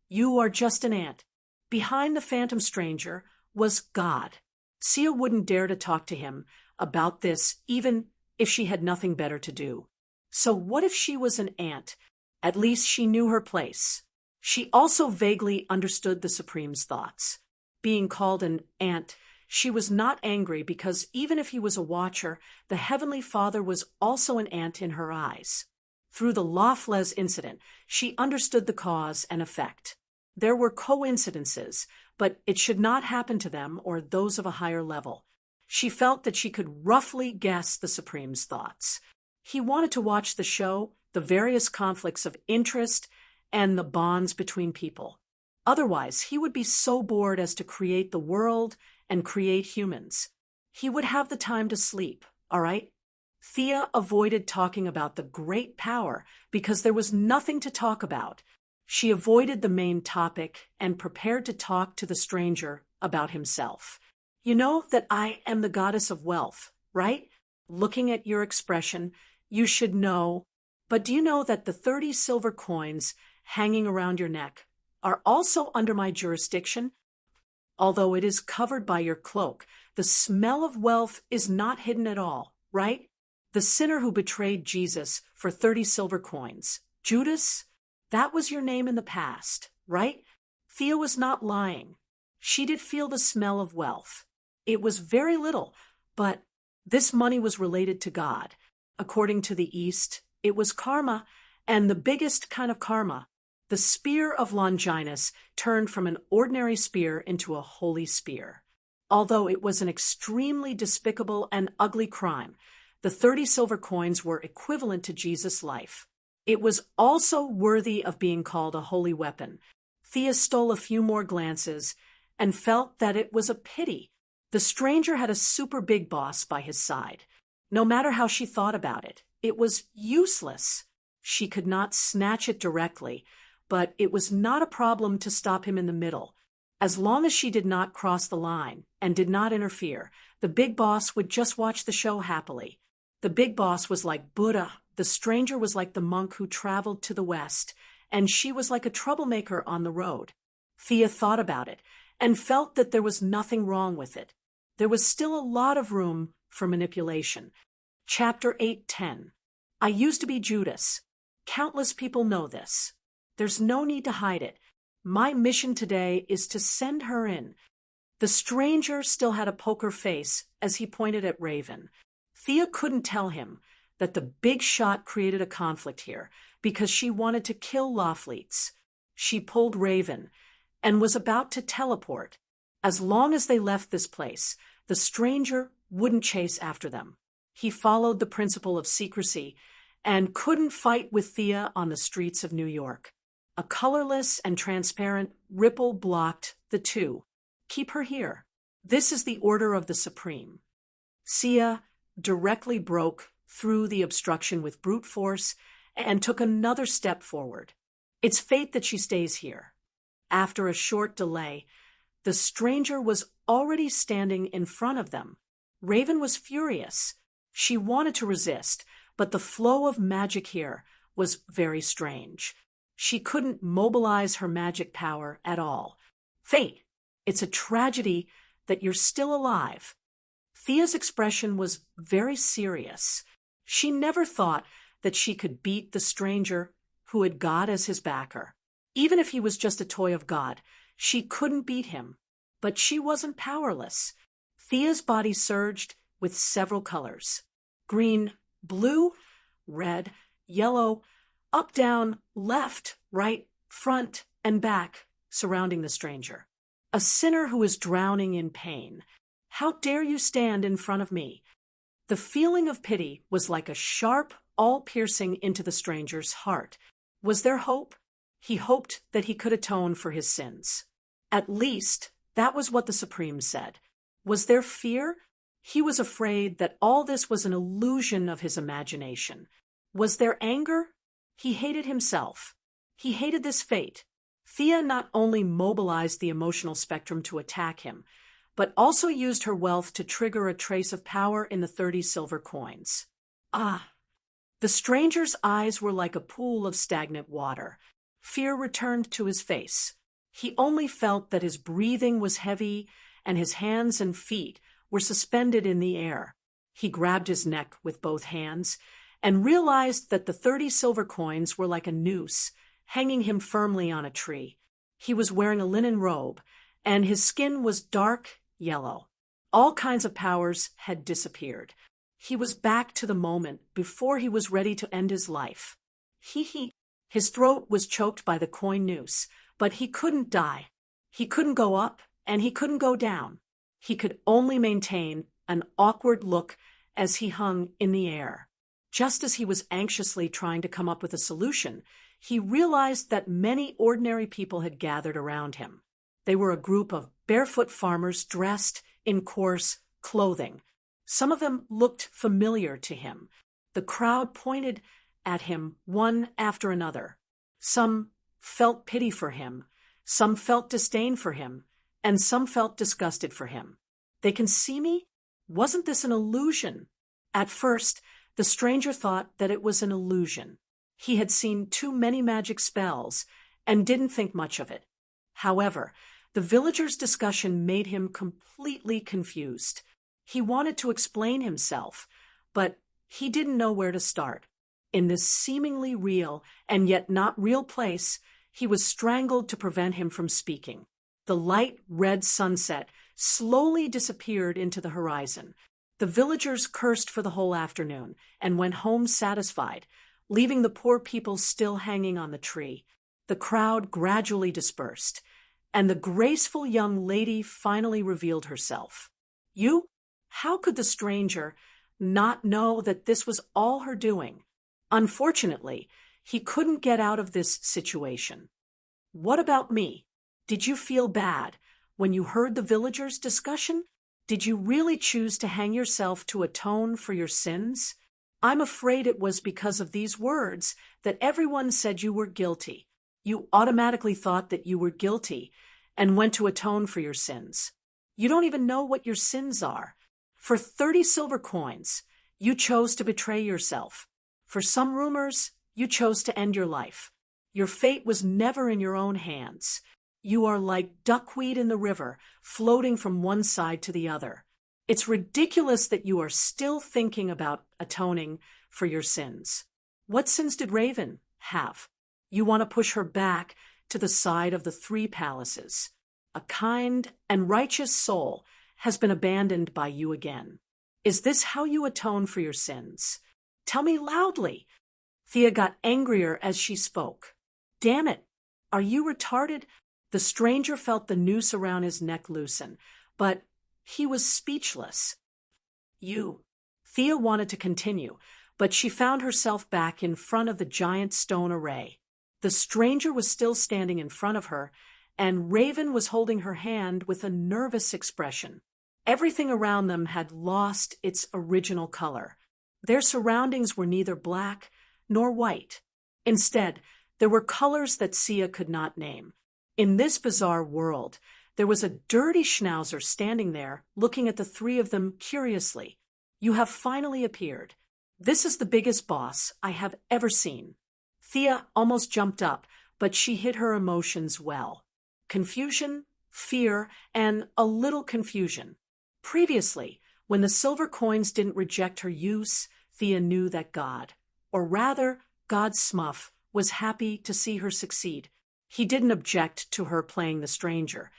you are just an ant. Behind the phantom stranger was God. Sia wouldn't dare to talk to him about this, even if she had nothing better to do. So what if she was an ant? At least she knew her place. She also vaguely understood the Supreme's thoughts. Being called an ant, she was not angry because even if he was a watcher, the Heavenly Father was also an ant in her eyes. Through the Laughless incident, she understood the cause and effect. There were coincidences, but it should not happen to them or those of a higher level. She felt that she could roughly guess the Supreme's thoughts. He wanted to watch the show, the various conflicts of interest, and the bonds between people. Otherwise, he would be so bored as to create the world and create humans. He would have the time to sleep, all right? Thea avoided talking about the great power because there was nothing to talk about. She avoided the main topic and prepared to talk to the stranger about himself. You know that I am the goddess of wealth, right? Looking at your expression, you should know. But do you know that the 30 silver coins hanging around your neck are also under my jurisdiction? Although it is covered by your cloak, the smell of wealth is not hidden at all, right? The sinner who betrayed Jesus for 30 silver coins. Judas? That was your name in the past, right? Thea was not lying. She did feel the smell of wealth. It was very little, but this money was related to God. According to the East, it was karma, and the biggest kind of karma. The spear of Longinus turned from an ordinary spear into a holy spear. Although it was an extremely despicable and ugly crime, the 30 silver coins were equivalent to Jesus' life. It was also worthy of being called a holy weapon. Thea stole a few more glances and felt that it was a pity. The stranger had a super big boss by his side. No matter how she thought about it, it was useless. She could not snatch it directly, but it was not a problem to stop him in the middle. As long as she did not cross the line and did not interfere, the big boss would just watch the show happily. The big boss was like Buddha, the stranger was like the monk who traveled to the west, and she was like a troublemaker on the road. Thea thought about it and felt that there was nothing wrong with it. There was still a lot of room for manipulation. Chapter 8:10. I used to be Judas. Countless people know this. There's no need to hide it. My mission today is to send her in. The stranger still had a poker face as he pointed at Raven. Thea couldn't tell him that the big shot created a conflict here because she wanted to kill Lawfleets. She pulled Raven and was about to teleport. As long as they left this place, the stranger wouldn't chase after them. He followed the principle of secrecy and couldn't fight with Thea on the streets of New York. A colorless and transparent ripple blocked the two. Keep her here. This is the order of the Supreme. Thea directly broke through the obstruction with brute force and took another step forward. It's fate that she stays here. After a short delay, the stranger was already standing in front of them. Raven was furious. She wanted to resist, but the flow of magic here was very strange. She couldn't mobilize her magic power at all. Fate, it's a tragedy that you're still alive. Thea's expression was very serious. She never thought that she could beat the stranger who had God as his backer. Even if he was just a toy of God, she couldn't beat him. But she wasn't powerless. Thea's body surged with several colors. Green, blue, red, yellow, up, down, left, right, front, and back, surrounding the stranger. A sinner who is drowning in pain. How dare you stand in front of me? The feeling of pity was like a sharp, all-piercing into the stranger's heart. Was there hope? He hoped that he could atone for his sins. At least, that was what the Supreme said. Was there fear? He was afraid that all this was an illusion of his imagination. Was there anger? He hated himself. He hated this fate. Thea not only mobilized the emotional spectrum to attack him, but also used her wealth to trigger a trace of power in the 30 silver coins. Ah! The stranger's eyes were like a pool of stagnant water. Fear returned to his face. He only felt that his breathing was heavy and his hands and feet were suspended in the air. He grabbed his neck with both hands and realized that the 30 silver coins were like a noose, hanging him firmly on a tree. He was wearing a linen robe, and his skin was dark yellow. All kinds of powers had disappeared. He was back to the moment before he was ready to end his life. His throat was choked by the coin noose, but he couldn't die. He couldn't go up, and he couldn't go down. He could only maintain an awkward look as he hung in the air. Just as he was anxiously trying to come up with a solution, he realized that many ordinary people had gathered around him. They were a group of barefoot farmers dressed in coarse clothing. Some of them looked familiar to him. The crowd pointed at him one after another. Some felt pity for him, some felt disdain for him, and some felt disgusted for him. They can see me? Wasn't this an illusion? At first, the stranger thought that it was an illusion. He had seen too many magic spells and didn't think much of it. However, the villagers' discussion made him completely confused. He wanted to explain himself, but He didn't know where to start. In this seemingly real and yet not real place, he was strangled to prevent him from speaking. The light red sunset slowly disappeared into the horizon. The villagers cursed for the whole afternoon and went home satisfied, leaving the poor people still hanging on the tree. The crowd gradually dispersed, and the graceful young lady finally revealed herself. You? How could the stranger not know that this was all her doing? Unfortunately, he couldn't get out of this situation. What about me? Did you feel bad when you heard the villagers' discussion? Did you really choose to hang yourself to atone for your sins? I'm afraid it was because of these words that everyone said you were guilty. You automatically thought that you were guilty and went to atone for your sins. You don't even know what your sins are. For 30 silver coins, you chose to betray yourself. For some rumors, you chose to end your life. Your fate was never in your own hands. You are like duckweed in the river, floating from one side to the other. It's ridiculous that you are still thinking about atoning for your sins. What sins did Raven have? You want to push her back to the side of the 3 palaces. A kind and righteous soul has been abandoned by you again. Is this how you atone for your sins? Tell me loudly. Thea got angrier as she spoke. Damn it! Are you retarded? The stranger felt the noose around his neck loosen, but he was speechless. Thea wanted to continue, but she found herself back in front of the giant stone array. The stranger was still standing in front of her, and Raven was holding her hand with a nervous expression. Everything around them had lost its original color. Their surroundings were neither black nor white. Instead, there were colors that Sia could not name. In this bizarre world, there was a dirty schnauzer standing there, looking at the 3 of them curiously. You have finally appeared. This is the biggest boss I have ever seen. Thea almost jumped up, but she hid her emotions well. Confusion, fear, and a little confusion. Previously, when the silver coins didn't reject her use, Thea knew that God, or rather, God's Smuff, was happy to see her succeed. He didn't object to her playing the stranger,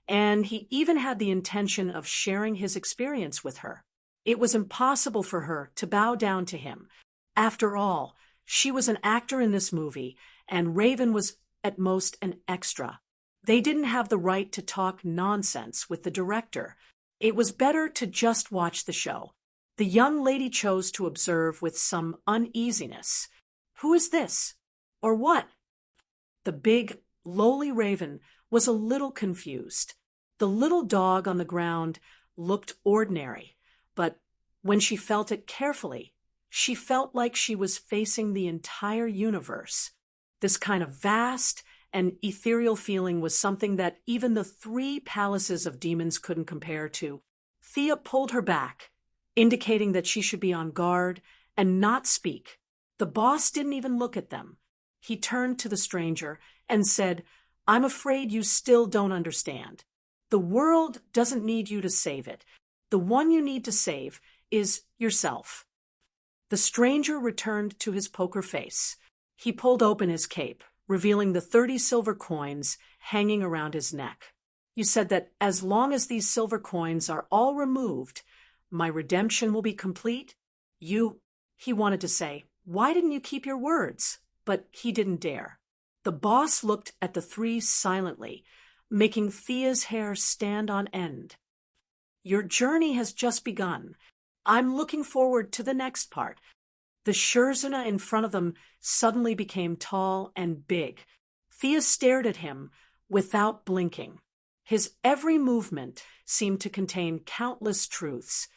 and he even had the intention of sharing his experience with her. It was impossible for her to bow down to him. After all, she was an actor in this movie, and Raven was at most an extra. They didn't have the right to talk nonsense with the director. It was better to just watch the show. The young lady chose to observe with some uneasiness. Who is this? Or what? The big, lowly Raven was a little confused. The little dog on the ground looked ordinary, but when she felt it carefully, she felt like she was facing the entire universe. This kind of vast and ethereal feeling was something that even the 3 palaces of demons couldn't compare to. Thea pulled her back, indicating that she should be on guard and not speak. The boss didn't even look at them. He turned to the stranger and said, I'm afraid you still don't understand. The world doesn't need you to save it. The one you need to save is yourself. The stranger returned to his poker face. He pulled open his cape, revealing the 30 silver coins hanging around his neck. You said that as long as these silver coins are all removed, my redemption will be complete? He wanted to say, why didn't you keep your words? But he didn't dare. The boss looked at the 3 silently, making Thea's hair stand on end. Your journey has just begun. I'm looking forward to the next part. The Schurzena in front of them suddenly became tall and big. Thea stared at him without blinking. His every movement seemed to contain countless truths.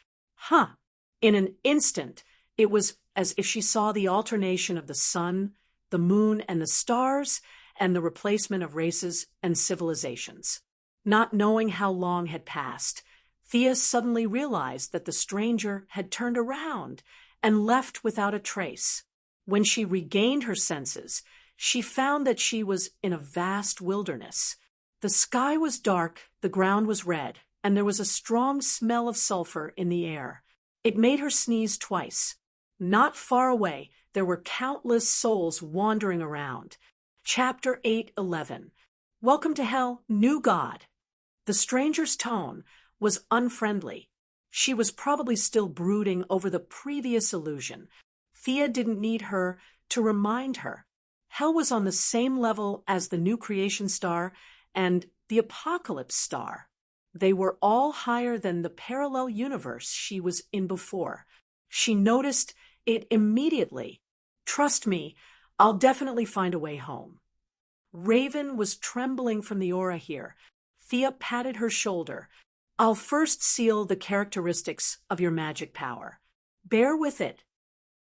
In an instant, it was as if she saw the alternation of the sun, the moon, and the stars, and the replacement of races and civilizations. Not knowing how long had passed, Thea suddenly realized that the stranger had turned around and left without a trace. When she regained her senses, she found that she was in a vast wilderness. The sky was dark, the ground was red, and there was a strong smell of sulfur in the air. It made her sneeze twice. Not far away, there were countless souls wandering around. Chapter 8:11. Welcome to Hell, New God. The stranger's tone was unfriendly. She was probably still brooding over the previous illusion. Thea didn't need her to remind her. Hell was on the same level as the new creation star and the apocalypse star. They were all higher than the parallel universe she was in before. She noticed it immediately. Trust me, I'll definitely find a way home. Raven was trembling from the aura here. Thea patted her shoulder. I'll first seal the characteristics of your magic power. Bear with it.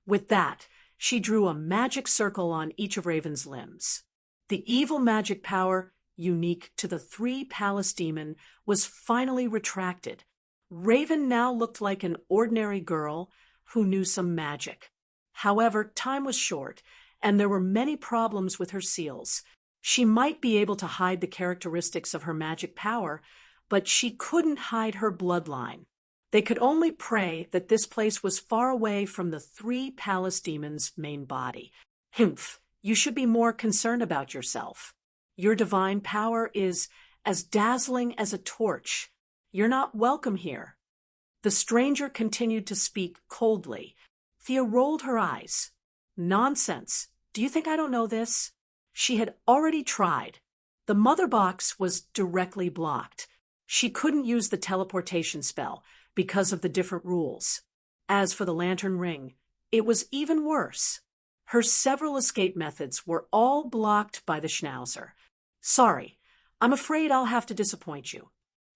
With that, she drew a magic circle on each of Raven's limbs. The evil magic power, unique to the 3 palace demon, was finally retracted. Raven now looked like an ordinary girl who knew some magic. However, time was short, and there were many problems with her seals. She might be able to hide the characteristics of her magic power, but she couldn't hide her bloodline. They could only pray that this place was far away from the 3 palace demons' main body. Humph, you should be more concerned about yourself. Your divine power is as dazzling as a torch. You're not welcome here. The stranger continued to speak coldly. Thea rolled her eyes. Nonsense. Do you think I don't know this? She had already tried. The mother box was directly blocked. She couldn't use the teleportation spell because of the different rules. As for the lantern ring, it was even worse. Her several escape methods were all blocked by the schnauzer. Sorry, I'm afraid I'll have to disappoint you.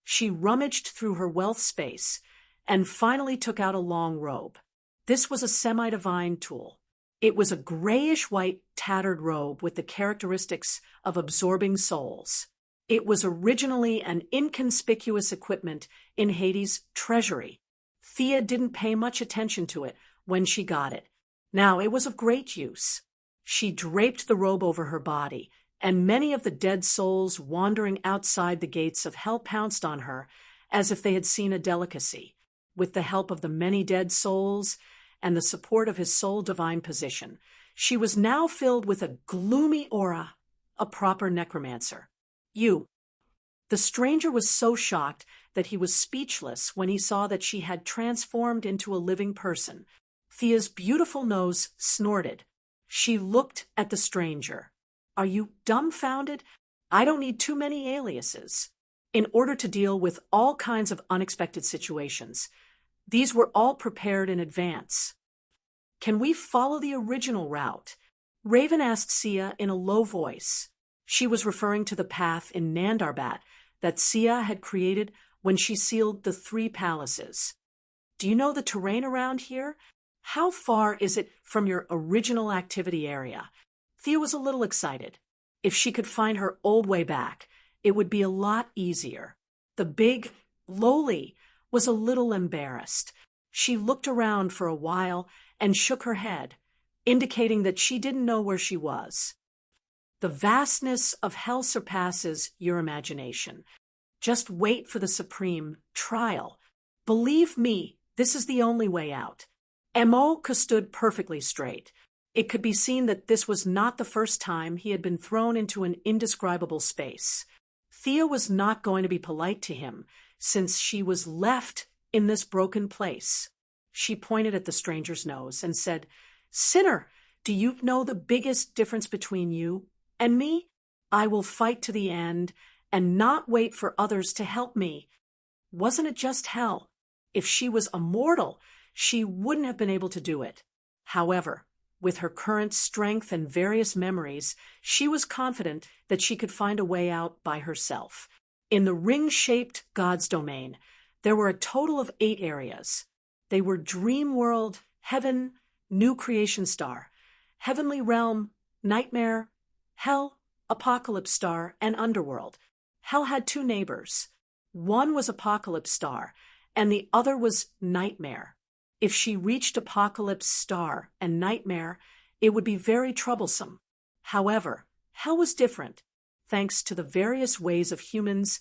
She rummaged through her wealth space and finally took out a long robe. This was a semi-divine tool. It was a grayish-white tattered robe with the characteristics of absorbing souls. It was originally an inconspicuous equipment in Hades' treasury. Thea didn't pay much attention to it when she got it. Now it was of great use. She draped the robe over her body, and many of the dead souls wandering outside the gates of hell pounced on her as if they had seen a delicacy. With the help of the many dead souls and the support of his sole divine position, she was now filled with a gloomy aura, a proper necromancer. The stranger was so shocked that he was speechless when he saw that she had transformed into a living person. Thea's beautiful nose snorted. She looked at the stranger. Are you dumbfounded? I don't need too many aliases. In order to deal with all kinds of unexpected situations, these were all prepared in advance. Can we follow the original route? Raven asked Sia in a low voice. She was referring to the path in Nandarbat that Sia had created when she sealed the 3 palaces. Do you know the terrain around here? How far is it from your original activity area? Thea was a little excited. If she could find her old way back, it would be a lot easier. The big Loli was a little embarrassed. She looked around for a while and shook her head, indicating that she didn't know where she was. The vastness of hell surpasses your imagination. Just wait for the supreme trial. Believe me, this is the only way out. Emoka stood perfectly straight. It could be seen that this was not the first time he had been thrown into an indescribable space. Thea was not going to be polite to him, since she was left in this broken place. She pointed at the stranger's nose and said, "Sinner, do you know the biggest difference between you and me? I will fight to the end and not wait for others to help me." Wasn't it just hell? If she was a mortal, she wouldn't have been able to do it. However, with her current strength and various memories, she was confident that she could find a way out by herself. In the ring-shaped God's domain, there were a total of 8 areas. They were Dream World, Heaven, New Creation Star, Heavenly Realm, Nightmare, Hell, Apocalypse Star, and Underworld. Hell had 2 neighbors. One was Apocalypse Star, and the other was Nightmare. If she reached Apocalypse Star and Nightmare, it would be very troublesome. However, Hell was different. Thanks to the various ways of humans,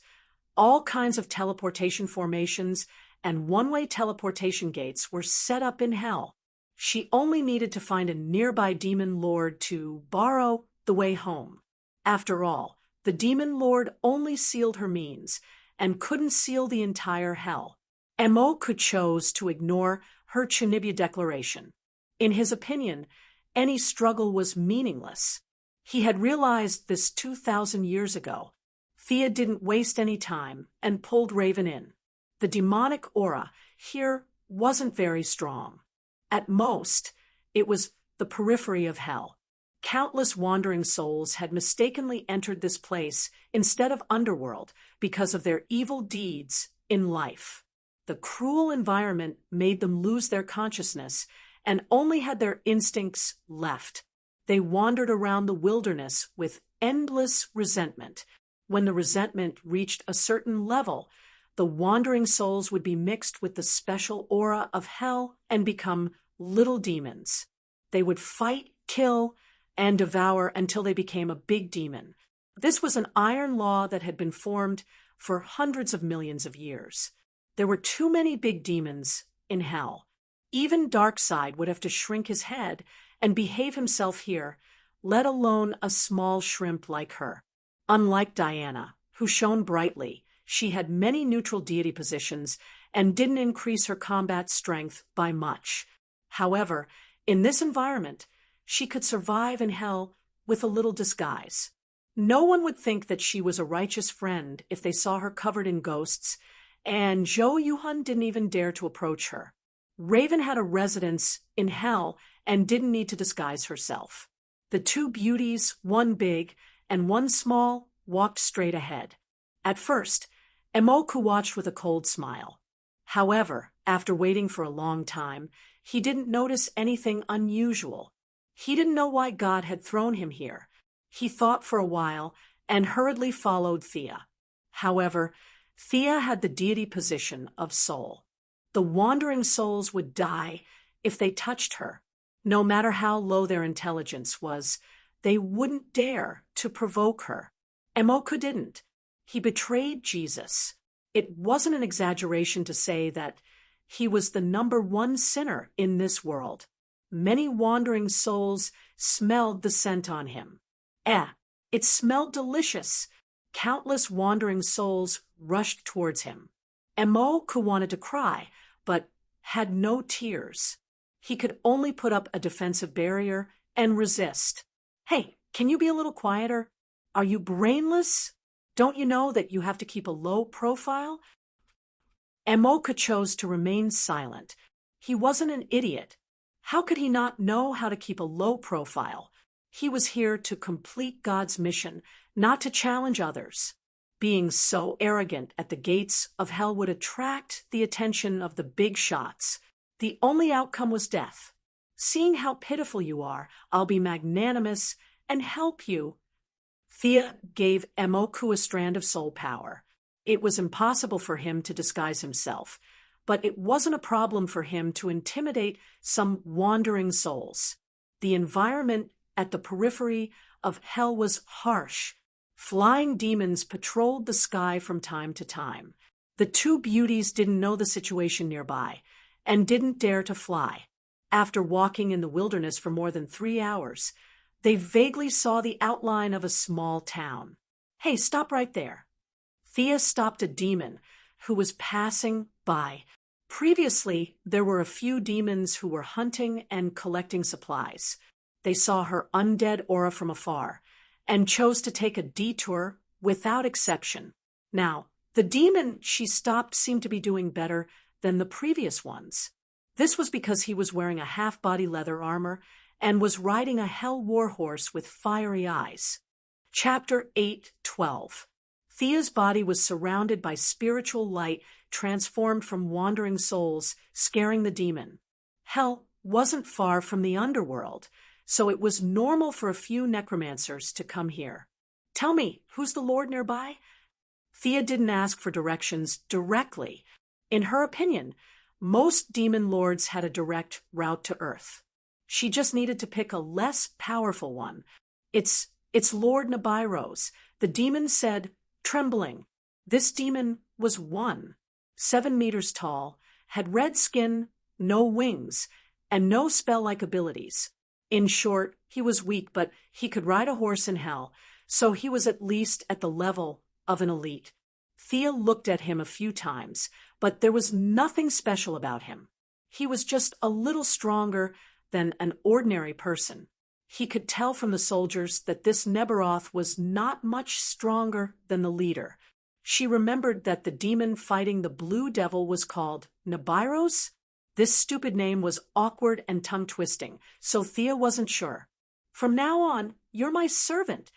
all kinds of teleportation formations, and one-way teleportation gates were set up in Hell. She only needed to find a nearby demon lord to borrow the way home. After all, the demon lord only sealed her means and couldn't seal the entire hell. Emoku chose to ignore her Chunibya declaration. In his opinion, any struggle was meaningless. He had realized this 2,000 years ago. Thea didn't waste any time and pulled Raven in. The demonic aura here wasn't very strong. At most, it was the periphery of hell. Countless wandering souls had mistakenly entered this place instead of underworld because of their evil deeds in life. The cruel environment made them lose their consciousness and only had their instincts left. They wandered around the wilderness with endless resentment. When the resentment reached a certain level, the wandering souls would be mixed with the special aura of hell and become little demons. They would fight, kill, and devour until they became a big demon. This was an iron law that had been formed for hundreds of millions of years. There were too many big demons in hell. Even Darkseid would have to shrink his head and behave himself here, let alone a small shrimp like her. Unlike Diana, who shone brightly, she had many neutral deity positions and didn't increase her combat strength by much. However, in this environment, she could survive in hell with a little disguise. No one would think that she was a righteous friend if they saw her covered in ghosts, and Zhou Yuhan didn't even dare to approach her. Raven had a residence in hell and didn't need to disguise herself. The two beauties, one big and one small, walked straight ahead. At first, Emoku watched with a cold smile. However, after waiting for a long time, he didn't notice anything unusual. He didn't know why God had thrown him here. He thought for a while and hurriedly followed Thea. However, Thea had the deity position of soul. The wandering souls would die if they touched her. No matter how low their intelligence was, they wouldn't dare to provoke her. Emoku didn't. He betrayed Jesus. It wasn't an exaggeration to say that he was the #1 sinner in this world. Many wandering souls smelled the scent on him. It smelled delicious. Countless wandering souls rushed towards him. Emoku wanted to cry, but had no tears. He could only put up a defensive barrier and resist. Hey, can you be a little quieter? Are you brainless? Don't you know that you have to keep a low profile? Emoku chose to remain silent. He wasn't an idiot. How could he not know how to keep a low profile? He was here to complete God's mission, not to challenge others. Being so arrogant at the gates of hell would attract the attention of the big shots. The only outcome was death. Seeing how pitiful you are, I'll be magnanimous and help you. Thea gave Emoku a strand of soul power. It was impossible for him to disguise himself, but it wasn't a problem for him to intimidate some wandering souls. The environment at the periphery of hell was harsh. Flying demons patrolled the sky from time to time. The two beauties didn't know the situation nearby and didn't dare to fly. After walking in the wilderness for more than 3 hours, they vaguely saw the outline of a small town. Hey, stop right there. Thea stopped a demon who was passing by. Previously, there were a few demons who were hunting and collecting supplies. They saw her undead aura from afar and chose to take a detour without exception. Now, the demon she stopped seemed to be doing better than the previous ones. This was because he was wearing a half-body leather armor and was riding a hell warhorse with fiery eyes. Chapter 8:12. Thea's body was surrounded by spiritual light transformed from wandering souls, scaring the demon. Hell wasn't far from the underworld, so it was normal for a few necromancers to come here. Tell me, who's the lord nearby? Thea didn't ask for directions directly. In her opinion, most demon lords had a direct route to Earth. She just needed to pick a less powerful one. It's Lord Nibiros. The demon said, trembling. This demon was 7 meters tall, had red skin, no wings, and no spell-like abilities. In short, he was weak, but he could ride a horse in hell, so he was at least at the level of an elite. Thea looked at him a few times, but there was nothing special about him. He was just a little stronger than an ordinary person. He could tell from the soldiers that this Nebaroth was not much stronger than the leader. She remembered that the demon fighting the blue devil was called Nebiros. This stupid name was awkward and tongue-twisting, so Thea wasn't sure. "From now on, you're my servant."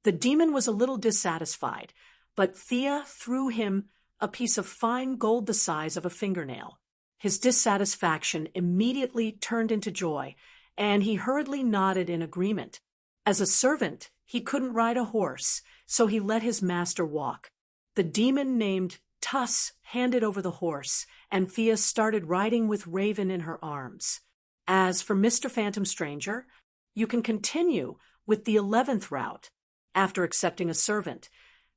The demon was a little dissatisfied, but Thea threw him a piece of fine gold the size of a fingernail. His dissatisfaction immediately turned into joy, and he hurriedly nodded in agreement. As a servant, he couldn't ride a horse, so he let his master walk. The demon named Tuss handed over the horse, and Thea started riding with Raven in her arms. As for Mr. Phantom Stranger, you can continue with the 11th route. After accepting a servant,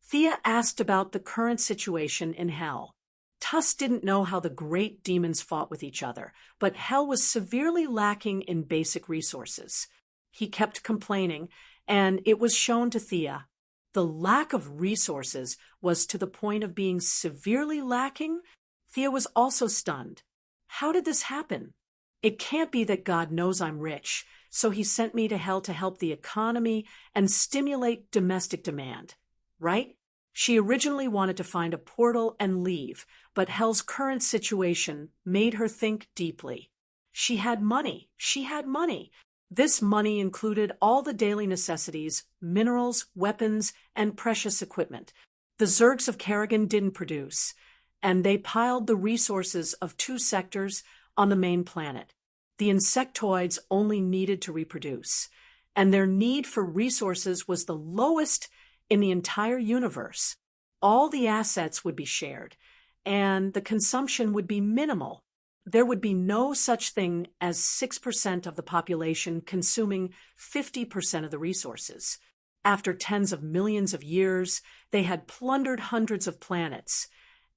Thea asked about the current situation in Hell. Tuss didn't know how the great demons fought with each other, but Hell was severely lacking in basic resources. He kept complaining, and it was shown to Thea. The lack of resources was to the point of being severely lacking. Thea was also stunned. How did this happen? It can't be that God knows I'm rich, so he sent me to Hell to help the economy and stimulate domestic demand, right? She originally wanted to find a portal and leave, but Hell's current situation made her think deeply. She had money. This money included all the daily necessities, minerals, weapons, and precious equipment. The Zergs of Kerrigan didn't produce, and they piled the resources of 2 sectors on the main planet. The insectoids only needed to reproduce, and their need for resources was the lowest in the entire universe. All the assets would be shared, and the consumption would be minimal. There would be no such thing as 6% of the population consuming 50% of the resources. After tens of millions of years, they had plundered hundreds of planets,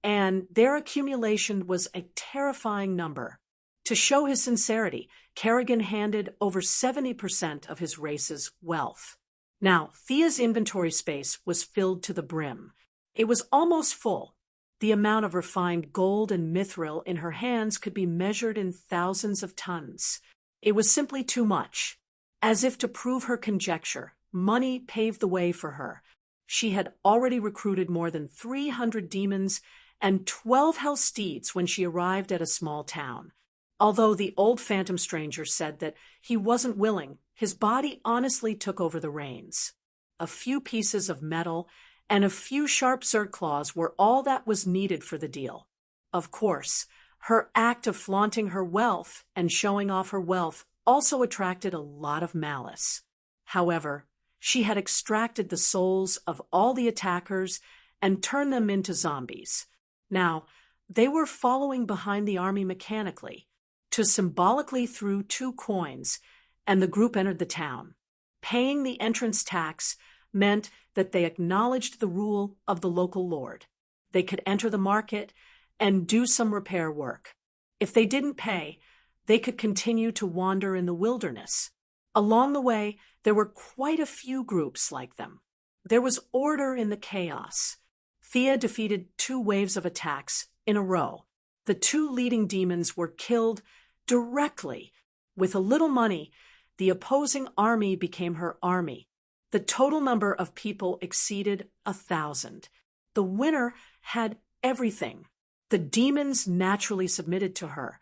and their accumulation was a terrifying number. To show his sincerity, Kerrigan handed over 70% of his race's wealth. Now, Thea's inventory space was filled to the brim. It was almost full. The amount of refined gold and mithril in her hands could be measured in thousands of tons. It was simply too much. As if to prove her conjecture, money paved the way for her. She had already recruited more than 300 demons and 12 hell steeds when she arrived at a small town. Although the old Phantom Stranger said that he wasn't willing, his body honestly took over the reins. A few pieces of metal and a few sharp Zerg claws were all that was needed for the deal. Of course, her act of flaunting her wealth and showing off her wealth also attracted a lot of malice. However, she had extracted the souls of all the attackers and turned them into zombies. Now, they were following behind the army mechanically. To symbolically threw 2 coins, and the group entered the town. Paying the entrance tax meant that they acknowledged the rule of the local lord. They could enter the market and do some repair work. If they didn't pay, they could continue to wander in the wilderness. Along the way, there were quite a few groups like them. There was order in the chaos. Thea defeated 2 waves of attacks in a row. The 2 leading demons were killed directly. With a little money, the opposing army became her army. The total number of people exceeded 1,000. The winner had everything. The demons naturally submitted to her,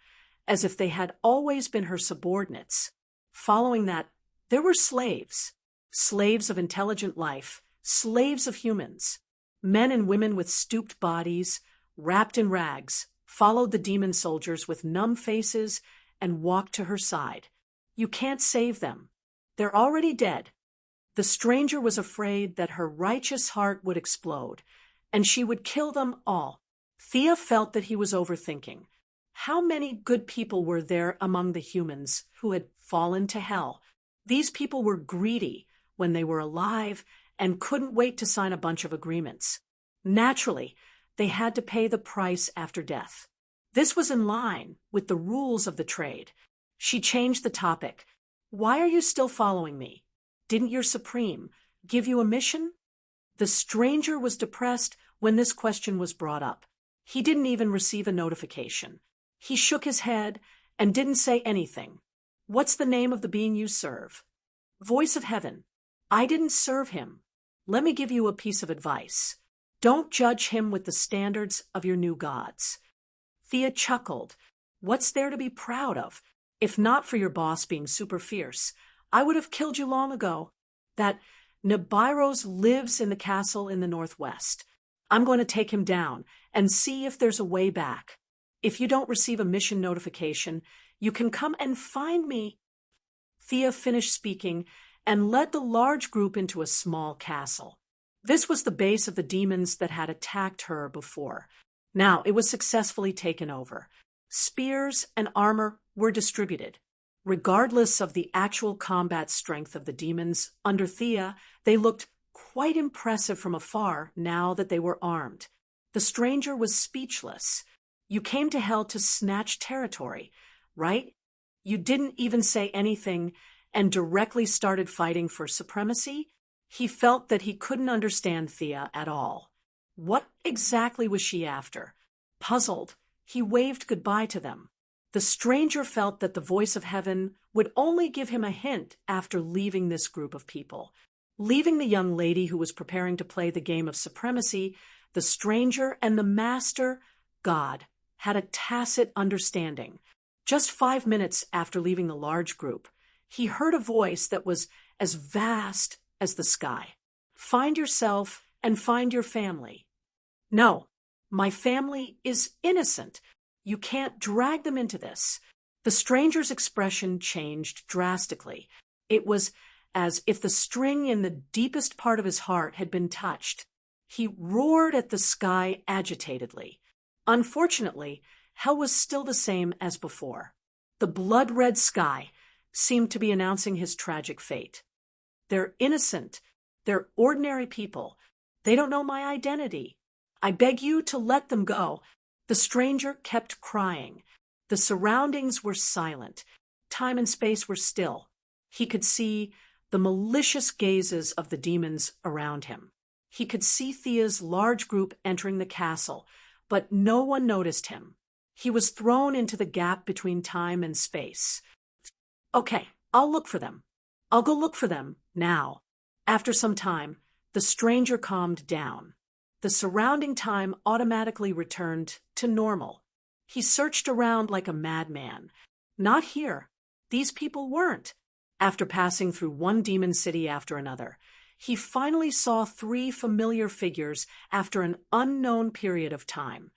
as if they had always been her subordinates. Following that, there were slaves. Slaves of intelligent life, slaves of humans. Men and women with stooped bodies, wrapped in rags, followed the demon soldiers with numb faces and walked to her side. You can't save them. They're already dead. The stranger was afraid that her righteous heart would explode, and she would kill them all. Thea felt that he was overthinking. How many good people were there among the humans who had fallen to hell? These people were greedy when they were alive and couldn't wait to sign a bunch of agreements. Naturally, they had to pay the price after death. This was in line with the rules of the trade. She changed the topic. Why are you still following me? Didn't your supreme give you a mission? The stranger was depressed when this question was brought up. He didn't even receive a notification. He shook his head and didn't say anything. What's the name of the being you serve? Voice of heaven. I didn't serve him. Let me give you a piece of advice. Don't judge him with the standards of your new gods. Thea chuckled. What's there to be proud of? If not for your boss being super fierce, I would have killed you long ago. That Nibiros lives in the castle in the northwest. I'm going to take him down and see if there's a way back. If you don't receive a mission notification, you can come and find me. Thea finished speaking and led the large group into a small castle. This was the base of the demons that had attacked her before. Now it was successfully taken over. Spears and armor were distributed. Regardless of the actual combat strength of the demons, under Thea, they looked quite impressive from afar now that they were armed. The stranger was speechless. You came to hell to snatch territory, right? You didn't even say anything and directly started fighting for supremacy? He felt that he couldn't understand Thea at all. What exactly was she after? Puzzled, he waved goodbye to them. The stranger felt that the voice of heaven would only give him a hint after leaving this group of people. Leaving the young lady who was preparing to play the game of supremacy, the stranger and the master, God, had a tacit understanding. Just 5 minutes after leaving the large group, he heard a voice that was as vast as the sky. Find yourself and find your family. No, my family is innocent. You can't drag them into this. The stranger's expression changed drastically. It was as if the string in the deepest part of his heart had been touched. He roared at the sky agitatedly. Unfortunately, hell was still the same as before. The blood-red sky seemed to be announcing his tragic fate. They're innocent. They're ordinary people. They don't know my identity. I beg you to let them go. The stranger kept crying. The surroundings were silent. Time and space were still. He could see the malicious gazes of the demons around him. He could see Thea's large group entering the castle, but no one noticed him. He was thrown into the gap between time and space. Okay, I'll look for them. I'll go look for them now. After some time, the stranger calmed down. The surrounding time automatically returned to normal. He searched around like a madman. Not here. These people weren't. After passing through one demon city after another, he finally saw 3 familiar figures after an unknown period of time.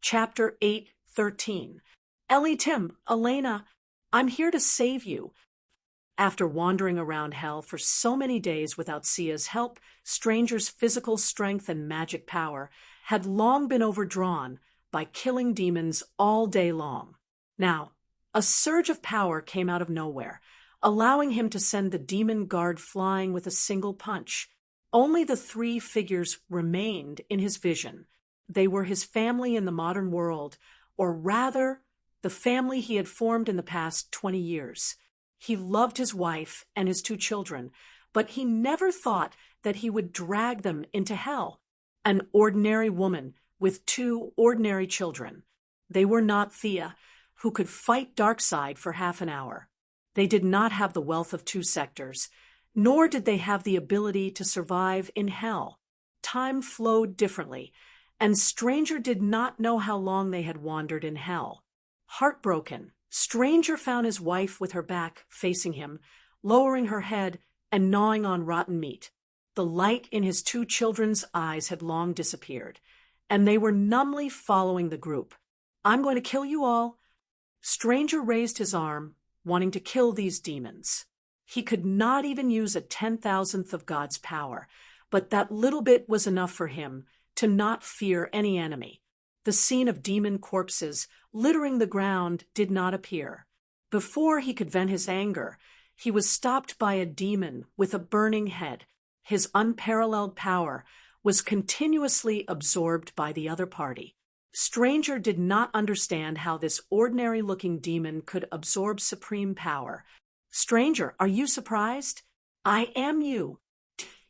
Chapter 8:13. Ellie, Tim, Elena, I'm here to save you. After wandering around hell for so many days without Sia's help, Stranger's physical strength and magic power had long been overdrawn by killing demons all day long. Now, a surge of power came out of nowhere, allowing him to send the demon guard flying with a single punch. Only the 3 figures remained in his vision. They were his family in the modern world, or rather, the family he had formed in the past 20 years. He loved his wife and his 2 children, but he never thought that he would drag them into hell. An ordinary woman with 2 ordinary children. They were not Thea, who could fight Darkseid for half an hour. They did not have the wealth of 2 sectors, nor did they have the ability to survive in hell. Time flowed differently, and Stranger did not know how long they had wandered in hell. Heartbroken, Stranger found his wife with her back facing him, lowering her head and gnawing on rotten meat. The light in his 2 children's eyes had long disappeared, and they were numbly following the group. I'm going to kill you all. Stranger raised his arm, wanting to kill these demons. He could not even use a 10,000th of God's power, but that little bit was enough for him to not fear any enemy. The scene of demon corpses littering the ground did not appear. Before he could vent his anger, he was stopped by a demon with a burning head. His unparalleled power was continuously absorbed by the other party. Stranger did not understand how this ordinary-looking demon could absorb supreme power. Stranger, are you surprised? I am you.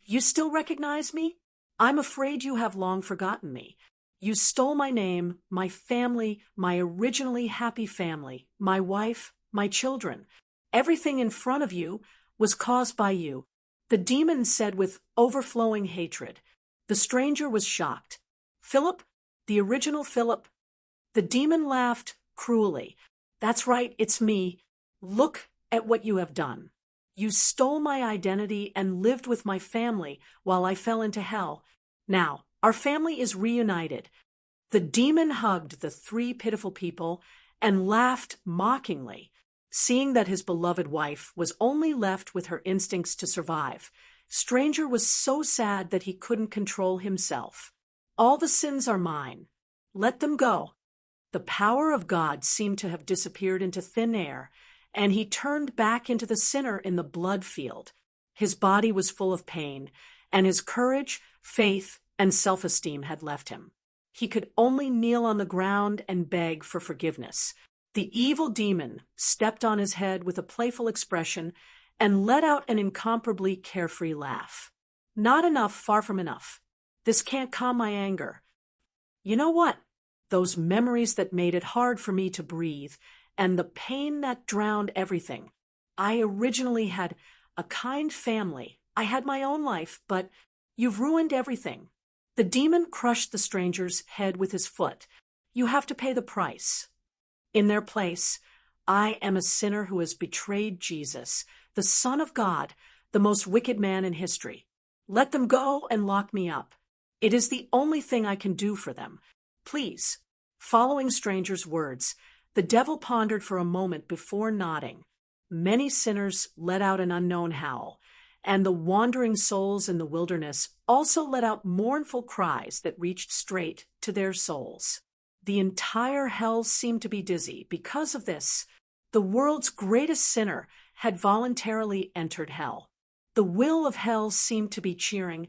You still recognize me? I'm afraid you have long forgotten me. You stole my name, my family, my originally happy family, my wife, my children. Everything in front of you was caused by you. The demon said with overflowing hatred. The stranger was shocked. Philip? The original Philip? The demon laughed cruelly. That's right, it's me. Look at what you have done. You stole my identity and lived with my family while I fell into hell. Now, our family is reunited. The demon hugged the three pitiful people and laughed mockingly, seeing that his beloved wife was only left with her instincts to survive. Stranger was so sad that he couldn't control himself. All the sins are mine. Let them go. The power of God seemed to have disappeared into thin air, and he turned back into the sinner in the blood field. His body was full of pain, and his courage, faith, and self-esteem had left him. He could only kneel on the ground and beg for forgiveness. The evil demon stepped on his head with a playful expression and let out an incomparably carefree laugh. Not enough, far from enough. This can't calm my anger. You know what? Those memories that made it hard for me to breathe, and the pain that drowned everything. I originally had a kind family. I had my own life, but you've ruined everything. The demon crushed the stranger's head with his foot. You have to pay the price. In their place, I am a sinner who has betrayed Jesus, the Son of God, the most wicked man in history. Let them go and lock me up. It is the only thing I can do for them. Please. Following stranger's words, the devil pondered for a moment before nodding. Many sinners let out an unknown howl, and the wandering souls in the wilderness also let out mournful cries that reached straight to their souls. The entire hell seemed to be dizzy. Because of this, the world's greatest sinner had voluntarily entered hell. The will of hell seemed to be cheering,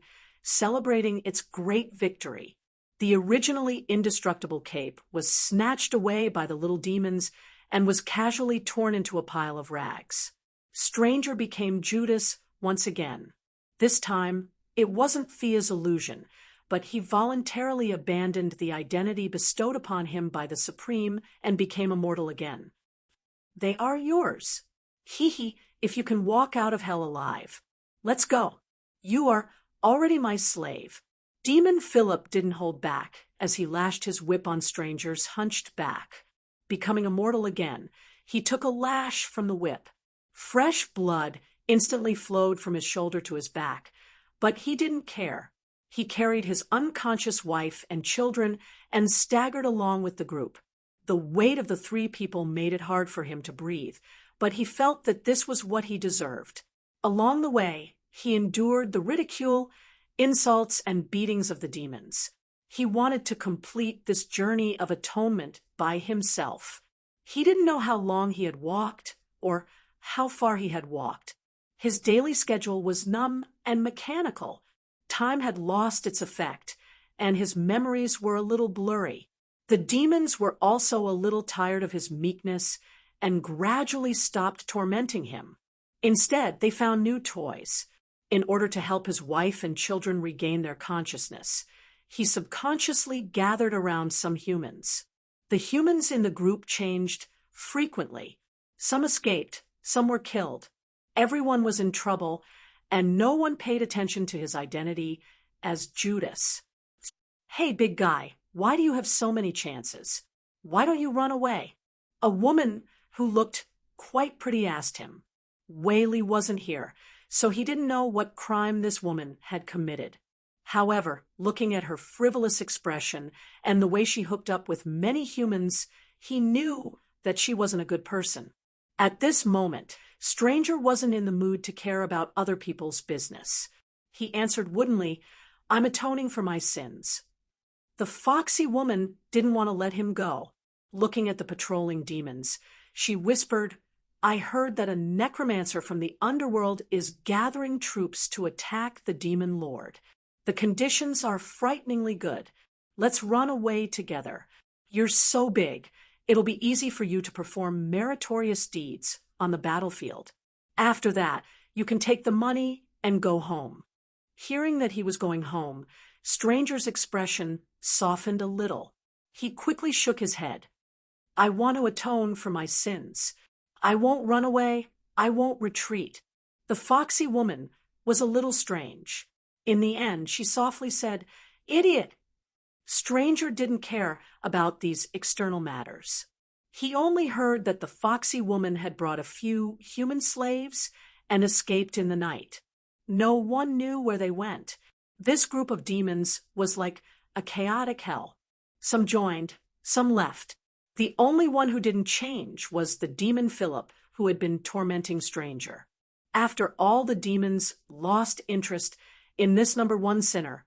celebrating its great victory. The originally indestructible cape was snatched away by the little demons and was casually torn into a pile of rags. Stranger became Judas once again. This time, it wasn't Thea's illusion, but he voluntarily abandoned the identity bestowed upon him by the Supreme and became immortal again. They are yours. Hee, if you can walk out of hell alive. Let's go. You are already my slave. Demon Philip didn't hold back as he lashed his whip on Stranger's hunched back. Becoming immortal again, he took a lash from the whip. Fresh blood instantly flowed from his shoulder to his back, but he didn't care. He carried his unconscious wife and children and staggered along with the group. The weight of the three people made it hard for him to breathe, but he felt that this was what he deserved. Along the way, he endured the ridicule, insults, and beatings of the demons. He wanted to complete this journey of atonement by himself. He didn't know how long he had walked or how far he had walked. His daily schedule was numb and mechanical. Time had lost its effect, and his memories were a little blurry. The demons were also a little tired of his meekness and gradually stopped tormenting him. Instead, they found new toys. In order to help his wife and children regain their consciousness, he subconsciously gathered around some humans. The humans in the group changed frequently. Some escaped, some were killed. Everyone was in trouble, and no one paid attention to his identity as Judas. Hey, big guy, why do you have so many chances? Why don't you run away? A woman who looked quite pretty asked him. Whaley wasn't here, so he didn't know what crime this woman had committed. However, looking at her frivolous expression and the way she hooked up with many humans, he knew that she wasn't a good person. At this moment, Stranger wasn't in the mood to care about other people's business. He answered woodenly, I'm atoning for my sins. The foxy woman didn't want to let him go. Looking at the patrolling demons, she whispered, I heard that a necromancer from the underworld is gathering troops to attack the demon lord. The conditions are frighteningly good. Let's run away together. You're so big, it'll be easy for you to perform meritorious deeds on the battlefield. After that, you can take the money and go home." Hearing that he was going home, Stranger's expression softened a little. He quickly shook his head. "I want to atone for my sins. I won't run away. I won't retreat." The foxy woman was a little strange. In the end, she softly said, "Idiot." Stranger didn't care about these external matters. He only heard that the foxy woman had brought a few human slaves and escaped in the night. No one knew where they went. This group of demons was like a chaotic hell. Some joined, some left. The only one who didn't change was the demon Philip, who had been tormenting Stranger. After all the demons lost interest in this number one sinner,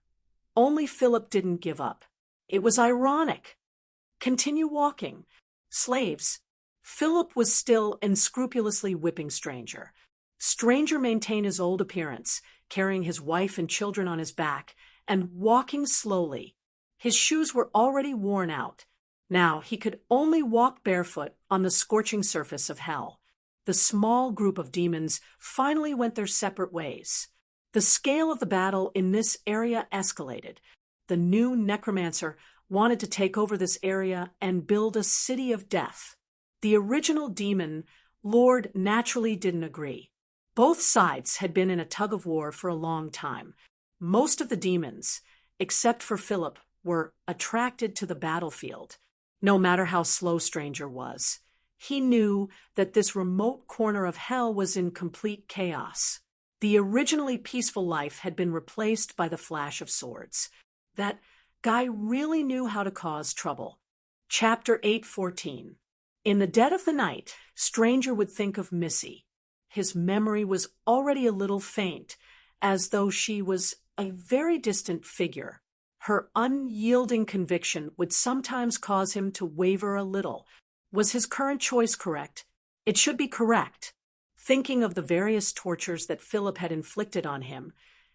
only Philip didn't give up. It was ironic. Continue walking. Slaves. Philip was still unscrupulously whipping Stranger. Stranger maintained his old appearance, carrying his wife and children on his back, and walking slowly. His shoes were already worn out. Now he could only walk barefoot on the scorching surface of hell. The small group of demons finally went their separate ways. The scale of the battle in this area escalated. The new necromancer wanted to take over this area and build a city of death. The original demon lord naturally didn't agree. Both sides had been in a tug-of-war for a long time. Most of the demons, except for Philip, were attracted to the battlefield, no matter how slow Stranger was. He knew that this remote corner of hell was in complete chaos. The originally peaceful life had been replaced by the flash of swords. That guy really knew how to cause trouble. Chapter 8:14. In the dead of the night, Stranger would think of Missy. His memory was already a little faint, as though she was a very distant figure. Her unyielding conviction would sometimes cause him to waver a little. Was his current choice correct? It should be correct. Thinking of the various tortures that Philip had inflicted on him,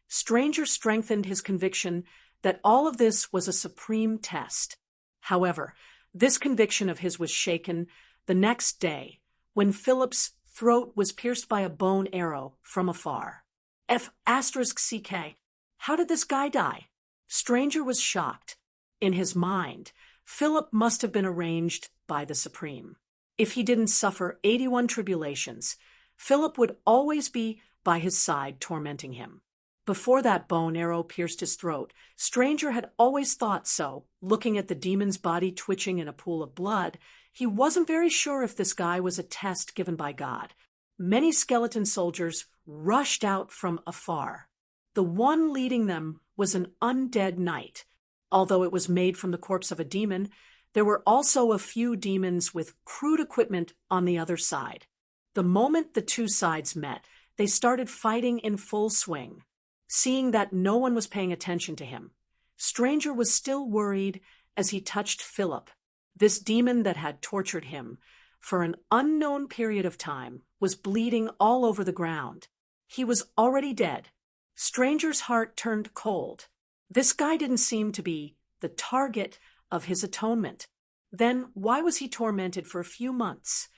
Stranger strengthened his conviction that all of this was a supreme test. However, this conviction of his was shaken the next day, when Philip's throat was pierced by a bone arrow from afar. F***CK. How did this guy die? Stranger was shocked. In his mind, Philip must have been arranged by the Supreme. If he didn't suffer 81 tribulations, Philip would always be by his side tormenting him. Before that bone arrow pierced his throat, Stranger had always thought so. Looking at the demon's body twitching in a pool of blood, he wasn't very sure if this guy was a test given by God. Many skeleton soldiers rushed out from afar. The one leading them was an undead knight. Although it was made from the corpse of a demon, there were also a few demons with crude equipment on the other side. The moment the two sides met, they started fighting in full swing. Seeing that no one was paying attention to him, Stranger was still worried as he touched Philip. This demon that had tortured him for an unknown period of time was bleeding all over the ground. He was already dead. Stranger's heart turned cold. This guy didn't seem to be the target of his atonement. Then why was he tormented for a few months?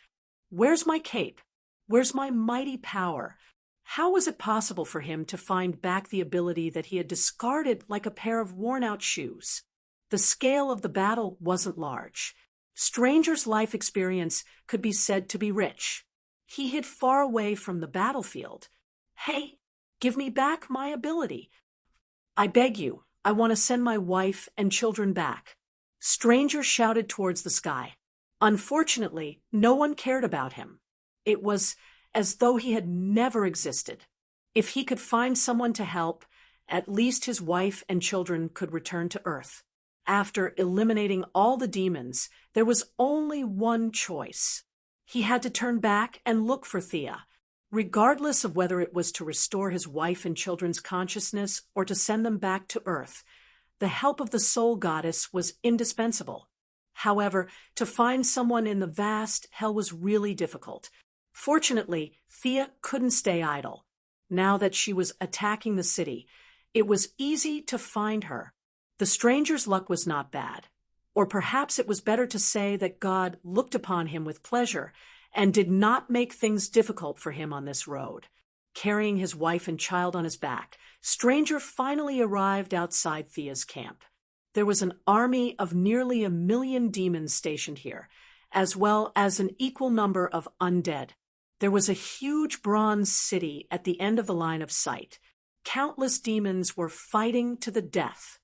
Where's my cape? Where's my mighty power? How was it possible for him to find back the ability that he had discarded like a pair of worn-out shoes? The scale of the battle wasn't large. Stranger's life experience could be said to be rich. He hid far away from the battlefield. Hey, give me back my ability. I beg you, I want to send my wife and children back. Stranger shouted towards the sky. Unfortunately, no one cared about him. It was as though he had never existed. If he could find someone to help, at least his wife and children could return to Earth. After eliminating all the demons, there was only one choice. He had to turn back and look for Thea, regardless of whether it was to restore his wife and children's consciousness or to send them back to Earth. The help of the soul goddess was indispensable. However, to find someone in the vast hell was really difficult. Fortunately, Thea couldn't stay idle. Now that she was attacking the city, it was easy to find her. The stranger's luck was not bad. Or perhaps it was better to say that God looked upon him with pleasure and did not make things difficult for him on this road. Carrying his wife and child on his back, Stranger finally arrived outside Thea's camp. There was an army of nearly 1,000,000 demons stationed here, as well as an equal number of undead. There was a huge bronze city at the end of the line of sight. Countless demons were fighting to the death.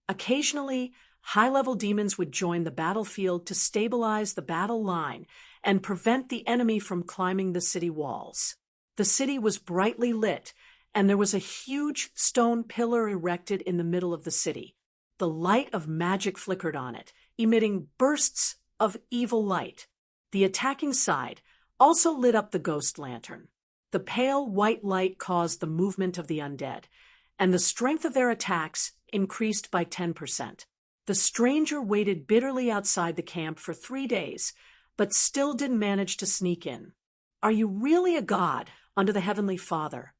Occasionally, high-level demons would join the battlefield to stabilize the battle line and prevent the enemy from climbing the city walls. The city was brightly lit, and there was a huge stone pillar erected in the middle of the city. The light of magic flickered on it, emitting bursts of evil light. The attacking side also lit up the ghost lantern. The pale white light caused the movement of the undead, and the strength of their attacks increased by 10%. The stranger waited bitterly outside the camp for 3 days, but still didn't manage to sneak in. Are you really a god under the Heavenly Father?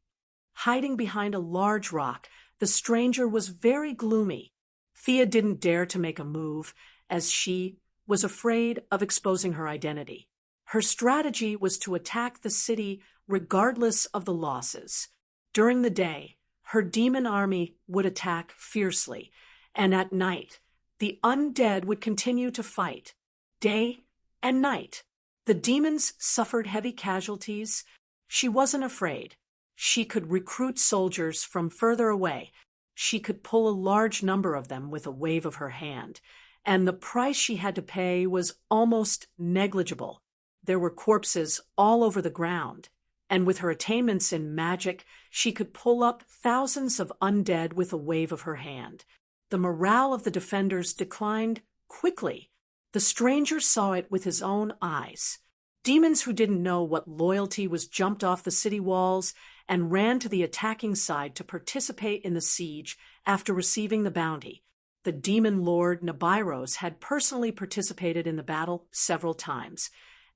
Hiding behind a large rock, the stranger was very gloomy. Thea didn't dare to make a move, as she was afraid of exposing her identity. Her strategy was to attack the city regardless of the losses. During the day, her demon army would attack fiercely, and at night, the undead would continue to fight, day and night. The demons suffered heavy casualties. She wasn't afraid. She could recruit soldiers from further away. She could pull a large number of them with a wave of her hand, and the price she had to pay was almost negligible. There were corpses all over the ground, and with her attainments in magic, she could pull up thousands of undead with a wave of her hand. The morale of the defenders declined quickly. The stranger saw it with his own eyes. Demons who didn't know what loyalty was jumped off the city walls and ran to the attacking side to participate in the siege after receiving the bounty. The demon lord Nibiros had personally participated in the battle several times,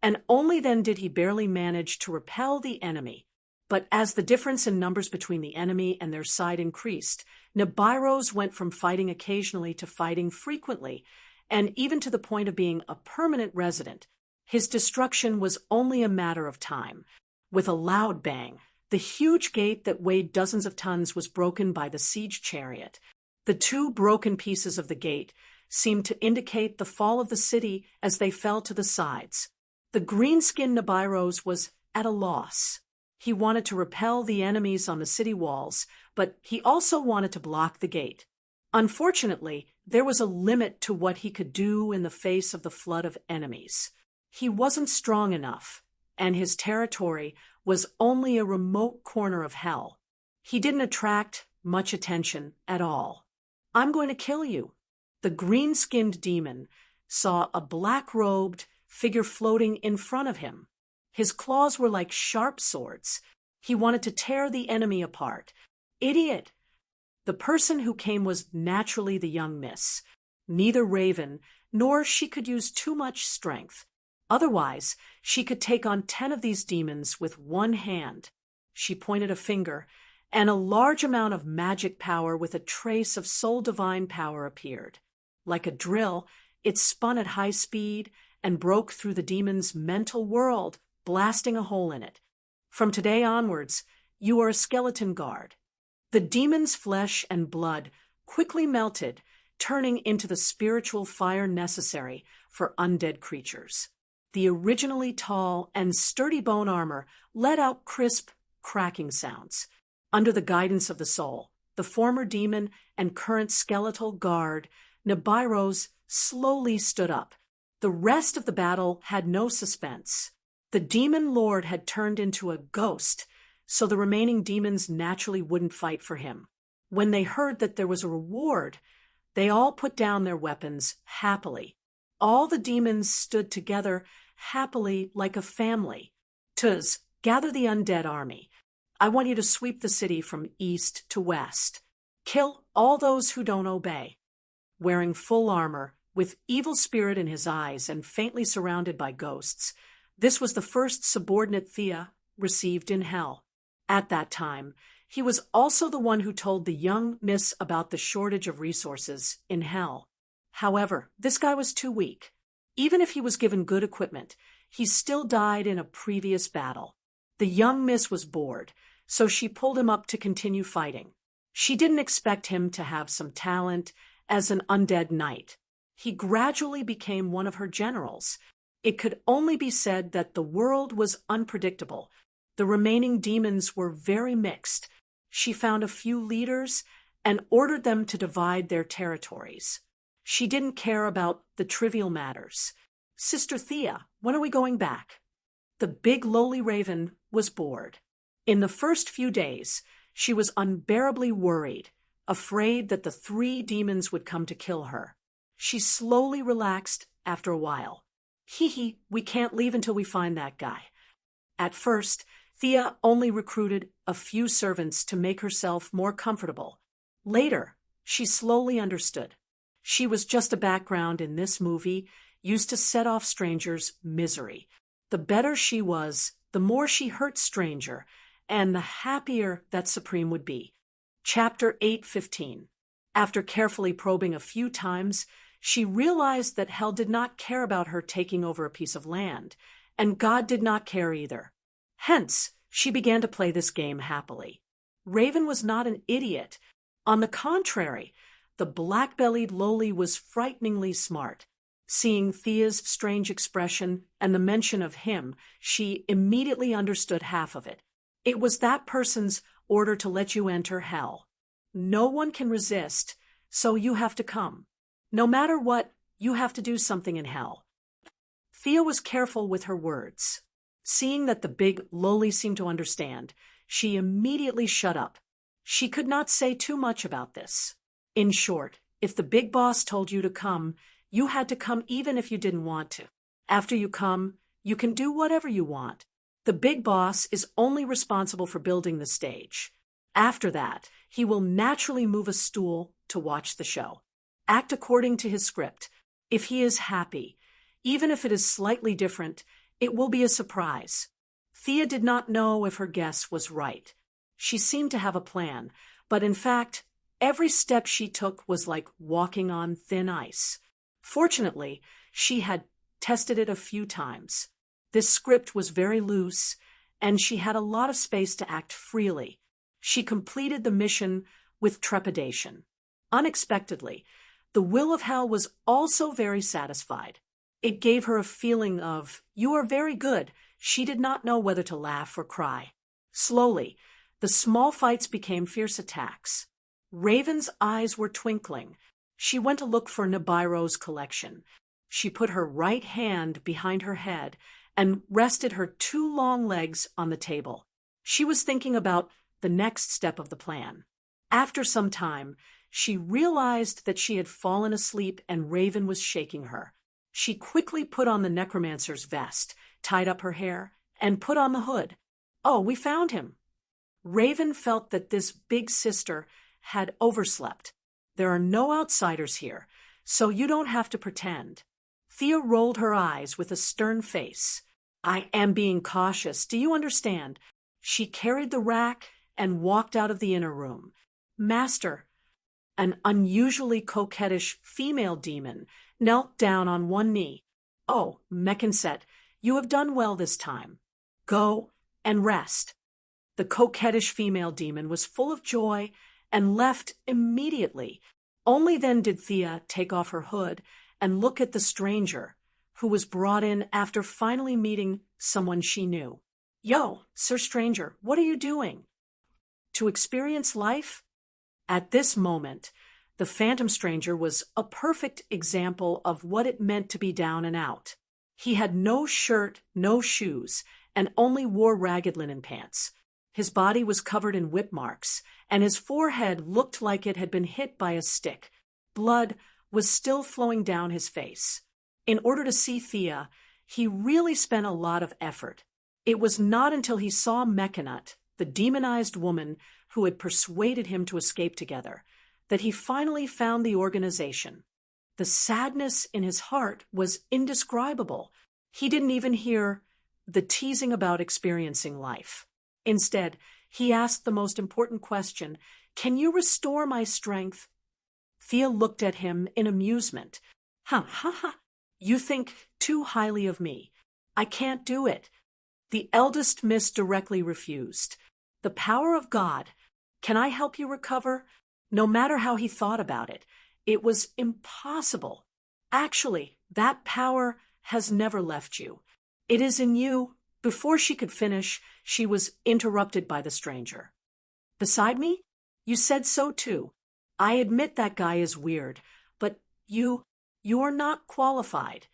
and only then did he barely manage to repel the enemy. But as the difference in numbers between the enemy and their side increased, Nibiros went from fighting occasionally to fighting frequently, and even to the point of being a permanent resident. His destruction was only a matter of time. With a loud bang, the huge gate that weighed dozens of tons was broken by the siege chariot. The 2 broken pieces of the gate seemed to indicate the fall of the city as they fell to the sides. The green-skinned Nibiros was at a loss. He wanted to repel the enemies on the city walls, but he also wanted to block the gate. Unfortunately, there was a limit to what he could do in the face of the flood of enemies. He wasn't strong enough, and his territory was only a remote corner of hell. He didn't attract much attention at all. "I'm going to kill you." The green-skinned demon saw a black-robed figure floating in front of him. His claws were like sharp swords. He wanted to tear the enemy apart. Idiot! The person who came was naturally the young miss. Neither Raven nor she could use too much strength. Otherwise, she could take on 10 of these demons with one hand. She pointed a finger, and a large amount of magic power with a trace of soul divine power appeared. Like a drill, it spun at high speed and broke through the demon's mental world, blasting a hole in it. From today onwards, you are a skeleton guard. The demon's flesh and blood quickly melted, turning into the spiritual fire necessary for undead creatures. The originally tall and sturdy bone armor let out crisp, cracking sounds. Under the guidance of the soul, the former demon and current skeletal guard, Nibiros slowly stood up. The rest of the battle had no suspense. The demon lord had turned into a ghost, so the remaining demons naturally wouldn't fight for him. When they heard that there was a reward, they all put down their weapons happily. All the demons stood together happily like a family. "Tuz, gather the undead army. I want you to sweep the city from east to west. Kill all those who don't obey." Wearing full armor, with evil spirit in his eyes and faintly surrounded by ghosts, this was the first subordinate Thea received in hell. At that time, he was also the one who told the young miss about the shortage of resources in hell. However, this guy was too weak. Even if he was given good equipment, he still died in a previous battle. The young miss was bored, so she pulled him up to continue fighting. She didn't expect him to have some talent as an undead knight. He gradually became one of her generals. It could only be said that the world was unpredictable. The remaining demons were very mixed. She found a few leaders and ordered them to divide their territories. She didn't care about the trivial matters. "Sister Thea, when are we going back?" The big lowly raven was bored. In the first few days, she was unbearably worried, afraid that the 3 demons would come to kill her. She slowly relaxed after a while. "Hee, we can't leave until we find that guy." At first, Thea only recruited a few servants to make herself more comfortable. Later, she slowly understood. She was just a background in this movie, used to set off strangers' misery. The better she was, the more she hurt stranger, and the happier that Supreme would be. Chapter 8:15. After carefully probing a few times, she realized that hell did not care about her taking over a piece of land, and God did not care either. Hence, she began to play this game happily. Raven was not an idiot. On the contrary, the black-bellied lowly was frighteningly smart. Seeing Thea's strange expression and the mention of him, she immediately understood half of it. It was that person's order to let you enter hell. No one can resist, so you have to come. No matter what, you have to do something in hell. Thea was careful with her words. Seeing that the big lowly seemed to understand, she immediately shut up. She could not say too much about this. In short, if the big boss told you to come, you had to come even if you didn't want to. After you come, you can do whatever you want. The big boss is only responsible for building the stage. After that, he will naturally move a stool to watch the show. Act according to his script. If he is happy, even if it is slightly different, it will be a surprise. Thea did not know if her guess was right. She seemed to have a plan, but in fact, every step she took was like walking on thin ice. Fortunately, she had tested it a few times. This script was very loose, and she had a lot of space to act freely. She completed the mission with trepidation. Unexpectedly, the will of hell was also very satisfied. It gave her a feeling of, "You are very good." She did not know whether to laugh or cry. Slowly, the small fights became fierce attacks. Raven's eyes were twinkling. She went to look for Nibiru's collection. She put her right hand behind her head and rested her 2 long legs on the table. She was thinking about the next step of the plan. After some time, she realized that she had fallen asleep and Raven was shaking her. She quickly put on the necromancer's vest, tied up her hair, and put on the hood. "Oh, we found him." Raven felt that this big sister had overslept. "There are no outsiders here, so you don't have to pretend." Thea rolled her eyes with a stern face. "I am being cautious, do you understand?" She carried the rack and walked out of the inner room. "Master," an unusually coquettish female demon, knelt down on one knee. "Oh, Mechanset, you have done well this time. Go and rest." The coquettish female demon was full of joy and left immediately. Only then did Thea take off her hood and look at the stranger, who was brought in after finally meeting someone she knew. "Yo, Sir Stranger, what are you doing? To experience life?" At this moment, the phantom stranger was a perfect example of what it meant to be down and out. He had no shirt, no shoes, and only wore ragged linen pants. His body was covered in whip marks, and his forehead looked like it had been hit by a stick. Blood was still flowing down his face. In order to see Thea, he really spent a lot of effort. It was not until he saw Mechanut, the demonized woman who had persuaded him to escape together, that he finally found the organization. The sadness in his heart was indescribable. He didn't even hear the teasing about experiencing life. Instead, he asked the most important question: "Can you restore my strength?" Thea looked at him in amusement. Ha ha ha. You think too highly of me. I can't do it. The eldest miss directly refused. The power of God. Can I help you recover? No matter how he thought about it, it was impossible. Actually, that power has never left you. It is in you. Before she could finish, she was interrupted by the stranger. Beside me? You said so too. I admit that guy is weird, but you're not qualified.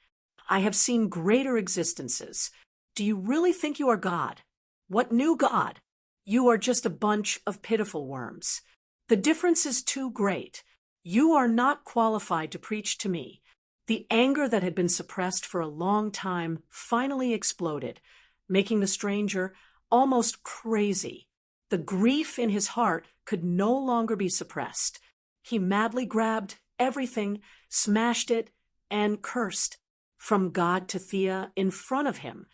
I have seen greater existences. Do you really think you are God? What new God? You are just a bunch of pitiful worms. The difference is too great. You are not qualified to preach to me. The anger that had been suppressed for a long time finally exploded, making the stranger almost crazy. The grief in his heart could no longer be suppressed. He madly grabbed everything, smashed it, and cursed. From God to Thea in front of him,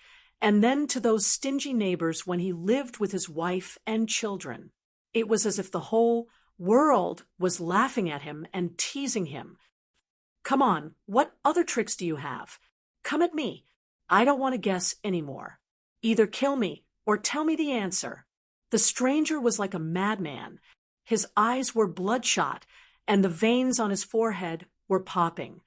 and then to those stingy neighbors when he lived with his wife and children. It was as if the whole world was laughing at him and teasing him. Come on, what other tricks do you have? Come at me. I don't want to guess anymore. Either kill me or tell me the answer. The stranger was like a madman. His eyes were bloodshot, and the veins on his forehead were popping.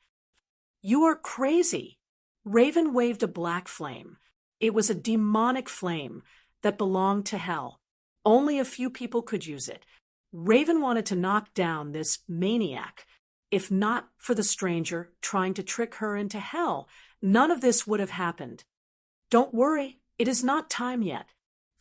You are crazy. Raven waved a black flame. It was a demonic flame that belonged to hell. Only a few people could use it. Raven wanted to knock down this maniac. If not for the stranger trying to trick her into hell, none of this would have happened. Don't worry, it is not time yet.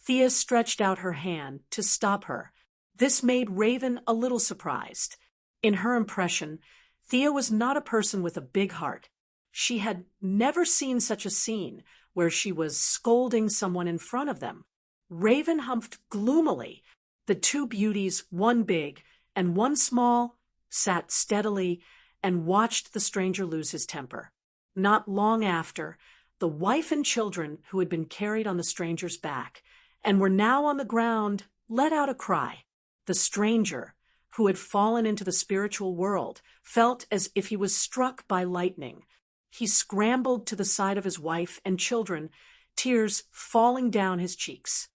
Thea stretched out her hand to stop her. This made Raven a little surprised. In her impression, Thea was not a person with a big heart. She had never seen such a scene where she was scolding someone in front of them. Raven humphed gloomily. The two beauties, one big and one small, sat steadily and watched the stranger lose his temper. Not long after, the wife and children who had been carried on the stranger's back and were now on the ground let out a cry. The stranger, who had fallen into the spiritual world, felt as if he was struck by lightning. He scrambled to the side of his wife and children, tears falling down his cheeks.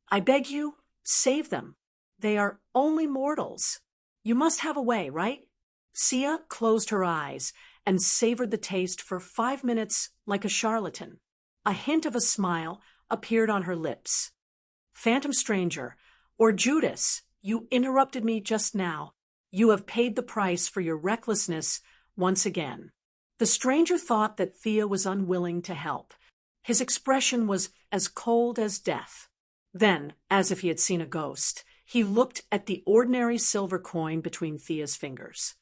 I beg you, save them. They are only mortals. You must have a way, right? Sia closed her eyes and savored the taste for 5 minutes like a charlatan. A hint of a smile appeared on her lips. Phantom stranger, or Judas, you interrupted me just now. You have paid the price for your recklessness once again. The stranger thought that Thea was unwilling to help. His expression was as cold as death. Then, as if he had seen a ghost, he looked at the ordinary silver coin between Thea's fingers.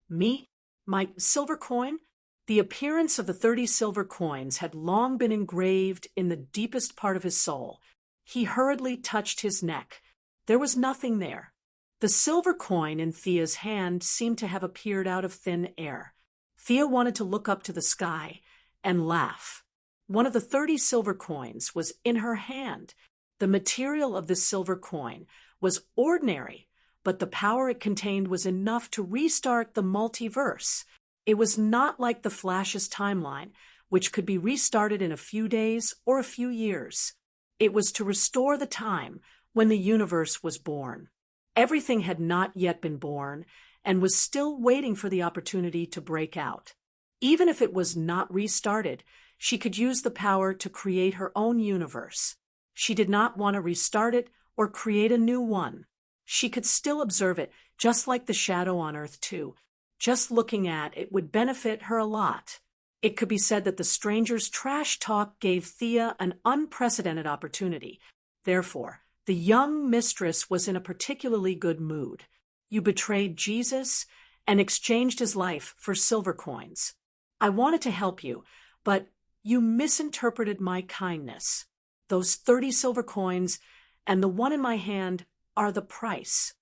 Me? My silver coin? The appearance of the 30 silver coins had long been engraved in the deepest part of his soul. He hurriedly touched his neck. There was nothing there. The silver coin in Thea's hand seemed to have appeared out of thin air. Thea wanted to look up to the sky and laugh. One of the 30 silver coins was in her hand. The material of this silver coin was ordinary, but the power it contained was enough to restart the multiverse. It was not like the Flash's timeline, which could be restarted in a few days or a few years. It was to restore the time when the universe was born. Everything had not yet been born and was still waiting for the opportunity to break out. Even if it was not restarted, she could use the power to create her own universe. She did not want to restart it or create a new one. She could still observe it, just like the shadow on Earth too. Just looking at it would benefit her a lot. It could be said that the stranger's trash talk gave Thea an unprecedented opportunity. Therefore, the young mistress was in a particularly good mood. You betrayed Jesus and exchanged his life for silver coins. I wanted to help you, but you misinterpreted my kindness. Those 30 silver coins and the one in my hand are the price.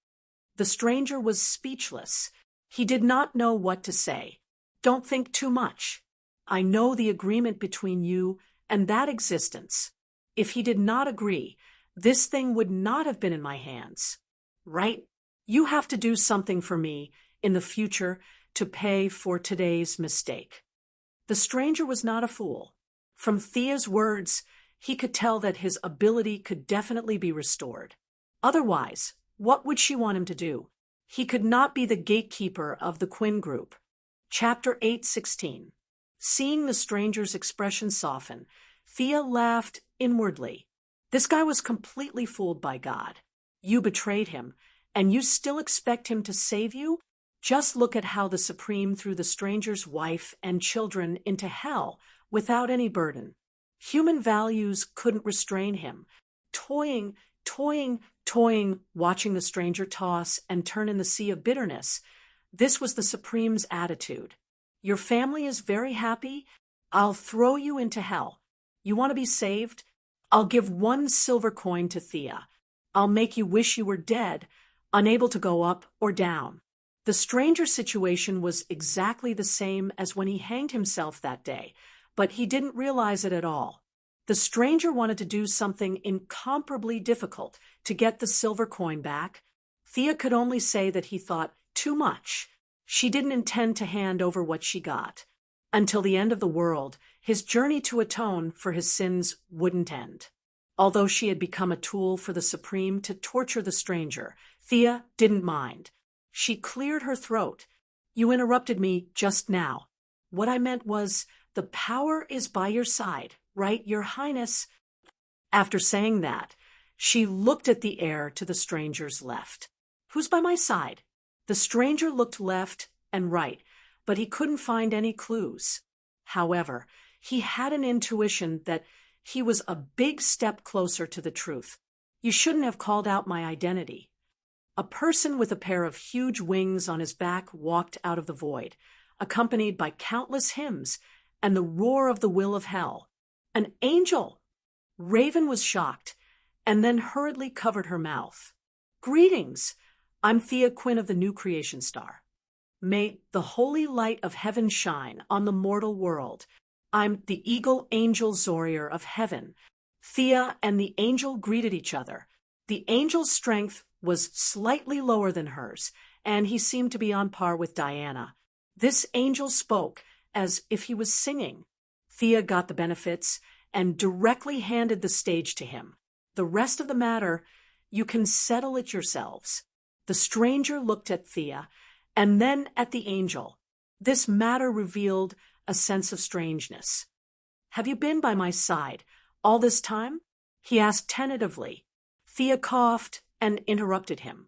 The stranger was speechless. He did not know what to say. Don't think too much. I know the agreement between you and that existence. If he did not agree, this thing would not have been in my hands. Right? You have to do something for me in the future to pay for today's mistake. The stranger was not a fool. From Thea's words, he could tell that his ability could definitely be restored. Otherwise, what would she want him to do? He could not be the gatekeeper of the Quinn group. Chapter 8:16. Seeing the stranger's expression soften, Thea laughed inwardly. This guy was completely fooled by God. You betrayed him, and you still expect him to save you? Just look at how the Supreme threw the stranger's wife and children into hell without any burden. Human values couldn't restrain him. Toying, watching the stranger toss and turn in the sea of bitterness. This was the Supreme's attitude. Your family is very happy? I'll throw you into hell. You want to be saved? I'll give 1 silver coin to Thea. I'll make you wish you were dead, unable to go up or down. The stranger's situation was exactly the same as when he hanged himself that day, but he didn't realize it at all. The stranger wanted to do something incomparably difficult to get the silver coin back. Thea could only say that he thought too much. She didn't intend to hand over what she got. Until the end of the world, his journey to atone for his sins wouldn't end. Although she had become a tool for the Supreme to torture the stranger, Thea didn't mind. She cleared her throat. You interrupted me just now. What I meant was, the power is by your side, right, Your Highness? After saying that, she looked at the air to the stranger's left. Who's by my side? The stranger looked left and right, but he couldn't find any clues. However, he had an intuition that he was a big step closer to the truth. You shouldn't have called out my identity. A person with a pair of huge wings on his back walked out of the void, accompanied by countless hymns and the roar of the will of hell. An angel! Raven was shocked, and then hurriedly covered her mouth. Greetings! I'm Thea Quinn of the New Creation Star. May the holy light of heaven shine on the mortal world. I'm the eagle angel Zorier of heaven. Thea and the angel greeted each other. The angel's strength was slightly lower than hers, and he seemed to be on par with Diana. This angel spoke as if he was singing. Thea got the benefits and directly handed the stage to him. The rest of the matter, you can settle it yourselves. The stranger looked at Thea and then at the angel. This matter revealed a sense of strangeness. Have you been by my side all this time? He asked tentatively. Thea coughed and interrupted him.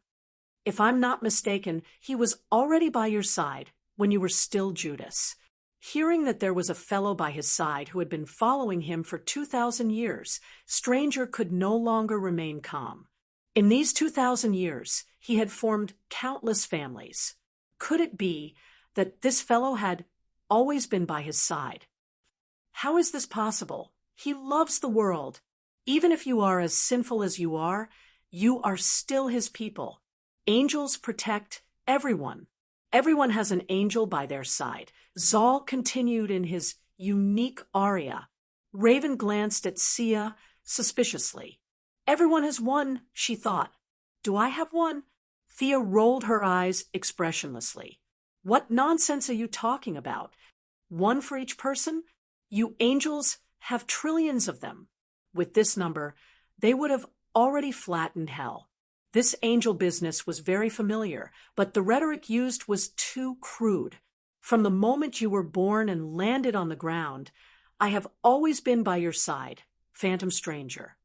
If I'm not mistaken, he was already by your side when you were still Judas. Hearing that there was a fellow by his side who had been following him for 2,000 years, Stranger could no longer remain calm. In these 2,000 years, he had formed countless families. Could it be that this fellow had always been by his side? How is this possible? He loves the world. Even if you are as sinful as you are still his people. Angels protect everyone. Everyone has an angel by their side. Zal continued in his unique aria. Raven glanced at Sia suspiciously. Everyone has one, she thought. Do I have one? Thea rolled her eyes expressionlessly. What nonsense are you talking about? One for each person? You angels have trillions of them. With this number, they would have already flattened hell. This angel business was very familiar, but the rhetoric used was too crude. From the moment you were born and landed on the ground, I have always been by your side, Phantom Stranger.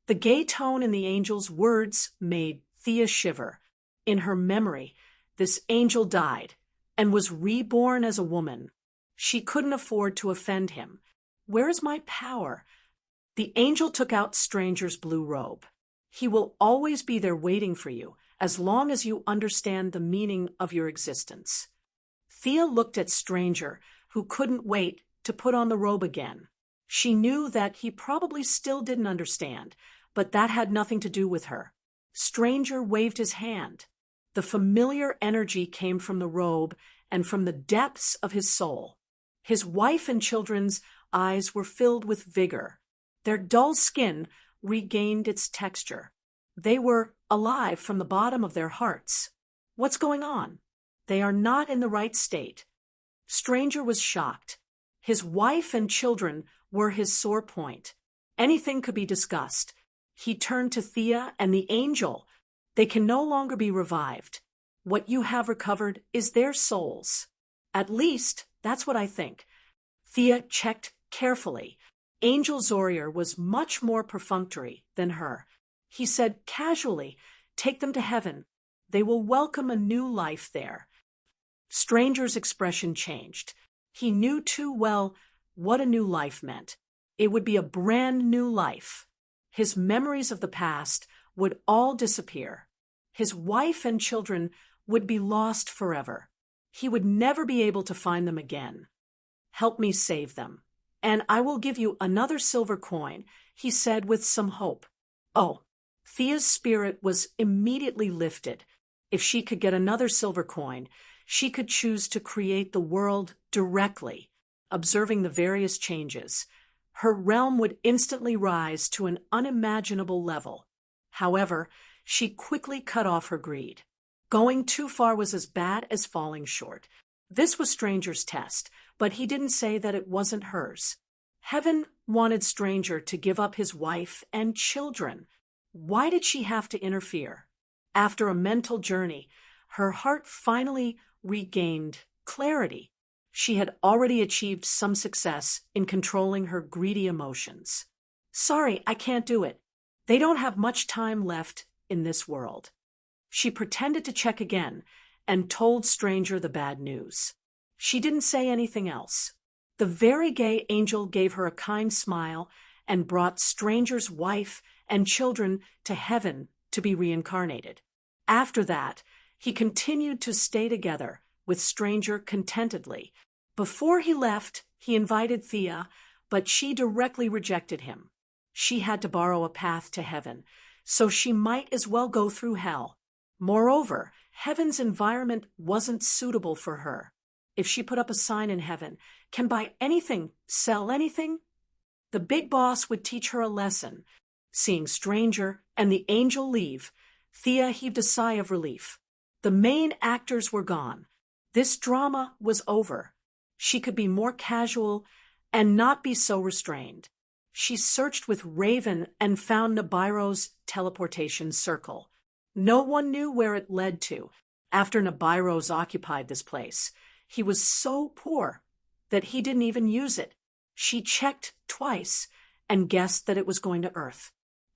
The gay tone in the angel's words made Thea shiver. In her memory, this angel died and was reborn as a woman. She couldn't afford to offend him. Where is my power? The angel took out Stranger's blue robe. He will always be there waiting for you, as long as you understand the meaning of your existence. Thea looked at Stranger, who couldn't wait to put on the robe again. She knew that he probably still didn't understand, but that had nothing to do with her. Stranger waved his hand. The familiar energy came from the robe and from the depths of his soul. His wife and children's eyes were filled with vigor. Their dull skin regained its texture. They were alive from the bottom of their hearts. What's going on? They are not in the right state. Stranger was shocked. His wife and children were his sore point. Anything could be discussed. He turned to Thea and the angel. They can no longer be revived. What you have recovered is their souls. At least, that's what I think. Thea checked carefully. Angel Zorier was much more perfunctory than her. He said casually, "Take them to heaven. They will welcome a new life there." Stranger's expression changed. He knew too well what a new life meant. It would be a brand new life. His memories of the past would all disappear. His wife and children would be lost forever. He would never be able to find them again. "Help me save them, and I will give you another silver coin," he said with some hope. Oh, Thea's spirit was immediately lifted. If she could get another silver coin, she could choose to create the world directly, observing the various changes. Her realm would instantly rise to an unimaginable level. However, she quickly cut off her greed. Going too far was as bad as falling short. This was Stranger's test, but he didn't say that it wasn't hers. Heaven wanted Stranger to give up his wife and children. Why did she have to interfere? After a mental journey, her heart finally regained clarity. She had already achieved some success in controlling her greedy emotions. "Sorry, I can't do it. They don't have much time left in this world." She pretended to check again and told Stranger the bad news. She didn't say anything else. The very gay angel gave her a kind smile and brought Stranger's wife and children to heaven to be reincarnated. After that, he continued to stay together with Stranger contentedly. Before he left, he invited Thea, but she directly rejected him. She had to borrow a path to heaven, so she might as well go through hell. Moreover, heaven's environment wasn't suitable for her. If she put up a sign in heaven, "Can buy anything, sell anything," the big boss would teach her a lesson. Seeing Stranger and the angel leave, Thea heaved a sigh of relief. The main actors were gone. This drama was over. She could be more casual and not be so restrained. She searched with Raven and found Nibiru's teleportation circle. No one knew where it led to after Nibiru's occupied this place. He was so poor that he didn't even use it. She checked twice and guessed that it was going to Earth.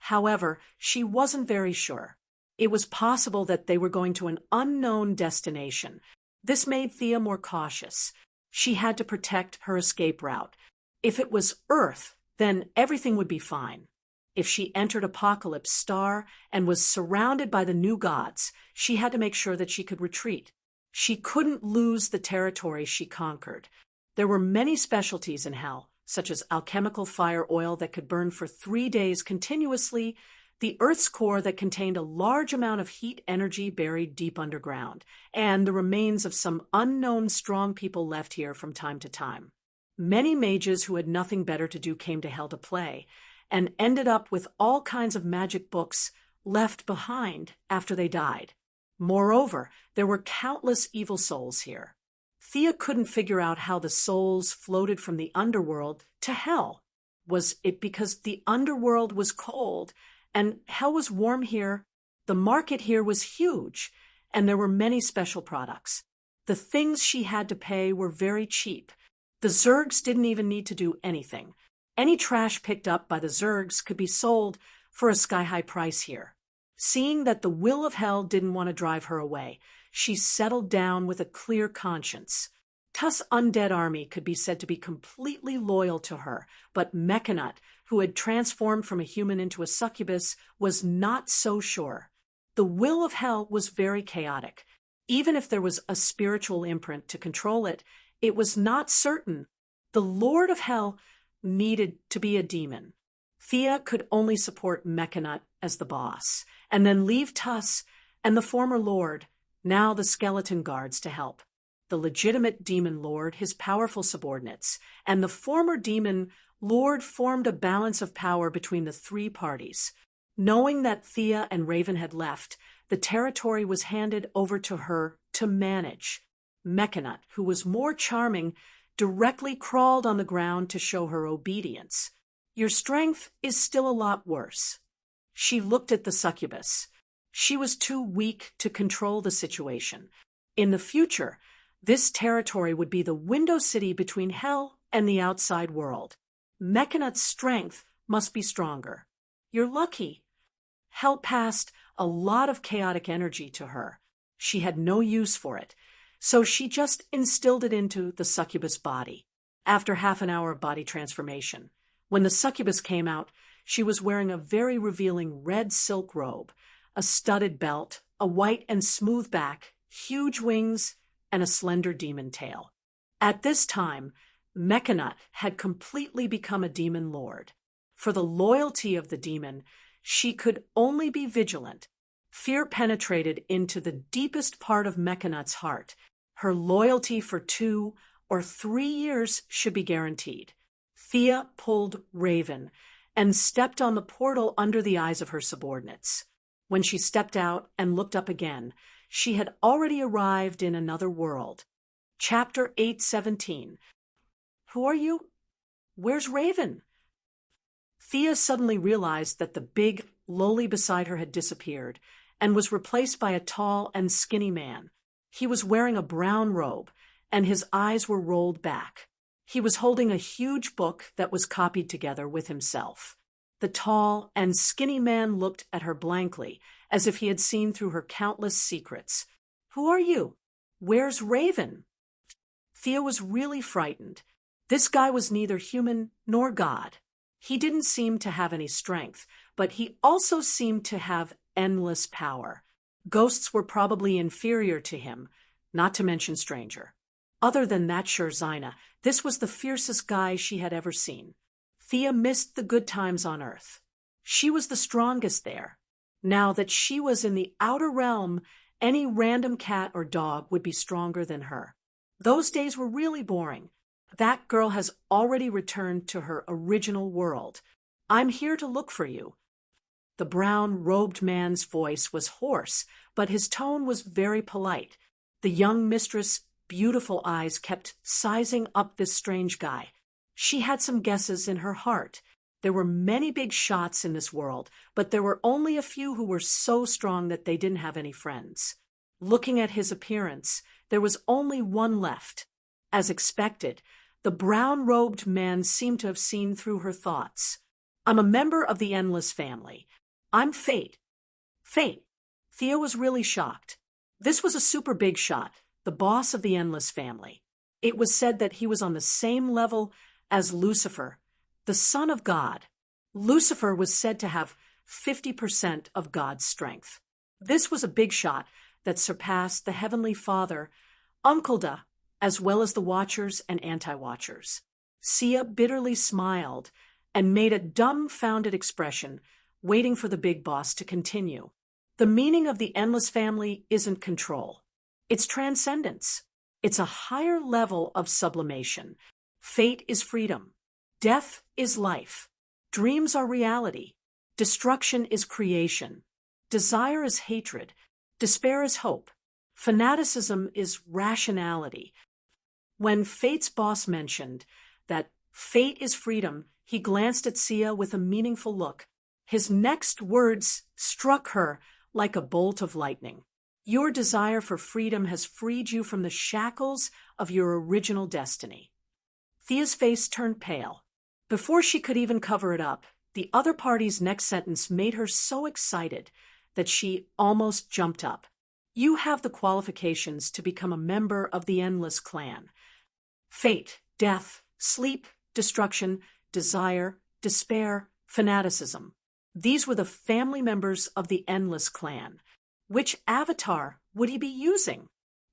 However, she wasn't very sure. It was possible that they were going to an unknown destination. This made Thea more cautious. She had to protect her escape route. If it was Earth, then everything would be fine. If she entered Apocalypse Star and was surrounded by the new gods, she had to make sure that she could retreat. She couldn't lose the territory she conquered. There were many specialties in hell, such as alchemical fire oil that could burn for 3 days continuously, the Earth's core that contained a large amount of heat energy buried deep underground, and the remains of some unknown strong people left here from time to time. Many mages who had nothing better to do came to hell to play, and ended up with all kinds of magic books left behind after they died. Moreover, there were countless evil souls here. Thea couldn't figure out how the souls floated from the underworld to hell. Was it because the underworld was cold and hell was warm here? The market here was huge, and there were many special products. The things she had to pay were very cheap. The Zergs didn't even need to do anything. Any trash picked up by the Zergs could be sold for a sky-high price here. Seeing that the will of hell didn't want to drive her away, she settled down with a clear conscience. Tuss' undead army could be said to be completely loyal to her, but Mechanut, who had transformed from a human into a succubus, was not so sure. The will of hell was very chaotic. Even if there was a spiritual imprint to control it, it was not certain. The Lord of Hell needed to be a demon. Thea could only support Mechanut as the boss, and then leave Tuss and the former Lord, now the skeleton guards, to help. The legitimate demon lord, his powerful subordinates, and the former demon lord formed a balance of power between the three parties. Knowing that Thea and Raven had left, the territory was handed over to her to manage. Mechanut, who was more charming, directly crawled on the ground to show her obedience. Your strength is still a lot worse. She looked at the succubus. She was too weak to control the situation. In the future, this territory would be the window city between hell and the outside world. Mechanut's strength must be stronger. You're lucky. Hell passed a lot of chaotic energy to her. She had no use for it, so she just instilled it into the succubus body. After half an hour of body transformation, when the succubus came out, she was wearing a very revealing red silk robe, a studded belt, a white and smooth back, huge wings, and a slender demon tail. At this time, Mechanut had completely become a demon lord. For the loyalty of the demon, she could only be vigilant. Fear penetrated into the deepest part of Mechanut's heart. Her loyalty for 2 or 3 years should be guaranteed. Thea pulled Raven and stepped on the portal under the eyes of her subordinates. When she stepped out and looked up again, she had already arrived in another world. Chapter 8:17. Who are you? Where's Raven? Thea suddenly realized that the big lowly beside her had disappeared and was replaced by a tall and skinny man. He was wearing a brown robe, and his eyes were rolled back. He was holding a huge book that was copied together with himself. The tall and skinny man looked at her blankly, as if he had seen through her countless secrets. Who are you? Where's Raven? Thea was really frightened. This guy was neither human nor God. He didn't seem to have any strength, but he also seemed to have endless power. Ghosts were probably inferior to him, not to mention stranger. Other than that Shurzina, this was the fiercest guy she had ever seen. Thea missed the good times on Earth. She was the strongest there. Now that she was in the outer realm, any random cat or dog would be stronger than her. Those days were really boring. That girl has already returned to her original world. I'm here to look for you. The brown-robed man's voice was hoarse, but his tone was very polite. The young mistress' beautiful eyes kept sizing up this strange guy. She had some guesses in her heart. There were many big shots in this world, but there were only a few who were so strong that they didn't have any friends. Looking at his appearance, there was only one left. As expected, the brown-robed man seemed to have seen through her thoughts. I'm a member of the Endless family. I'm Fate. Fate. Thea was really shocked. This was a super big shot, the boss of the Endless family. It was said that he was on the same level as Lucifer, the son of God. Lucifer was said to have 50% of God's strength. This was a big shot that surpassed the Heavenly Father, Unkelda, as well as the Watchers and Anti-Watchers. Sia bitterly smiled and made a dumbfounded expression, waiting for the big boss to continue. The meaning of the Endless family isn't control. It's transcendence. It's a higher level of sublimation. Fate is freedom. Death is life. Dreams are reality. Destruction is creation. Desire is hatred. Despair is hope. Fanaticism is rationality. When Fate's boss mentioned that fate is freedom, he glanced at Sia with a meaningful look. His next words struck her like a bolt of lightning. Your desire for freedom has freed you from the shackles of your original destiny. Thea's face turned pale. Before she could even cover it up, the other party's next sentence made her so excited that she almost jumped up. You have the qualifications to become a member of the Endless clan. Fate, death, sleep, destruction, desire, despair, fanaticism. These were the family members of the Endless clan. Which avatar would he be using?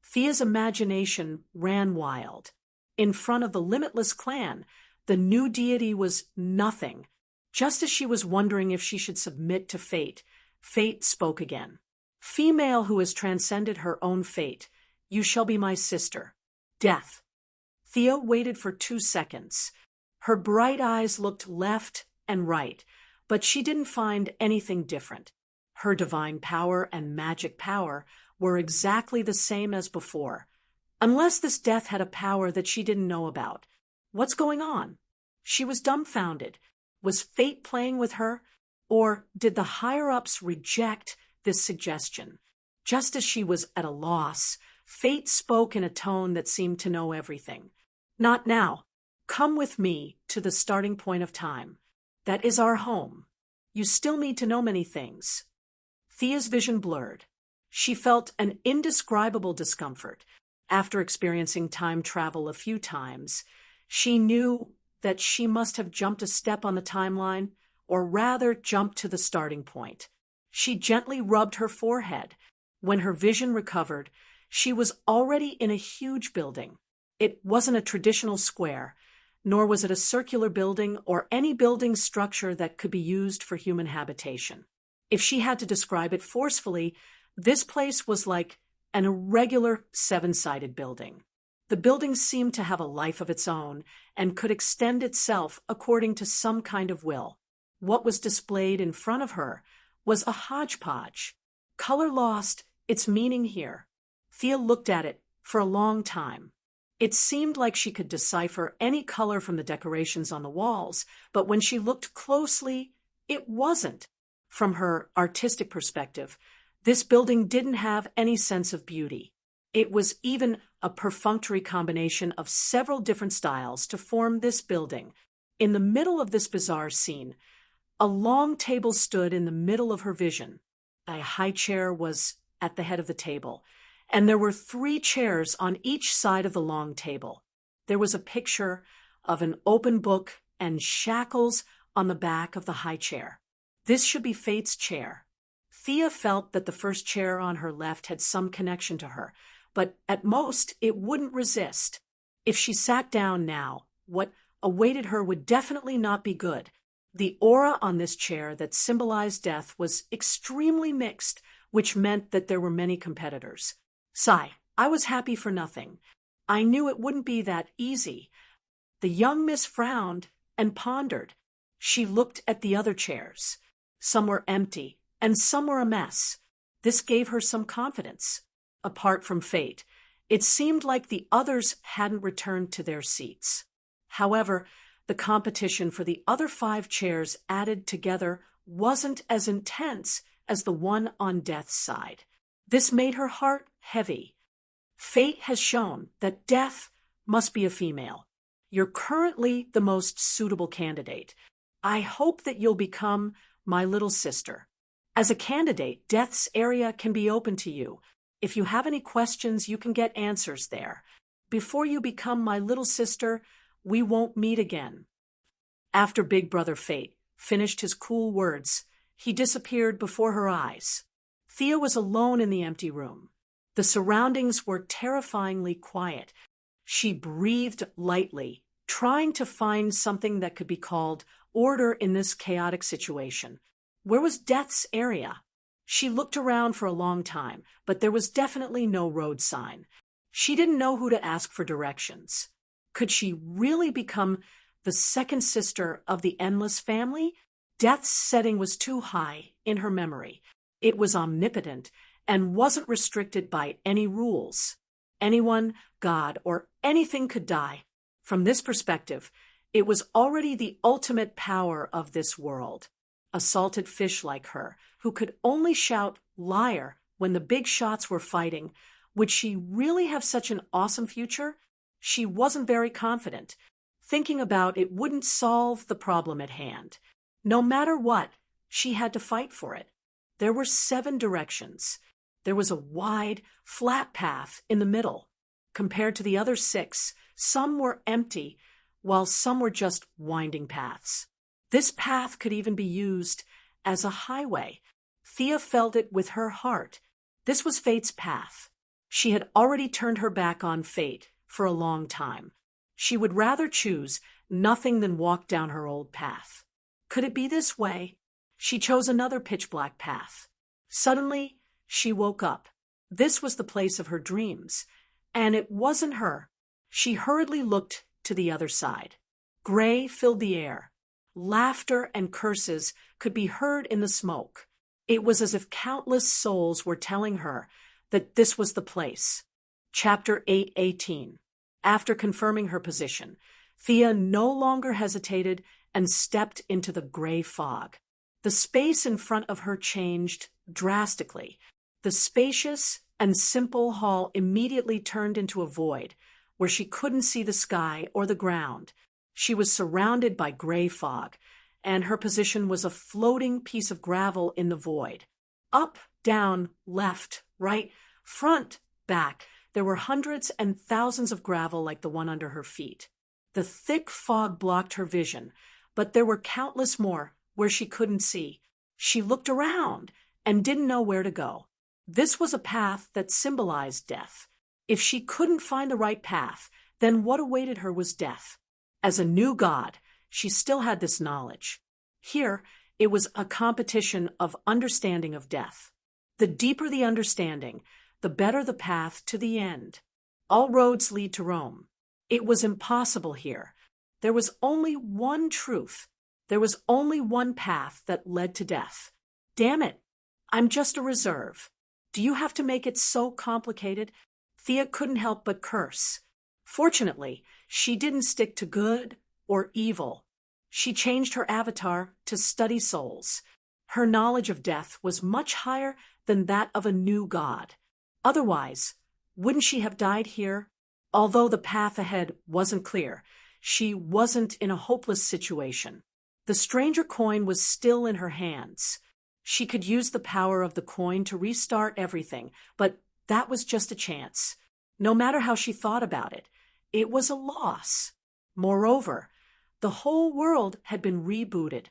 Thea's imagination ran wild. In front of the Limitless clan, the new deity was nothing. Just as she was wondering if she should submit to fate, fate spoke again. Female who has transcended her own fate, you shall be my sister. Death. Thea waited for 2 seconds. Her bright eyes looked left and right, but she didn't find anything different. Her divine power and magic power were exactly the same as before. Unless this death had a power that she didn't know about. What's going on? She was dumbfounded. Was fate playing with her? Or did the higher-ups reject this suggestion? Just as she was at a loss, fate spoke in a tone that seemed to know everything. Not now. Come with me to the starting point of time. That is our home. You still need to know many things. Thea's vision blurred. She felt an indescribable discomfort. After experiencing time travel a few times, she knew that she must have jumped a step on the timeline, or rather jumped to the starting point. She gently rubbed her forehead. When her vision recovered, she was already in a huge building. It wasn't a traditional square, nor was it a circular building or any building structure that could be used for human habitation. If she had to describe it forcefully, this place was like an irregular seven-sided building. The building seemed to have a life of its own and could extend itself according to some kind of will. What was displayed in front of her was a hodgepodge. Color lost its meaning here. Thea looked at it for a long time. It seemed like she could decipher any color from the decorations on the walls, but when she looked closely, it wasn't. From her artistic perspective, this building didn't have any sense of beauty. It was even a perfunctory combination of several different styles to form this building. In the middle of this bizarre scene, a long table stood in the middle of her vision. A high chair was at the head of the table, and there were 3 chairs on each side of the long table. There was a picture of an open book and shackles on the back of the high chair. This should be Fate's chair. Thea felt that the first chair on her left had some connection to her, but at most it wouldn't resist. If she sat down now, what awaited her would definitely not be good. The aura on this chair that symbolized death was extremely mixed, which meant that there were many competitors. Sigh, I was happy for nothing. I knew it wouldn't be that easy. The young miss frowned and pondered. She looked at the other chairs. Some were empty, and some were a mess. This gave her some confidence. Apart from fate, it seemed like the others hadn't returned to their seats. However, the competition for the other 5 chairs added together wasn't as intense as the one on Death's side. This made her heart heavy. Fate has shown that Death must be a female. You're currently the most suitable candidate. I hope that you'll become my little sister. As a candidate, Death's area can be open to you. If you have any questions, you can get answers there. Before you become my little sister, we won't meet again. After Big Brother Fate finished his cool words, he disappeared before her eyes. Thea was alone in the empty room. The surroundings were terrifyingly quiet. She breathed lightly, trying to find something that could be called order in this chaotic situation. Where was Death's area? She looked around for a long time, but there was definitely no road sign. She didn't know who to ask for directions. Could she really become the second sister of the Endless family? Death's setting was too high in her memory. It was omnipotent and wasn't restricted by any rules. Anyone, God, or anything could die. From this perspective, it was already the ultimate power of this world. A salted fish like her, who could only shout liar when the big shots were fighting, would she really have such an awesome future? She wasn't very confident. Thinking about it wouldn't solve the problem at hand. No matter what, she had to fight for it. There were 7 directions. There was a wide, flat path in the middle. Compared to the other 6, some were empty, while some were just winding paths. This path could even be used as a highway. Thea felt it with her heart. This was Fate's path. She had already turned her back on fate for a long time. She would rather choose nothing than walk down her old path. Could it be this way? She chose another pitch-black path. Suddenly, she woke up. This was the place of her dreams, and it wasn't her. She hurriedly looked to the other side. Gray filled the air. Laughter and curses could be heard in the smoke. It was as if countless souls were telling her that this was the place. Chapter 8:18. After confirming her position, Thea no longer hesitated and stepped into the gray fog. The space in front of her changed drastically. The spacious and simple hall immediately turned into a void where she couldn't see the sky or the ground. She was surrounded by gray fog, and her position was a floating piece of gravel in the void. Up, down, left, right, front, back, there were hundreds and thousands of gravel like the one under her feet. The thick fog blocked her vision, but there were countless more where she couldn't see. She looked around and didn't know where to go. This was a path that symbolized death. If she couldn't find the right path, then what awaited her was death. As a new god, she still had this knowledge. Here, it was a competition of understanding of death. The deeper the understanding, the better the path to the end. All roads lead to Rome. It was impossible here. There was only one truth. There was only one path that led to death. Damn it, I'm just a reserve. Do you have to make it so complicated? Thea couldn't help but curse. Fortunately, she didn't stick to good or evil. She changed her avatar to study souls. Her knowledge of death was much higher than that of a new god. Otherwise, wouldn't she have died here? Although the path ahead wasn't clear, she wasn't in a hopeless situation. The stranger coin was still in her hands. She could use the power of the coin to restart everything, but that was just a chance. No matter how she thought about it, it was a loss. Moreover, the whole world had been rebooted.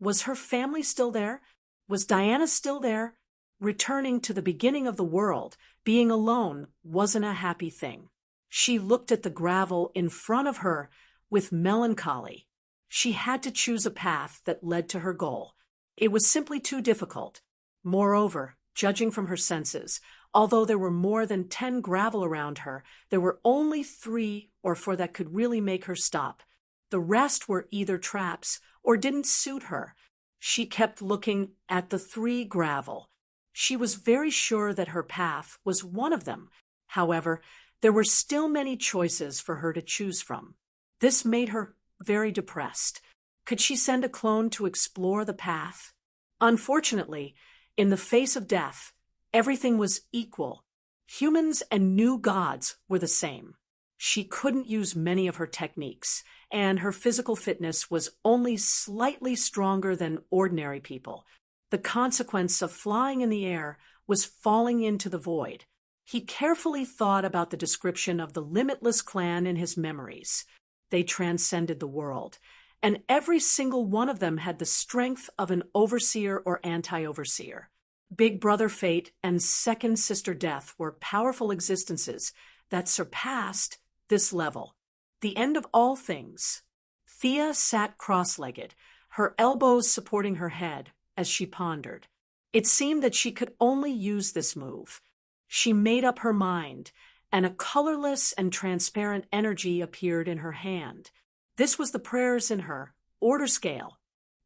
Was her family still there? Was Diana still there? Returning to the beginning of the world, being alone wasn't a happy thing. She looked at the gravel in front of her with melancholy. She had to choose a path that led to her goal. It was simply too difficult. Moreover, judging from her senses, although there were more than 10 gravel around her, there were only 3 or 4 that could really make her stop. The rest were either traps or didn't suit her. She kept looking at the 3 gravel. She was very sure that her path was one of them. However, there were still many choices for her to choose from. This made her very depressed. Could she send a clone to explore the path? Unfortunately, in the face of death, everything was equal. Humans and new gods were the same. She couldn't use many of her techniques, and her physical fitness was only slightly stronger than ordinary people. The consequence of flying in the air was falling into the void. He carefully thought about the description of the limitless clan in his memories. They transcended the world, and every single one of them had the strength of an overseer or anti-overseer. Big Brother Fate and Second Sister Death were powerful existences that surpassed this level. The end of all things. Thea sat cross-legged, her elbows supporting her head as she pondered. It seemed that she could only use this move. She made up her mind, and a colorless and transparent energy appeared in her hand. This was the prayers in her order scale.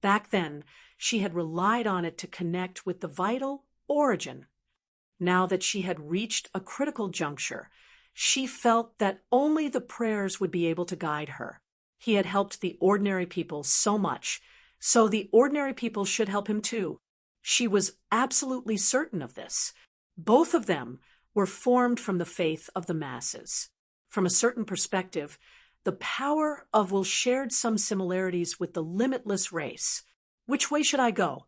Back then, she had relied on it to connect with the vital origin. Now that she had reached a critical juncture, she felt that only the prayers would be able to guide her. He had helped the ordinary people so much, so the ordinary people should help him too. She was absolutely certain of this. Both of them were formed from the faith of the masses. From a certain perspective, the power of will shared some similarities with the limitless race. Which way should I go?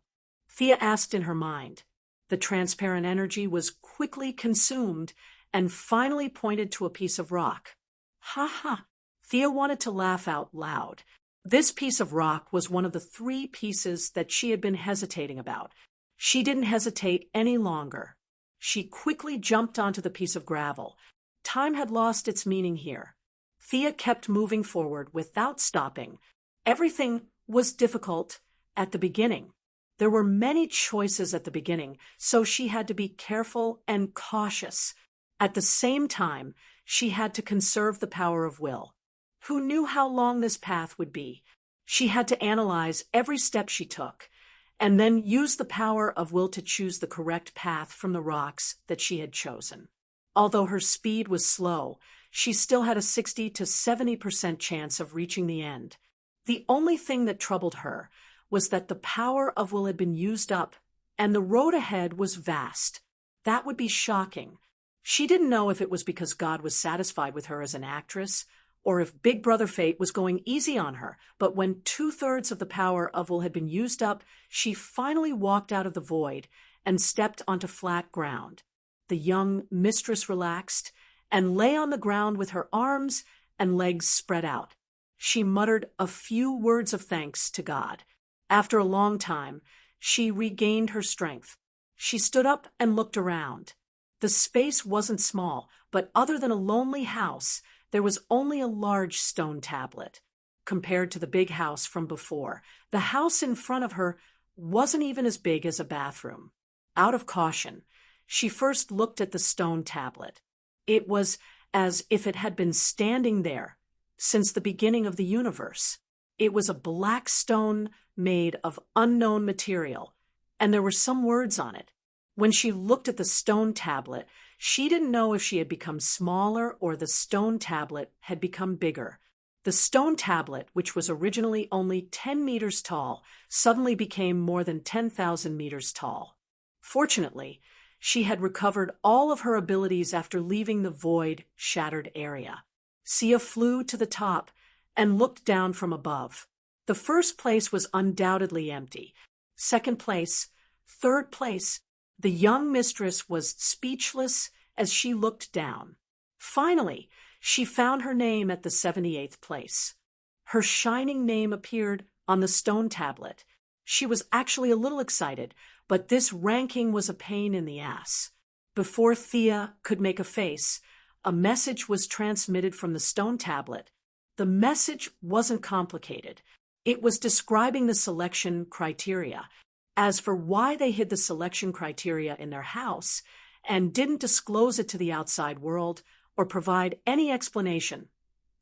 Thea asked in her mind. The transparent energy was quickly consumed and finally pointed to a piece of rock. Ha ha! Thea wanted to laugh out loud. This piece of rock was one of the 3 pieces that she had been hesitating about. She didn't hesitate any longer. She quickly jumped onto the piece of gravel. Time had lost its meaning here. Thea kept moving forward without stopping. Everything was difficult at the beginning. There were many choices at the beginning, so she had to be careful and cautious. At the same time, she had to conserve the power of will. Who knew how long this path would be? She had to analyze every step she took. and then used the power of will to choose the correct path from the rocks that she had chosen. Although her speed was slow, she still had a 60 to 70% chance of reaching the end. The only thing that troubled her was that the power of will had been used up, and the road ahead was vast. That would be shocking. She didn't know if it was because God was satisfied with her as an actress, or if Big Brother Fate was going easy on her, but when 2/3 of the power of will had been used up, she finally walked out of the void and stepped onto flat ground. The young mistress relaxed and lay on the ground with her arms and legs spread out. She muttered a few words of thanks to God. After a long time, she regained her strength. She stood up and looked around. The space wasn't small, but other than a lonely house, there was only a large stone tablet. Compared to the big house from before, the house in front of her wasn't even as big as a bathroom. Out of caution, she first looked at the stone tablet. It was as if it had been standing there since the beginning of the universe. It was a black stone made of unknown material, and there were some words on it. When she looked at the stone tablet, she didn't know if she had become smaller or the stone tablet had become bigger. The stone tablet, which was originally only 10 meters tall, suddenly became more than 10,000 meters tall. Fortunately, she had recovered all of her abilities after leaving the void, shattered area. Sia flew to the top and looked down from above. The first place was undoubtedly empty. Second place, third place. The young mistress was speechless as she looked down. Finally, she found her name at the 78th place. Her shining name appeared on the stone tablet. She was actually a little excited, but this ranking was a pain in the ass. Before Thea could make a face, a message was transmitted from the stone tablet. The message wasn't complicated. It was describing the selection criteria. As for why they hid the selection criteria in their house and didn't disclose it to the outside world or provide any explanation,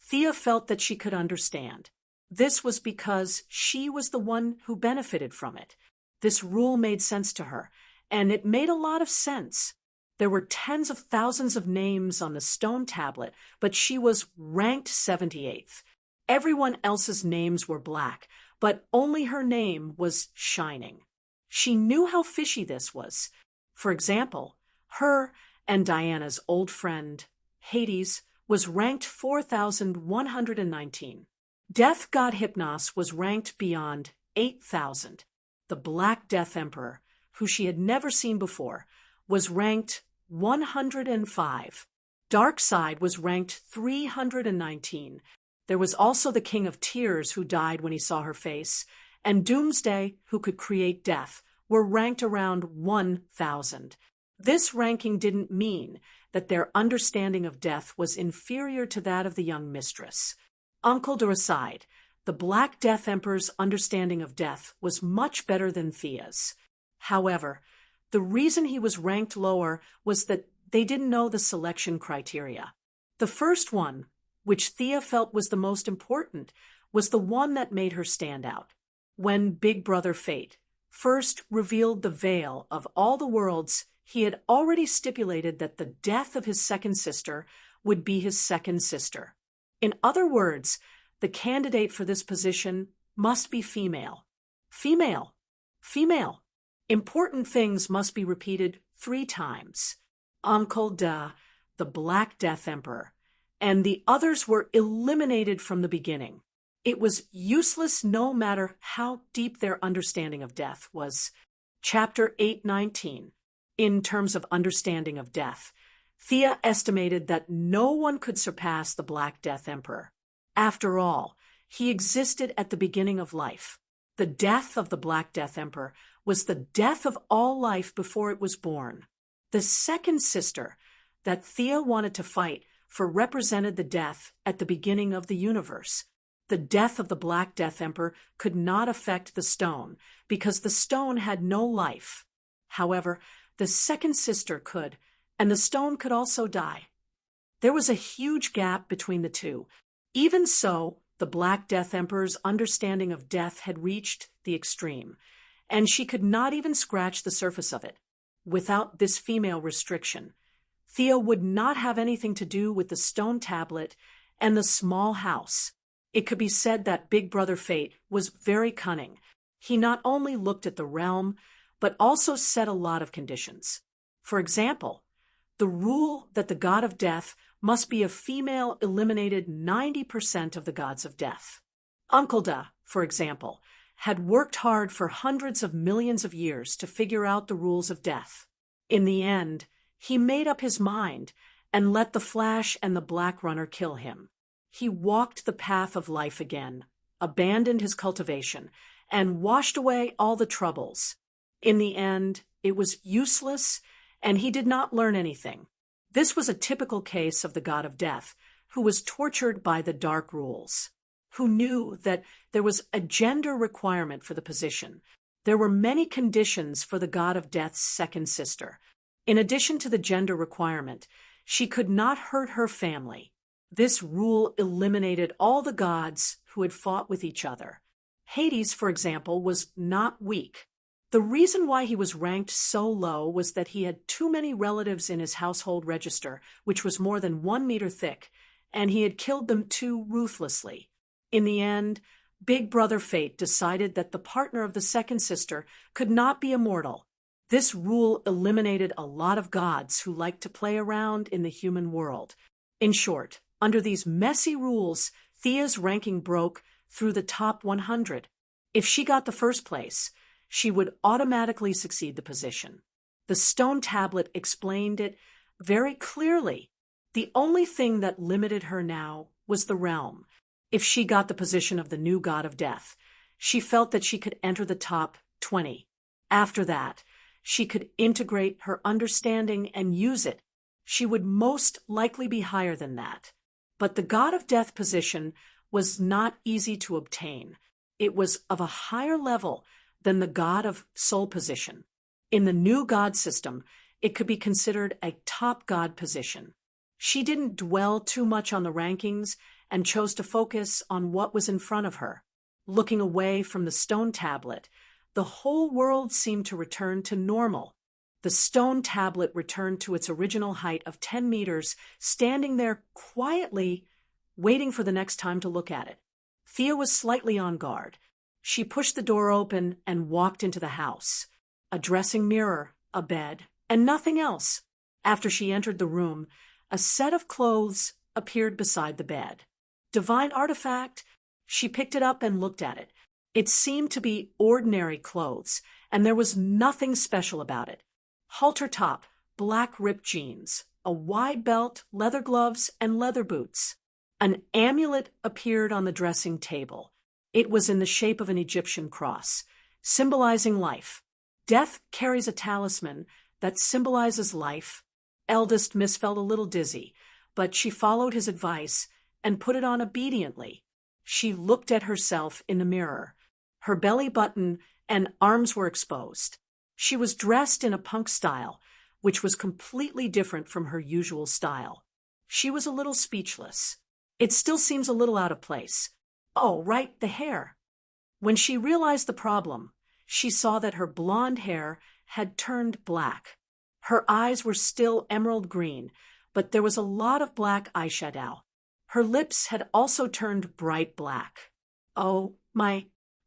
Thea felt that she could understand. This was because she was the one who benefited from it. This rule made sense to her, and it made a lot of sense. There were tens of thousands of names on the stone tablet, but she was ranked 78th. Everyone else's names were black, but only her name was shining. She knew how fishy this was. For example, her and Diana's old friend, Hades, was ranked 4,119. Death God Hypnos was ranked beyond 8,000. The Black Death Emperor, who she had never seen before, was ranked 105. Darkseid was ranked 319. There was also the King of Tears, who died when he saw her face, and Doomsday, who could create death, were ranked around 1,000. This ranking didn't mean that their understanding of death was inferior to that of the young mistress. Uncle aside, the Black Death Emperor's understanding of death was much better than Thea's. However, the reason he was ranked lower was that they didn't know the selection criteria. The first one, which Thea felt was the most important, was the one that made her stand out. When Big Brother Fate first revealed the veil of all the worlds, he had already stipulated that the death of his second sister would be his second sister. In other words, the candidate for this position must be female. Female. Female. Important things must be repeated 3 times. Uncle the Black Death Emperor, and the others were eliminated from the beginning. It was useless no matter how deep their understanding of death was. Chapter 819. In terms of understanding of death, Thea estimated that no one could surpass the Black Death Emperor. After all, he existed at the beginning of life. The death of the Black Death Emperor was the death of all life before it was born. The second sister that Thea wanted to fight for represented the death at the beginning of the universe. The death of the Black Death Emperor could not affect the stone because the stone had no life. However, the second sister could, and the stone could also die. There was a huge gap between the two. Even so, the Black Death Emperor's understanding of death had reached the extreme, and she could not even scratch the surface of it. Without this female restriction, Thea would not have anything to do with the stone tablet and the small house. It could be said that Big Brother Fate was very cunning. He not only looked at the realm, but also set a lot of conditions. For example, the rule that the god of death must be a female eliminated 90% of the gods of death. Uncle Da, for example, had worked hard for hundreds of millions of years to figure out the rules of death. In the end, he made up his mind and let the Flash and the Black Runner kill him. He walked the path of life again, abandoned his cultivation, and washed away all the troubles. In the end, it was useless, and he did not learn anything. This was a typical case of the god of death, who was tortured by the dark rules, who knew that there was a gender requirement for the position. There were many conditions for the god of death's second sister. In addition to the gender requirement, she could not hurt her family. This rule eliminated all the gods who had fought with each other. Hades, for example, was not weak. The reason why he was ranked so low was that he had too many relatives in his household register, which was more than 1 meter thick, and he had killed them too ruthlessly. In the end, Big Brother Fate decided that the partner of the second sister could not be immortal. This rule eliminated a lot of gods who liked to play around in the human world. In short, under these messy rules, Thea's ranking broke through the top 100. If she got the first place, she would automatically succeed the position. The stone tablet explained it very clearly. The only thing that limited her now was the realm. If she got the position of the new god of death, she felt that she could enter the top 20. After that, she could integrate her understanding and use it. She would most likely be higher than that. But the god of death position was not easy to obtain. It was of a higher level than the god of soul position. In the new god system, it could be considered a top god position. She didn't dwell too much on the rankings and chose to focus on what was in front of her. Looking away from the stone tablet, the whole world seemed to return to normal. The stone tablet returned to its original height of 10 meters, standing there quietly, waiting for the next time to look at it. Thea was slightly on guard. She pushed the door open and walked into the house. A dressing mirror, a bed, and nothing else. After she entered the room, a set of clothes appeared beside the bed. Divine artifact? She picked it up and looked at it. It seemed to be ordinary clothes, and there was nothing special about it. Halter top, black ripped jeans, a wide belt, leather gloves, and leather boots. An amulet appeared on the dressing table. It was in the shape of an Egyptian cross, symbolizing life. Death carries a talisman that symbolizes life. Eldest Miss felt a little dizzy, but she followed his advice and put it on obediently. She looked at herself in the mirror. Her belly button and arms were exposed. She was dressed in a punk style, which was completely different from her usual style. She was a little speechless. It still seems a little out of place. Oh, right, the hair. When she realized the problem, she saw that her blonde hair had turned black. Her eyes were still emerald green, but there was a lot of black eyeshadow. Her lips had also turned bright black. Oh,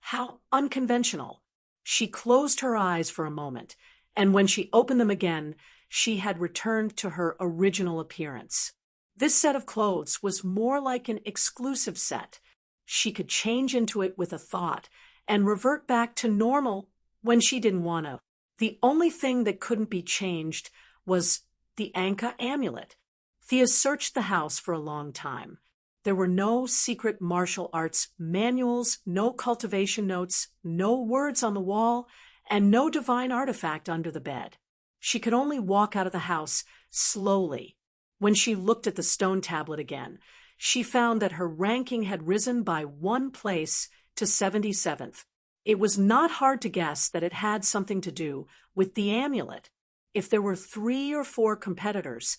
how unconventional. She closed her eyes for a moment, and when she opened them again, she had returned to her original appearance. This set of clothes was more like an exclusive set. She could change into it with a thought and revert back to normal when she didn't want to. The only thing that couldn't be changed was the Anka amulet. Thea searched the house for a long time. There were no secret martial arts manuals, no cultivation notes, no words on the wall, and no divine artifact under the bed. She could only walk out of the house slowly. When she looked at the stone tablet again, she found that her ranking had risen by 1 place to 77th. It was not hard to guess that it had something to do with the amulet. If there were 3 or 4 competitors,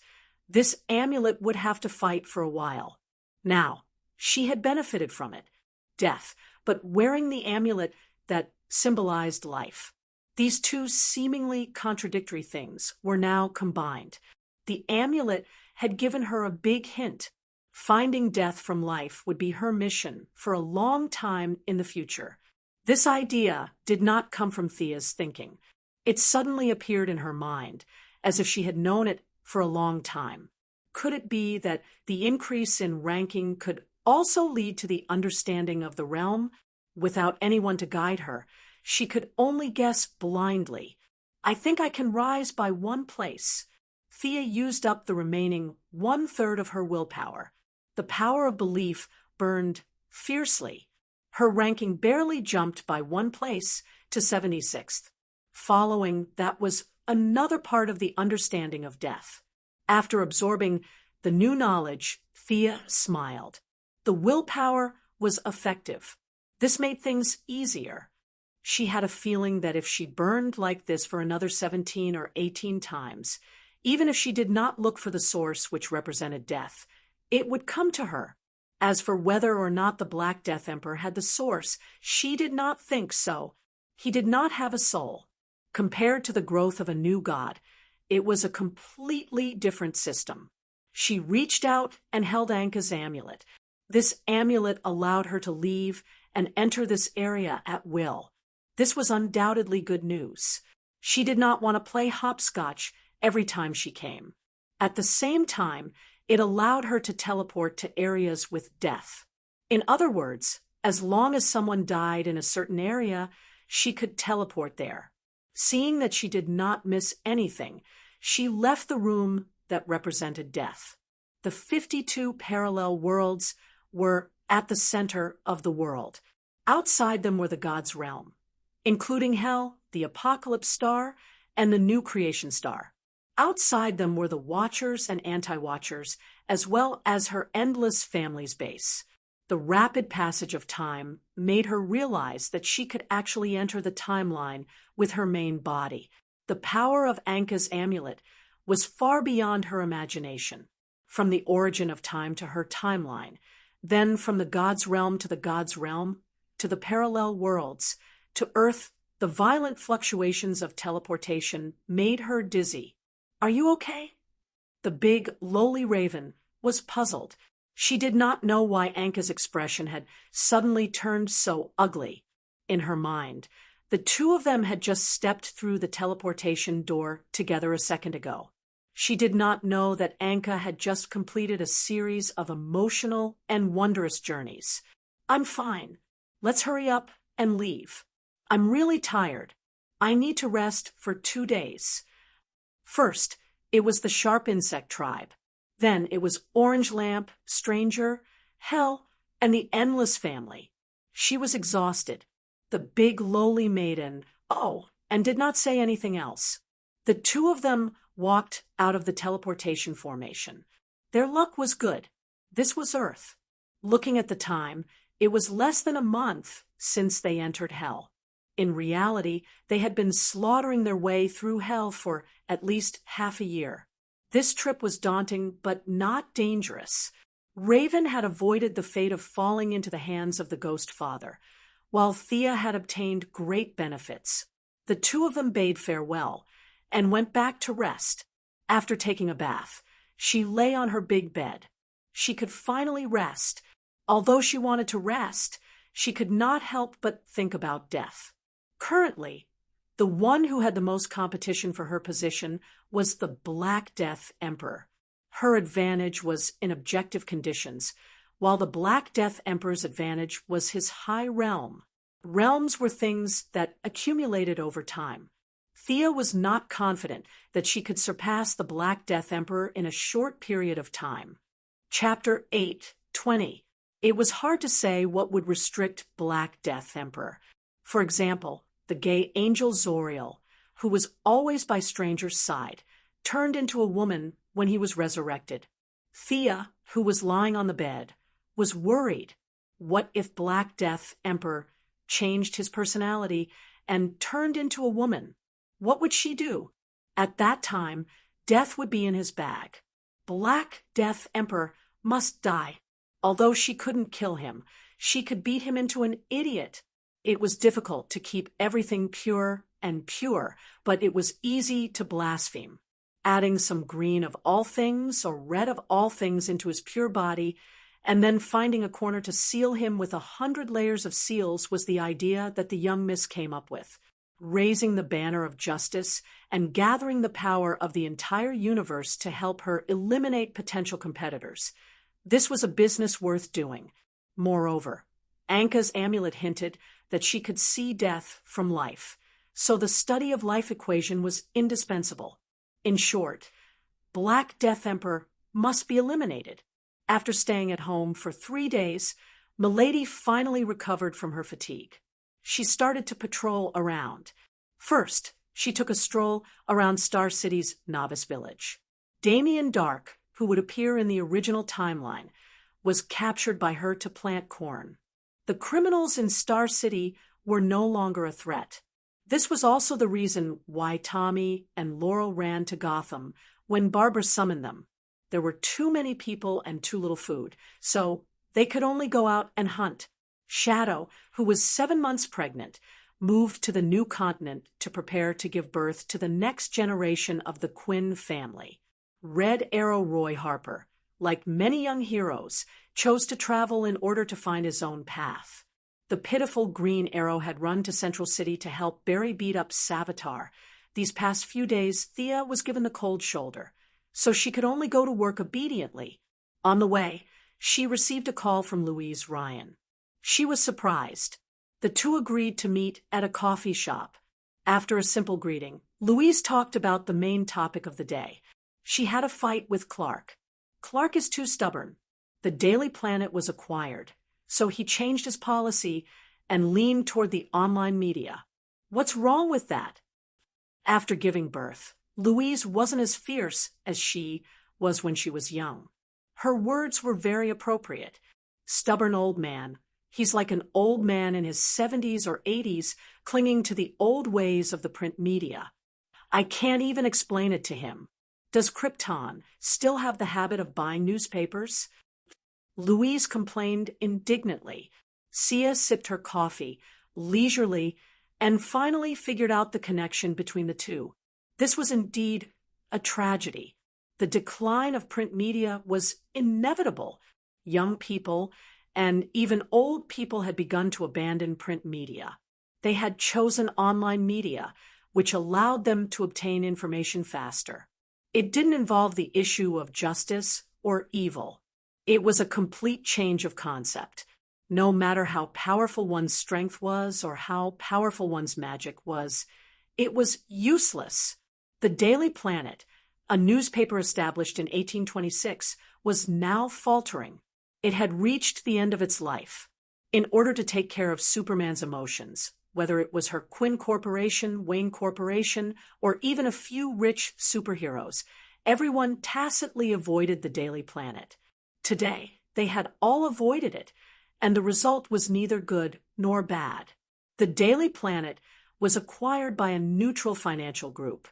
this amulet would have to fight for a while. Now, she had benefited from it, death, but wearing the amulet that symbolized life. These two seemingly contradictory things were now combined. The amulet had given her a big hint. Finding death from life would be her mission for a long time in the future. This idea did not come from Thea's thinking. It suddenly appeared in her mind, as if she had known it for a long time. Could it be that the increase in ranking could also lead to the understanding of the realm? Without anyone to guide her, she could only guess blindly. I think I can rise by one place. Thea used up the remaining 1/3 of her willpower. The power of belief burned fiercely. Her ranking barely jumped by one place to 76th. Following that was another part of the understanding of death. After absorbing the new knowledge, Thea smiled. The willpower was effective. This made things easier. She had a feeling that if she burned like this for another 17 or 18 times, even if she did not look for the source which represented death, it would come to her. As for whether or not the Black Death Emperor had the source, she did not think so. He did not have a soul. Compared to the growth of a new god, it was a completely different system. She reached out and held Anka's amulet. This amulet allowed her to leave and enter this area at will. This was undoubtedly good news. She did not want to play hopscotch every time she came. At the same time, it allowed her to teleport to areas with death. In other words, as long as someone died in a certain area, she could teleport there. Seeing that she did not miss anything, she left the room that represented death. The 52 parallel worlds were at the center of the world. Outside them were the gods' realm, including Hell, the Apocalypse Star, and the New Creation Star. Outside them were the Watchers and Anti-Watchers, as well as her endless family's base. The rapid passage of time made her realize that she could actually enter the timeline with her main body. The power of Anka's amulet was far beyond her imagination. From the origin of time to her timeline, then from the god's realm to the god's realm, to the parallel worlds, to Earth, the violent fluctuations of teleportation made her dizzy. "Are you okay?" The big, lowly raven was puzzled. She did not know why Anka's expression had suddenly turned so ugly. In her mind, the two of them had just stepped through the teleportation door together a second ago. She did not know that Anka had just completed a series of emotional and wondrous journeys. "I'm fine. Let's hurry up and leave. I'm really tired. I need to rest for 2 days." First, it was the Sharp Insect tribe. Then it was Orange Lamp, Stranger, Hell, and the Endless family. She was exhausted. The big lowly maiden, and did not say anything else. The two of them walked out of the teleportation formation. Their luck was good. This was Earth. Looking at the time, it was less than a month since they entered Hell. In reality, they had been slaughtering their way through Hell for at least half a year. This trip was daunting, but not dangerous. Raven had avoided the fate of falling into the hands of the Ghost Father, while Thea had obtained great benefits. The two of them bade farewell and went back to rest. After taking a bath, she lay on her big bed. She could finally rest. Although she wanted to rest, she could not help but think about death. Currently, the one who had the most competition for her position was the Black Death Emperor. Her advantage was in objective conditions, while the Black Death Emperor's advantage was his high realm. Realms were things that accumulated over time. Thea was not confident that she could surpass the Black Death Emperor in a short period of time. Chapter 8:20. It was hard to say what would restrict Black Death Emperor. For example, the gay angel Zoriel, who was always by Stranger's side, turned into a woman when he was resurrected. Thea, who was lying on the bed, was worried. What if Black Death Emperor changed his personality and turned into a woman? What would she do? At that time, death would be in his bag. Black Death Emperor must die. Although she couldn't kill him, she could beat him into an idiot. It was difficult to keep everything pure and pure, but it was easy to blaspheme. Adding some green of all things or red of all things into his pure body, and then finding a corner to seal him with 100 layers of seals was the idea that the young miss came up with, raising the banner of justice and gathering the power of the entire universe to help her eliminate potential competitors. This was a business worth doing. Moreover, Anka's amulet hinted that she could see death from life, so the study of life equation was indispensable. In short, Black Death Emperor must be eliminated. After staying at home for 3 days, Milady finally recovered from her fatigue. She started to patrol around. First, she took a stroll around Star City's novice village. Damien Dark, who would appear in the original timeline, was captured by her to plant corn. The criminals in Star City were no longer a threat. This was also the reason why Tommy and Laurel ran to Gotham when Barbara summoned them. There were too many people and too little food, so they could only go out and hunt. Shadow, who was 7 months pregnant, moved to the new continent to prepare to give birth to the next generation of the Quinn family. Red Arrow Roy Harper, like many young heroes, chose to travel in order to find his own path. The pitiful Green Arrow had run to Central City to help bury beat-up Savitar. These past few days, Thea was given the cold shoulder, so she could only go to work obediently. On the way, she received a call from Louise Ryan. She was surprised. The two agreed to meet at a coffee shop. After a simple greeting, Louise talked about the main topic of the day. She had a fight with Clark. Clark is too stubborn. The Daily Planet was acquired, so he changed his policy and leaned toward the online media. What's wrong with that? After giving birth, Louise wasn't as fierce as she was when she was young. Her words were very appropriate. Stubborn old man. He's like an old man in his 70s or 80s clinging to the old ways of the print media. I can't even explain it to him. Does Krypton still have the habit of buying newspapers? Louise complained indignantly. Sia sipped her coffee, leisurely, and finally figured out the connection between the two. This was indeed a tragedy. The decline of print media was inevitable. Young people and even old people had begun to abandon print media. They had chosen online media, which allowed them to obtain information faster. It didn't involve the issue of justice or evil. It was a complete change of concept. No matter how powerful one's strength was or how powerful one's magic was, it was useless. The Daily Planet, a newspaper established in 1826, was now faltering. It had reached the end of its life. In order to take care of Superman's emotions, whether it was her Quinn Corporation, Wayne Corporation, or even a few rich superheroes, everyone tacitly avoided the Daily Planet. Today, they had all avoided it, and the result was neither good nor bad. The Daily Planet was acquired by a neutral financial group.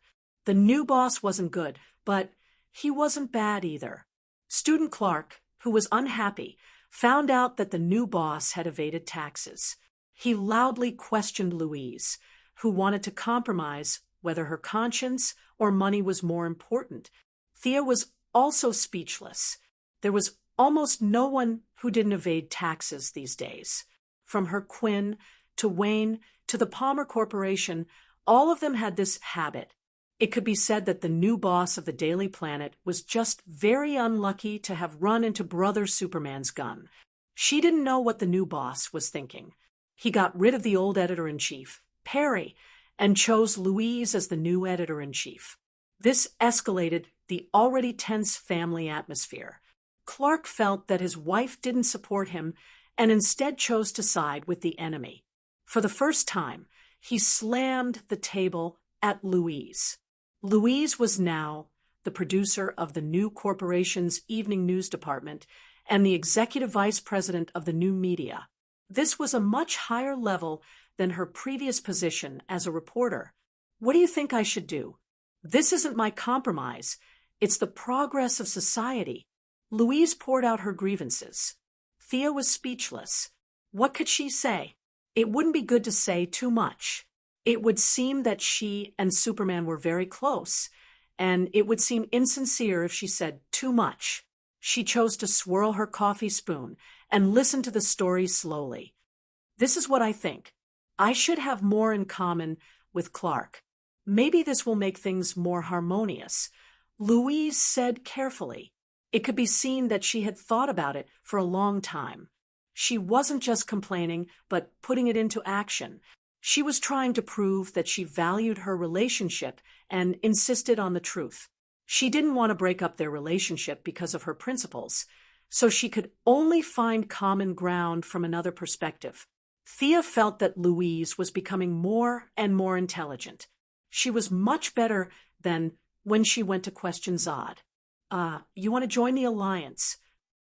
The new boss wasn't good, but he wasn't bad either. Student Clark, who was unhappy, found out that the new boss had evaded taxes. He loudly questioned Louise, who wanted to compromise whether her conscience or money was more important. Thea was also speechless. There was almost no one who didn't evade taxes these days. From her Quinn to Wayne to the Palmer Corporation, all of them had this habit. It could be said that the new boss of the Daily Planet was just very unlucky to have run into Brother Superman's gun. She didn't know what the new boss was thinking. He got rid of the old editor-in-chief, Perry, and chose Louise as the new editor-in-chief. This escalated the already tense family atmosphere. Clark felt that his wife didn't support him and instead chose to side with the enemy. For the first time, he slammed the table at Louise. Louise was now the producer of the new corporation's evening news department and the executive vice president of the new media. This was a much higher level than her previous position as a reporter. What do you think I should do? This isn't my compromise. It's the progress of society. Louise poured out her grievances. Thea was speechless. What could she say? It wouldn't be good to say too much. It would seem that she and Superman were very close, and it would seem insincere if she said too much. She chose to swirl her coffee spoon and listen to the story slowly. This is what I think. I should have more in common with Clark. Maybe this will make things more harmonious. Louise said carefully. It could be seen that she had thought about it for a long time. She wasn't just complaining, but putting it into action. She was trying to prove that she valued her relationship and insisted on the truth. She didn't want to break up their relationship because of her principles, so she could only find common ground from another perspective. Thea felt that Louise was becoming more and more intelligent. She was much better than when she went to question Zod. You want to join the Alliance?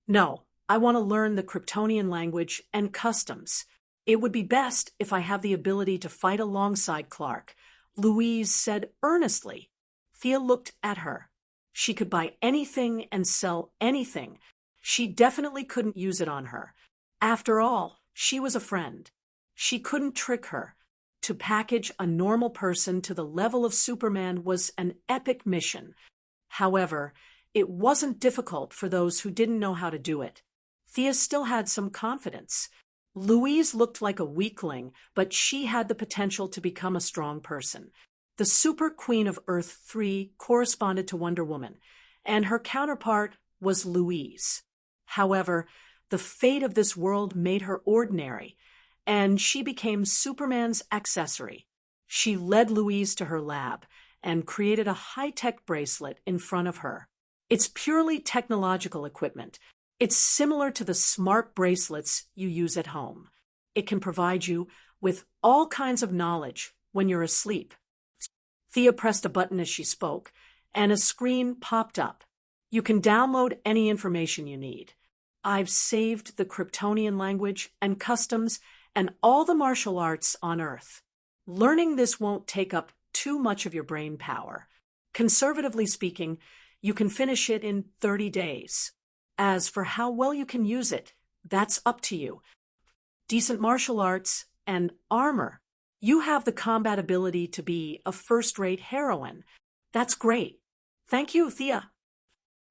No, I want to learn the Kryptonian language and customs. It would be best if I have the ability to fight alongside Clark, Louise said earnestly. Thea looked at her. She could buy anything and sell anything. She definitely couldn't use it on her. After all, she was a friend. She couldn't trick her. To package a normal person to the level of Superman was an epic mission. However, it wasn't difficult for those who didn't know how to do it. Thea still had some confidence. Louise looked like a weakling, but she had the potential to become a strong person. The Super Queen of Earth 3 corresponded to Wonder Woman, and her counterpart was Louise. However, the fate of this world made her ordinary, and she became Superman's accessory. She led Louise to her lab and created a high-tech bracelet in front of her. It's purely technological equipment. It's similar to the smart bracelets you use at home. It can provide you with all kinds of knowledge when you're asleep. Thea pressed a button as she spoke, and a screen popped up. You can download any information you need. I've saved the Kryptonian language and customs and all the martial arts on Earth. Learning this won't take up too much of your brain power. Conservatively speaking, you can finish it in 30 days. As for how well you can use it, that's up to you. Decent martial arts and armor. You have the combat ability to be a first-rate heroine. That's great. Thank you, Thea.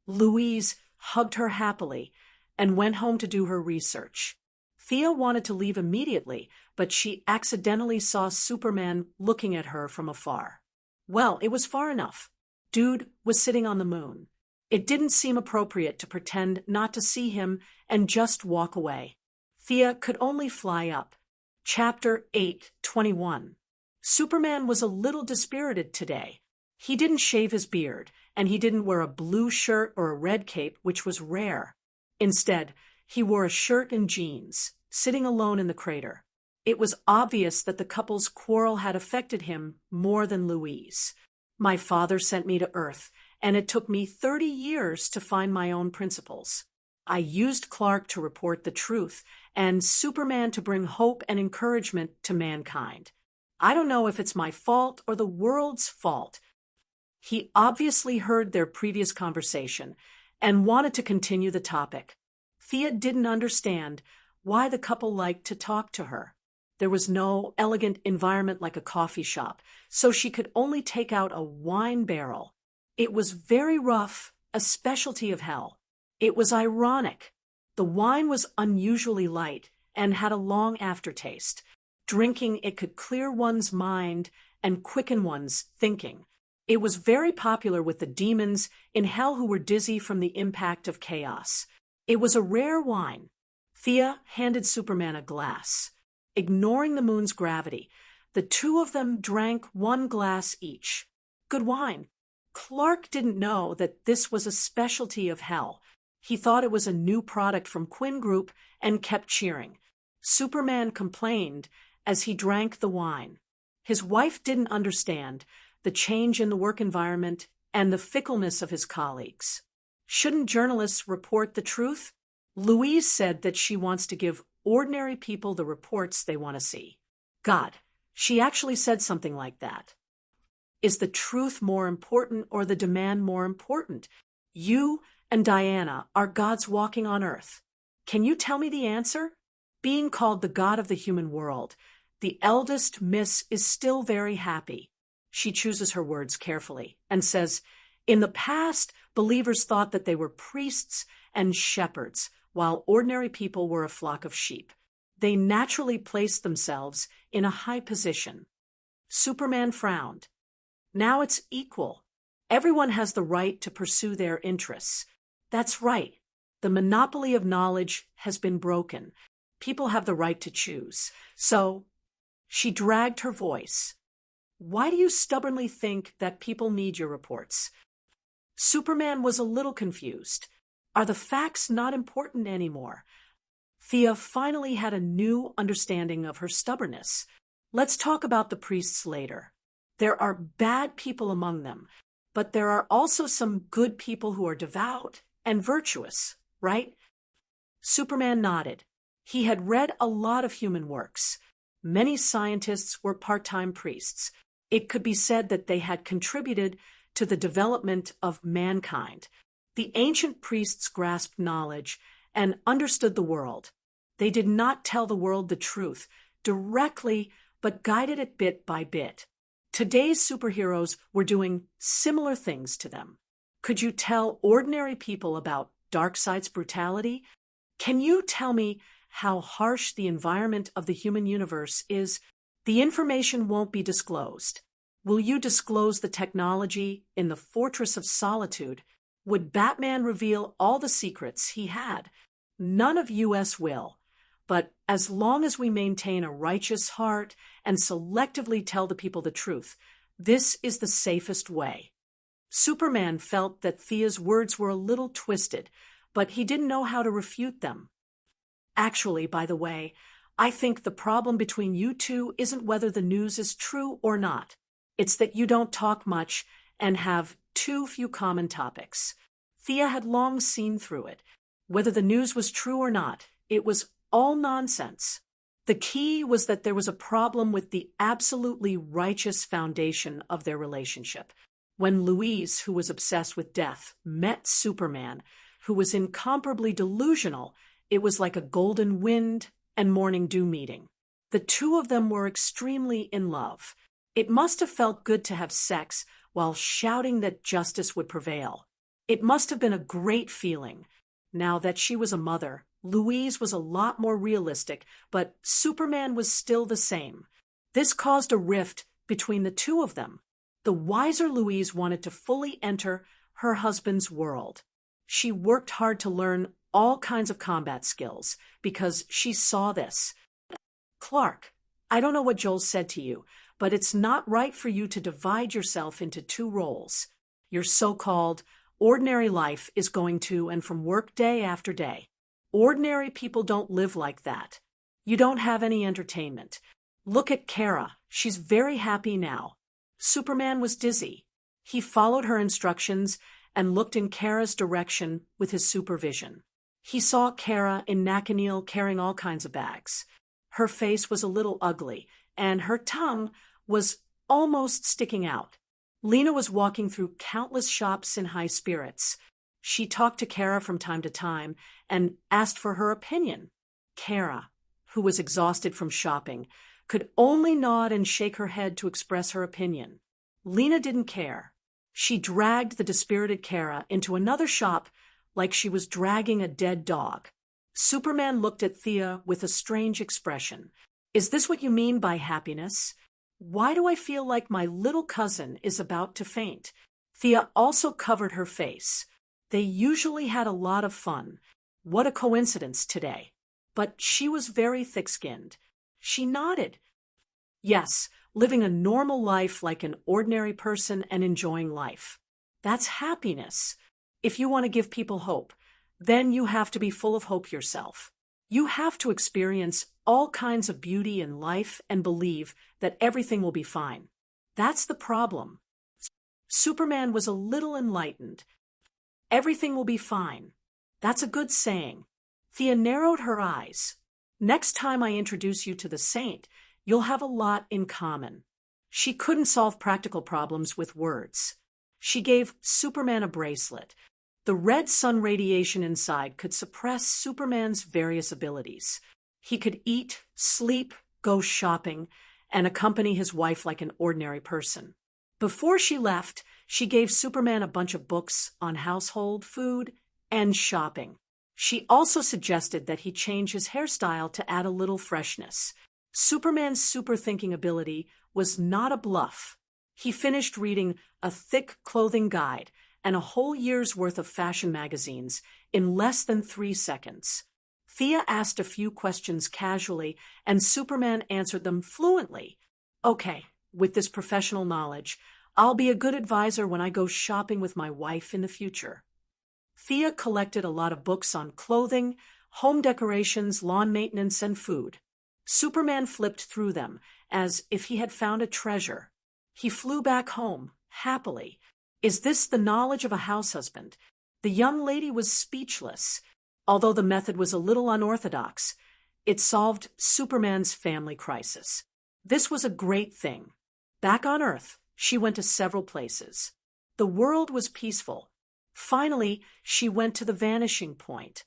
Louise hugged her happily and went home to do her research. Thea wanted to leave immediately, but she accidentally saw Superman looking at her from afar. Well, it was far enough. Dude was sitting on the moon. It didn't seem appropriate to pretend not to see him and just walk away. Thea could only fly up. Chapter 8:21. Superman was a little dispirited today. He didn't shave his beard, and he didn't wear a blue shirt or a red cape, which was rare. Instead, he wore a shirt and jeans, sitting alone in the crater. It was obvious that the couple's quarrel had affected him more than Louise. My father sent me to Earth, and it took me 30 years to find my own principles. I used Clark to report the truth, and Superman to bring hope and encouragement to mankind. I don't know if it's my fault or the world's fault. He obviously heard their previous conversation and wanted to continue the topic. Thea didn't understand why the couple liked to talk to her. There was no elegant environment like a coffee shop, so she could only take out a wine barrel. It was very rough, a specialty of hell. It was ironic. The wine was unusually light and had a long aftertaste. Drinking it could clear one's mind and quicken one's thinking. It was very popular with the demons in hell who were dizzy from the impact of chaos. It was a rare wine. Thea handed Superman a glass. Ignoring the moon's gravity, the two of them drank one glass each. Good wine. Clark didn't know that this was a specialty of hell. He thought it was a new product from Quinn Group and kept cheering. Superman complained as he drank the wine. His wife didn't understand the change in the work environment and the fickleness of his colleagues. Shouldn't journalists report the truth? Louise said that she wants to give ordinary people the reports they want to see. God, she actually said something like that. Is the truth more important or the demand more important? You and Diana are gods walking on Earth. Can you tell me the answer? Being called the god of the human world, the eldest Miss is still very happy. She chooses her words carefully and says, "In the past, believers thought that they were priests and shepherds, while ordinary people were a flock of sheep. They naturally placed themselves in a high position." Superman frowned. "Now it's equal. Everyone has the right to pursue their interests." "That's right. The monopoly of knowledge has been broken. People have the right to choose. So," she dragged her voice, "why do you stubbornly think that people need your reports?" Superman was a little confused. Are the facts not important anymore? Thea finally had a new understanding of her stubbornness. "Let's talk about the priests later. There are bad people among them, but there are also some good people who are devout and virtuous, right?" Superman nodded. He had read a lot of human works. Many scientists were part-time priests. It could be said that they had contributed to the development of mankind. The ancient priests grasped knowledge and understood the world. They did not tell the world the truth directly, but guided it bit by bit. Today's superheroes were doing similar things to them. Could you tell ordinary people about Darkseid's brutality? Can you tell me how harsh the environment of the human universe is? The information won't be disclosed. Will you disclose the technology in the Fortress of Solitude? Would Batman reveal all the secrets he had? None of us will. But as long as we maintain a righteous heart and selectively tell the people the truth, this is the safest way. Superman felt that Thea's words were a little twisted, but he didn't know how to refute them. "Actually, by the way, I think the problem between you two isn't whether the news is true or not. It's that you don't talk much and have too few common topics." Thea had long seen through it. Whether the news was true or not, it was all nonsense. The key was that there was a problem with the absolutely righteous foundation of their relationship. When Louise, who was obsessed with death, met Superman, who was incomparably delusional, it was like a golden wind and morning dew meeting. The two of them were extremely in love. It must have felt good to have sex while shouting that justice would prevail. It must have been a great feeling. Now that she was a mother, Louise was a lot more realistic, but Superman was still the same. This caused a rift between the two of them. The wiser Louise wanted to fully enter her husband's world. She worked hard to learn all kinds of combat skills because she saw this. "Clark, I don't know what Joel said to you, but it's not right for you to divide yourself into two roles. Your so-called ordinary life is going to and from work day after day. Ordinary people don't live like that. You don't have any entertainment. Look at Kara. She's very happy now." Superman was dizzy. He followed her instructions and looked in Kara's direction with his supervision. He saw Kara in Nakaneel carrying all kinds of bags. Her face was a little ugly, and her tongue was almost sticking out. Lena was walking through countless shops in high spirits. She talked to Kara from time to time and asked for her opinion. Kara, who was exhausted from shopping, could only nod and shake her head to express her opinion. Lena didn't care. She dragged the dispirited Kara into another shop like she was dragging a dead dog. Superman looked at Thea with a strange expression. "Is this what you mean by happiness? Why do I feel like my little cousin is about to faint?" Thea also covered her face. They usually had a lot of fun. What a coincidence today. But she was very thick-skinned. She nodded. "Yes, living a normal life like an ordinary person and enjoying life. That's happiness. If you want to give people hope, then you have to be full of hope yourself. You have to experience all kinds of beauty in life and believe that everything will be fine. That's the problem." Superman was a little enlightened. "Everything will be fine. That's a good saying." Thea narrowed her eyes. "Next time I introduce you to the saint, you'll have a lot in common." She couldn't solve practical problems with words. She gave Superman a bracelet. The red sun radiation inside could suppress Superman's various abilities. He could eat, sleep, go shopping, and accompany his wife like an ordinary person. Before she left, she gave Superman a bunch of books on household, food, and shopping. She also suggested that he change his hairstyle to add a little freshness. Superman's super-thinking ability was not a bluff. He finished reading a thick clothing guide and a whole year's worth of fashion magazines in less than 3 seconds. Thea asked a few questions casually, and Superman answered them fluently. Okay, with this professional knowledge, I'll be a good advisor when I go shopping with my wife in the future. Thea collected a lot of books on clothing, home decorations, lawn maintenance, and food. Superman flipped through them as if he had found a treasure. He flew back home, happily. Is this the knowledge of a house husband? The young lady was speechless. Although the method was a little unorthodox, it solved Superman's family crisis. This was a great thing. Back on Earth, she went to several places. The world was peaceful. Finally, she went to the vanishing point.